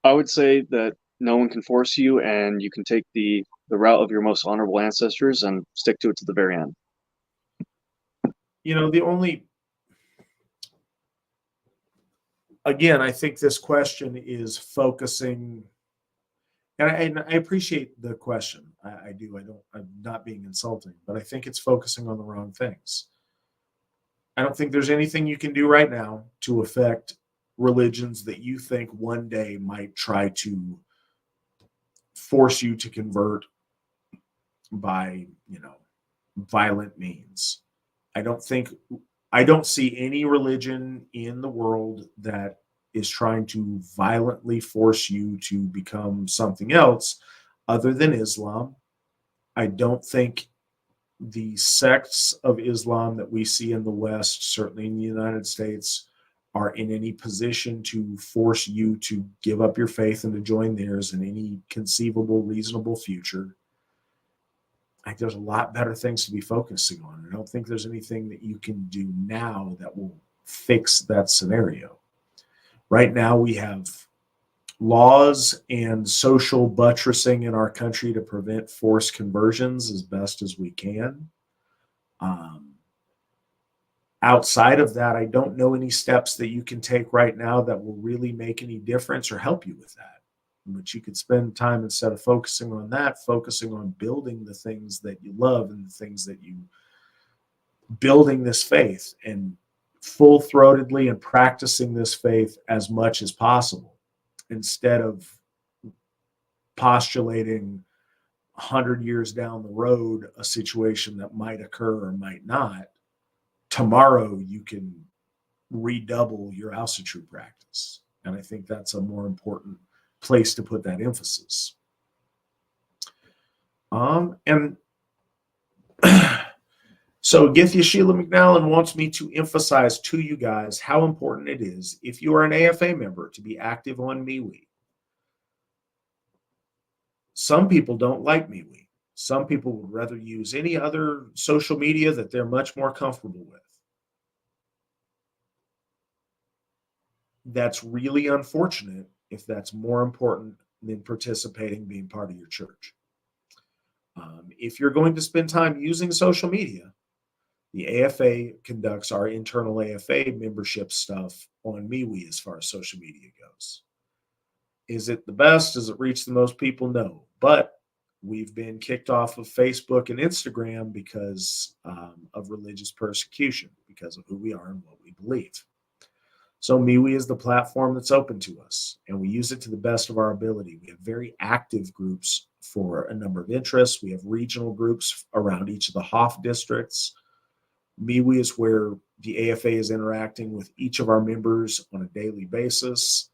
I would say that no one can force you, and you can take the route of your most honorable ancestors and stick to it to the very end. You know, again, I think this question is focusing, and I appreciate the question. I do. I'm not being insulting, but I think it's focusing on the wrong things. I don't think there's anything you can do right now to affect religions that you think one day might try to force you to convert by, violent means. I don't see any religion in the world that is trying to violently force you to become something else other than Islam. I don't think the sects of Islam that we see in the West, certainly in the United States, are in any position to force you to give up your faith and to join theirs in any conceivable, reasonable future. I think there's a lot better things to be focusing on. I don't think there's anything that you can do now that will fix that scenario. Right now, we have laws and social buttressing in our country to prevent forced conversions as best as we can. Outside of that, I don't know any steps that you can take right now that will really make any difference or help you with that. But you could spend time, instead of focusing on that, focusing on building the things that you love and the things that you building this faith and full-throatedly and practicing this faith as much as possible, instead of postulating 100 years down the road a situation that might occur or might not. Tomorrow you can redouble your Asatru practice. And I think that's a more important place to put that emphasis. And so Githya Sheila McNallen wants me to emphasize to you guys how important it is, if you are an AFA member, to be active on MeWe. Some people don't like MeWe. Some people would rather use any other social media that they're much more comfortable with. That's really unfortunate if that's more important than participating, being part of your church. If you're going to spend time using social media, the AFA conducts our internal AFA membership stuff on MeWe as far as social media goes. Is it the best? Does it reach the most people? No. But we've been kicked off of Facebook and Instagram because of religious persecution, because of who we are and what we believe. So MeWe is the platform that's open to us, and we use it to the best of our ability. We have very active groups for a number of interests. We have regional groups around each of the Hof districts. MeWe is where the AFA is interacting with each of our members on a daily basis.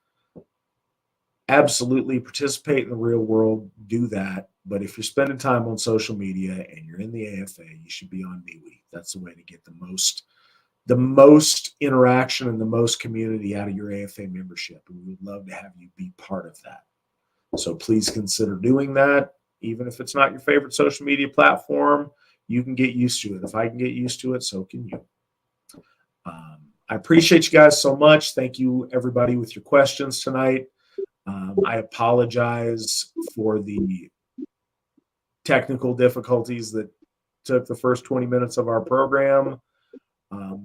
Absolutely participate in the real world, do that. But if you're spending time on social media and you're in the AFA, you should be on MeWe. That's the way to get the most interaction and the most community out of your AFA membership. And we would love to have you be part of that. So please consider doing that. Even if it's not your favorite social media platform, you can get used to it. If I can get used to it, so can you. I appreciate you guys so much. Thank you, everybody, with your questions tonight. I apologize for the technical difficulties that took the first 20 minutes of our program.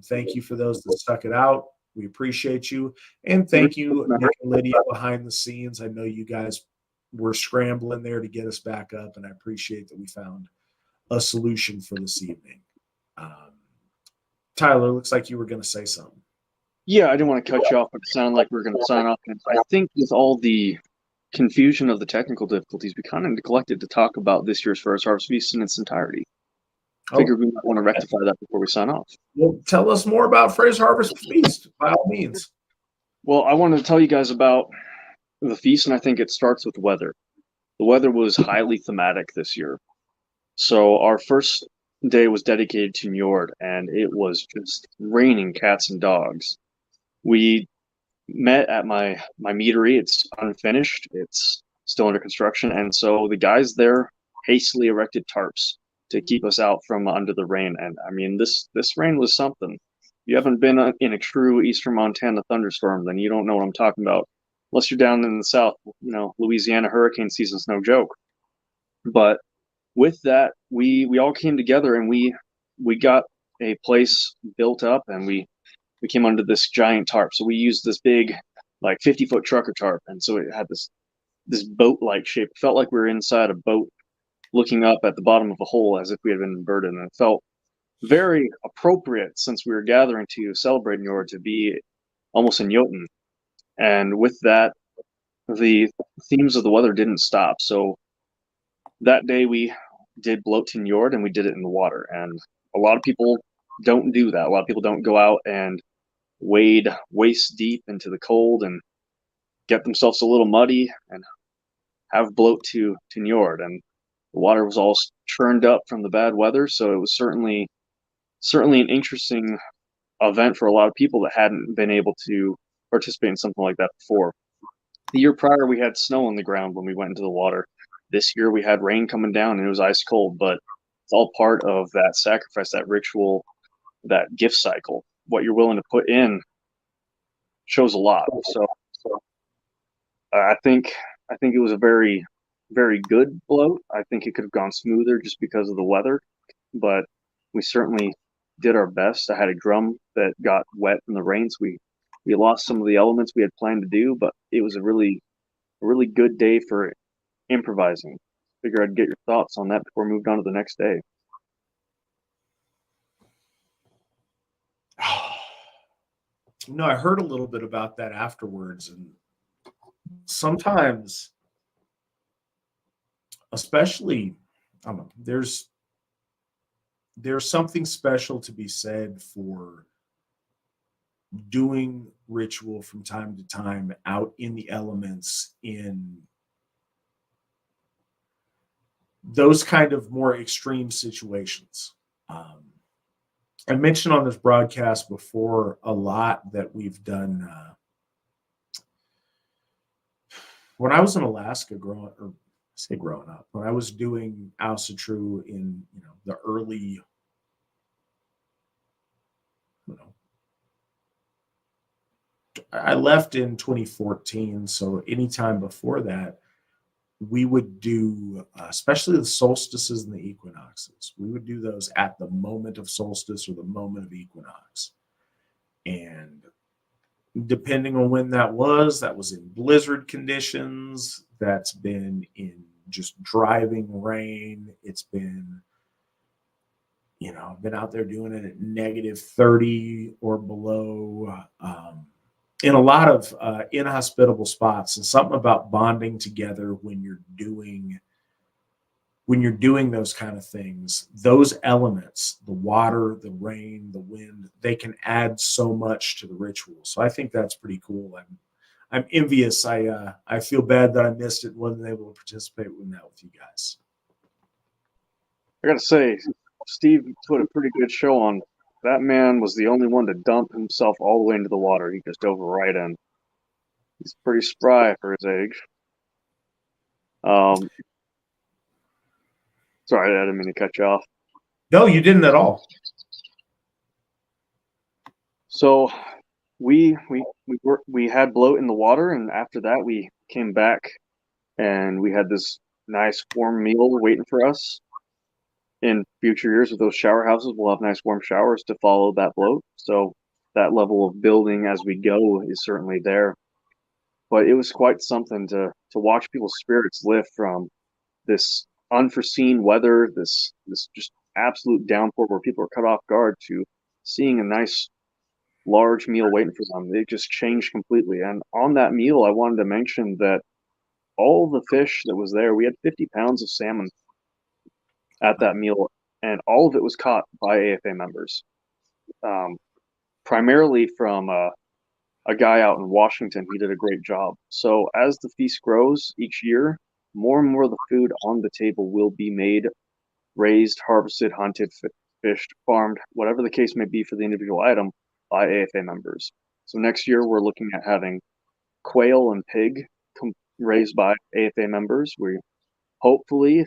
Thank you for those that stuck it out. We appreciate you. And thank you, Nick and Lydia, behind the scenes. I know you guys were scrambling there to get us back up, and I appreciate that we found a solution for this evening. Tyler, looks like you were going to say something. Yeah, I didn't want to cut you off, but it sounded like we were going to sign off. And I think with all the confusion of the technical difficulties, we kind of neglected to talk about this year's Freyr Harvest Feast in its entirety. I figured we might want to rectify that before we sign off. Well, tell us more about Frey's Harvest Feast, by all means. Well, I wanted to tell you guys about the feast, and I think it starts with weather. The weather was highly thematic this year. So our first day was dedicated to Njord, and it was just raining cats and dogs. We met at my meadery. It's unfinished. It's still under construction. And so the guys there hastily erected tarps to keep us out from under the rain. And I mean, this rain was something. If you haven't been in a true Eastern Montana thunderstorm, then you don't know what I'm talking about. Unless you're down in the South, you know, Louisiana hurricane season's no joke. But with that, we all came together and we got a place built up, and we came under this giant tarp. So we used this big, like 50-foot trucker tarp, and so it had this boat-like shape. It felt like we were inside a boat looking up at the bottom of a hole as if we had been inverted, and it felt very appropriate since we were gathering to celebrate Njord to be almost in Jotun. And with that, the themes of the weather didn't stop. So that day we did bloat to Njord, and we did it in the water. And a lot of people don't do that. A lot of people don't go out and wade waist deep into the cold and get themselves a little muddy and have bloat to Njord. And the water was all churned up from the bad weather, so it was certainly an interesting event for a lot of people that hadn't been able to participate in something like that before. The year prior, we had snow on the ground when we went into the water. This year, we had rain coming down, and it was ice cold, but it's all part of that sacrifice, that ritual, that gift cycle. What you're willing to put in shows a lot. So I think it was a very, very good bloat. I think it could have gone smoother just because of the weather, but we certainly did our best. I had a drum that got wet in the rain, so we lost some of the elements we had planned to do, but it was a really good day for improvising. Figure I'd get your thoughts on that before we moved on to the next day. No, I heard a little bit about that afterwards, and sometimes, especially, I don't know, there's something special to be said for doing ritual from time to time out in the elements in those kind of more extreme situations. I mentioned on this broadcast before a lot that we've done. When I was in Alaska growing up, when I was doing Asatru in the early, I left in 2014, so anytime before that, we would do, especially the solstices and the equinoxes. We would do those at the moment of solstice or the moment of equinox, and depending on when that was in blizzard conditions, that's been in just driving rain. It's been, I've been out there doing it at -30 or below, in a lot of inhospitable spots. And something about bonding together when you're doing those kind of things, those elements, the water, the rain, the wind, they can add so much to the ritual. So I think that's pretty cool. I'm envious. I feel bad that I missed it, wasn't able to participate in that with you guys. I gotta say, Steve put a pretty good show on. That man was the only one to dump himself all the way into the water. He just dove right in. He's pretty spry for his age. Sorry, I didn't mean to cut you off. No, you didn't at all. So we had bloat in the water, and after that we came back and we had this nice warm meal waiting for us. In future years with those shower houses, we'll have nice warm showers to follow that bloat. So that level of building as we go is certainly there. But it was quite something to watch people's spirits lift from this unforeseen weather, this just absolute downpour where people are cut off guard, to seeing a nice large meal waiting for them. It just changed completely. And on that meal, I wanted to mention that all the fish that was there, we had 50 pounds of salmon at that meal, and all of it was caught by AFA members, primarily from a guy out in Washington. He did a great job. So as the feast grows each year, more and more of the food on the table will be made, raised, harvested, hunted, fished, farmed, whatever the case may be for the individual item, by AFA members. So next year we're looking at having quail and pig raised by AFA members. We hopefully,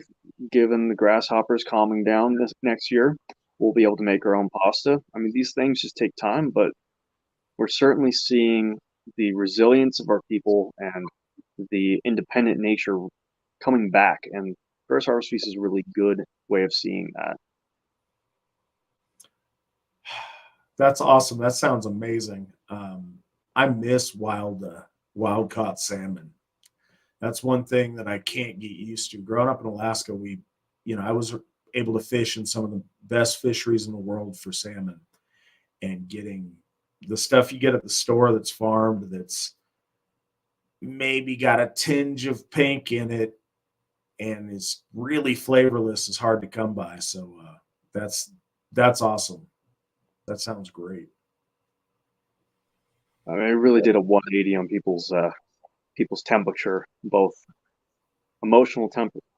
given the grasshoppers calming down this next year, we'll be able to make our own pasta. I mean, these things just take time, but we're certainly seeing the resilience of our people and the independent nature coming back. And First Harvest Feast is a really good way of seeing that. That's awesome. That sounds amazing. I miss wild caught salmon. That's one thing that I can't get used to. Growing up in Alaska, I was able to fish in some of the best fisheries in the world for salmon, and getting the stuff you get at the store that's farmed, that's maybe got a tinge of pink in it and is really flavorless, is hard to come by. So that's awesome. That sounds great. I mean, it really did a 180 on people's temperature, both emotional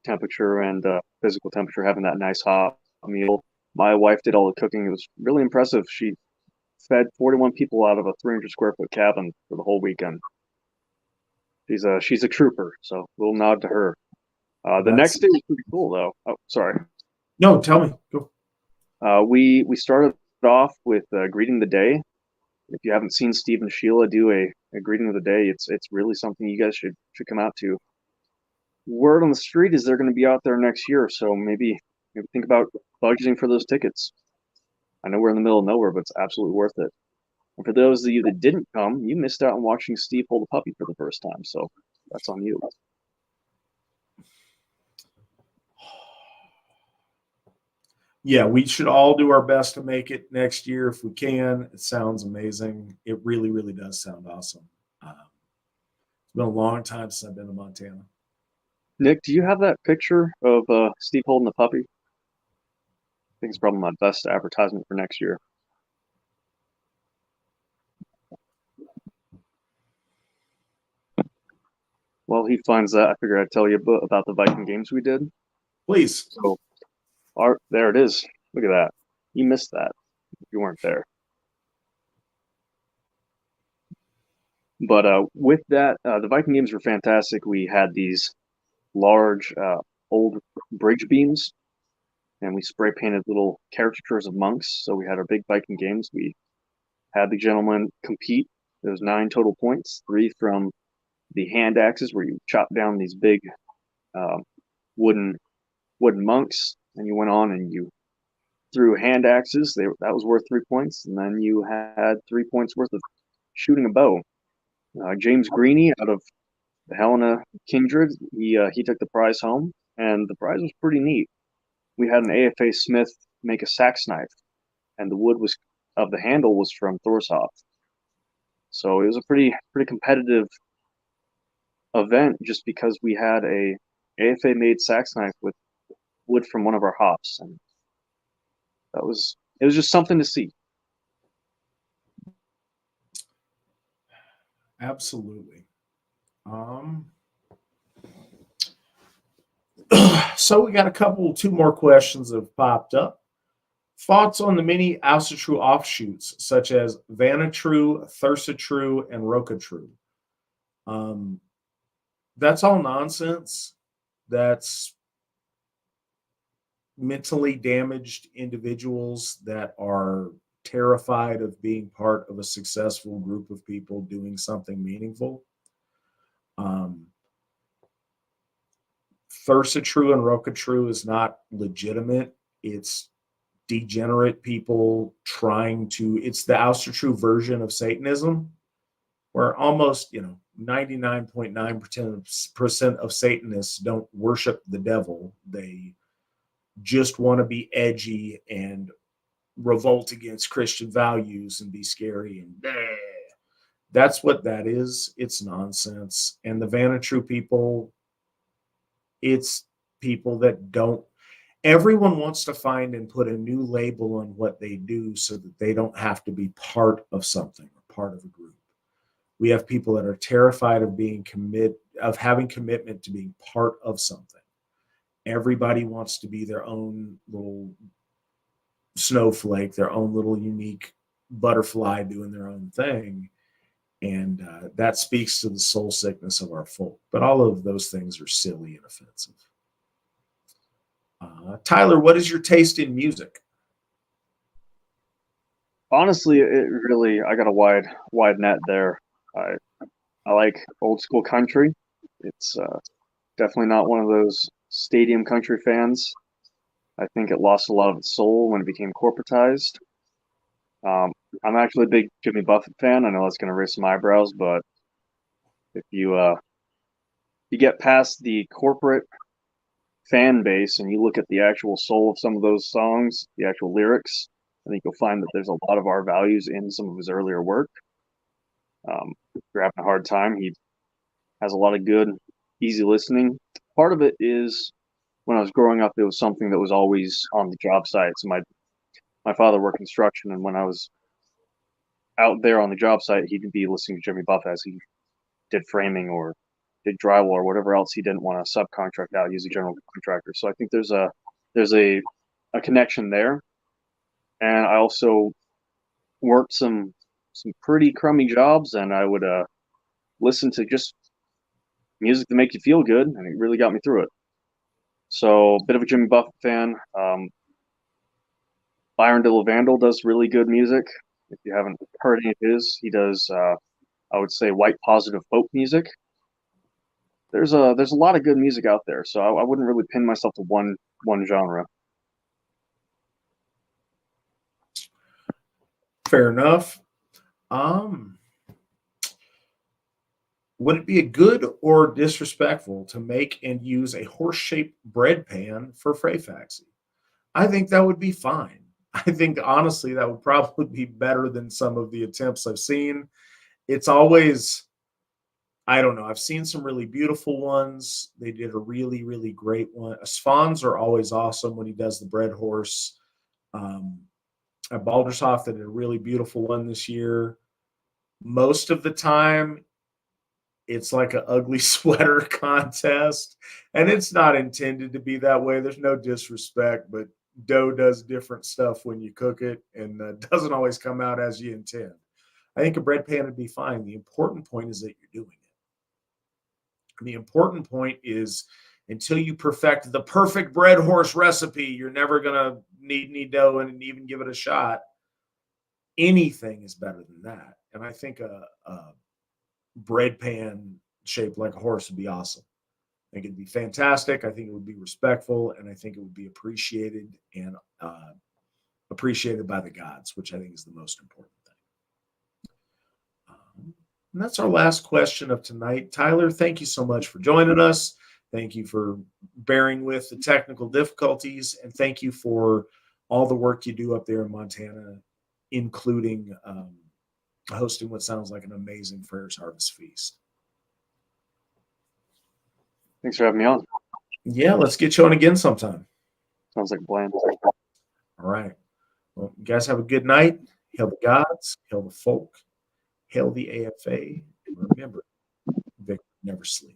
temperature and physical temperature, having that nice hot meal. My wife did all the cooking. It was really impressive. She fed 41 people out of a 300 square foot cabin for the whole weekend. She's a trooper, so we'll nod to her. The next day was pretty cool, though. Oh, sorry. No, tell me. Go. We started off with greeting the day. if you haven't seen Steve and Sheila do a greeting of the day, it's really something you guys should come out to. Word on the street is they're going to be out there next year, so maybe think about budgeting for those tickets. I know we're in the middle of nowhere, but it's absolutely worth it. And for those of you that didn't come, you missed out on watching Steve hold a puppy for the first time, so that's on you. Yeah, we should all do our best to make it next year if we can. It sounds amazing. It really, really does sound awesome. It's been a long time since I've been to Montana. Nick, do you have that picture of Steve holding the puppy? I think it's probably my best advertisement for next year. While he finds that, I figured I'd tell you about the Viking games we did. Please. So, there it is. Look at that. You missed that if you weren't there. But with that, the Viking games were fantastic. We had these large old bridge beams, and we spray painted little caricatures of monks. So we had our big Viking games. We had the gentlemen compete. There was 9 total points, 3 from the hand axes, where you chop down these big wooden monks, and you went on and you threw hand axes. That was worth 3 points, and then you had 3 points worth of shooting a bow. James Greeny out of the Helena Kindred, he took the prize home, and the prize was pretty neat. We had an AFA Smith make a sax knife, and the wood of the handle was from Thorshoff. So it was a pretty competitive event, just because we had a AFA made sax knife with wood from one of our hops, and it was just something to see. Absolutely. So we got 2 more questions that have popped up. Thoughts on the many Asatru offshoots, such as Vanatru, Thursatru, and Rokatru? That's all nonsense. That's mentally damaged individuals that are terrified of being part of a successful group of people doing something meaningful. Thursatru and Rokatru is not legitimate. It's degenerate people trying to, it's the Asatru version of Satanism, where almost, 99.9% of Satanists don't worship the devil. They just want to be edgy and revolt against Christian values and be scary and that's what that is. It's nonsense. And the Vanatru people, it's people that don't, everyone wants to find and put a new label on what they do so that they don't have to be part of something or part of a group. We have people that are terrified of having commitment to being part of something. Everybody wants to be their own little snowflake, their own little unique butterfly doing their own thing. And that speaks to the soul sickness of our folk. But all of those things are silly and offensive. Tyler, what is your taste in music? Honestly, I got a wide net there. I like old school country. It's definitely not one of those stadium country fans. I think it lost a lot of its soul when it became corporatized. I'm actually a big Jimmy Buffett fan. I know that's going to raise some eyebrows, but if you get past the corporate fan base and you look at the actual soul of some of those songs, the actual lyrics, I think you'll find that there's a lot of our values in some of his earlier work. If you're having a hard time, he has a lot of good, easy listening. Part of it is when I was growing up, it was something that was always on the job site. So my father worked construction, and when I was out there on the job site, he'd be listening to Jimmy Buffett as he did framing or did drywall or whatever else he didn't want to subcontract out, use a general contractor. So I think there's a connection there. And I also worked some pretty crummy jobs, and I would listen to just music to make you feel good, and it really got me through it. So a bit of a Jimmy Buffett fan. Byron De La Vandal does really good music. If you haven't heard any of his, he does, I would say, white positive folk music. There's a lot of good music out there, so I wouldn't really pin myself to one genre. Fair enough. Would it be a good or disrespectful to make and use a horse-shaped bread pan for Freyfaxy? I think that would be fine. I think honestly that would probably be better than some of the attempts I've seen. It's always, I don't know. I've seen some really beautiful ones. They did a really, really great one. Svans are always awesome when he does the bread horse. At Baldershoff, they did a really beautiful one this year. Most of the time, it's like an ugly sweater contest, and it's not intended to be that way. There's no disrespect, but dough does different stuff when you cook it, and doesn't always come out as you intend. I think a bread pan would be fine. The important point is that you're doing it. The important point is until you perfect the perfect bread horse recipe, you're never going to need dough and even give it a shot. Anything is better than that. And I think a bread pan shaped like a horse would be awesome. I think it'd be fantastic. I think it would be respectful, and I think it would be appreciated and appreciated by the gods, which I think is the most important thing. And that's our last question of tonight. Tyler, thank you so much for joining us. Thank you for bearing with the technical difficulties, and thank you for all the work you do up there in Montana, including hosting what sounds like an amazing Freyr's Harvest Feast. Thanks for having me on. Yeah, let's get you on again sometime. Sounds like a plan. All right. Well, you guys have a good night. Hail the gods, hail the folk, hail the AFA, and remember, victory never sleeps.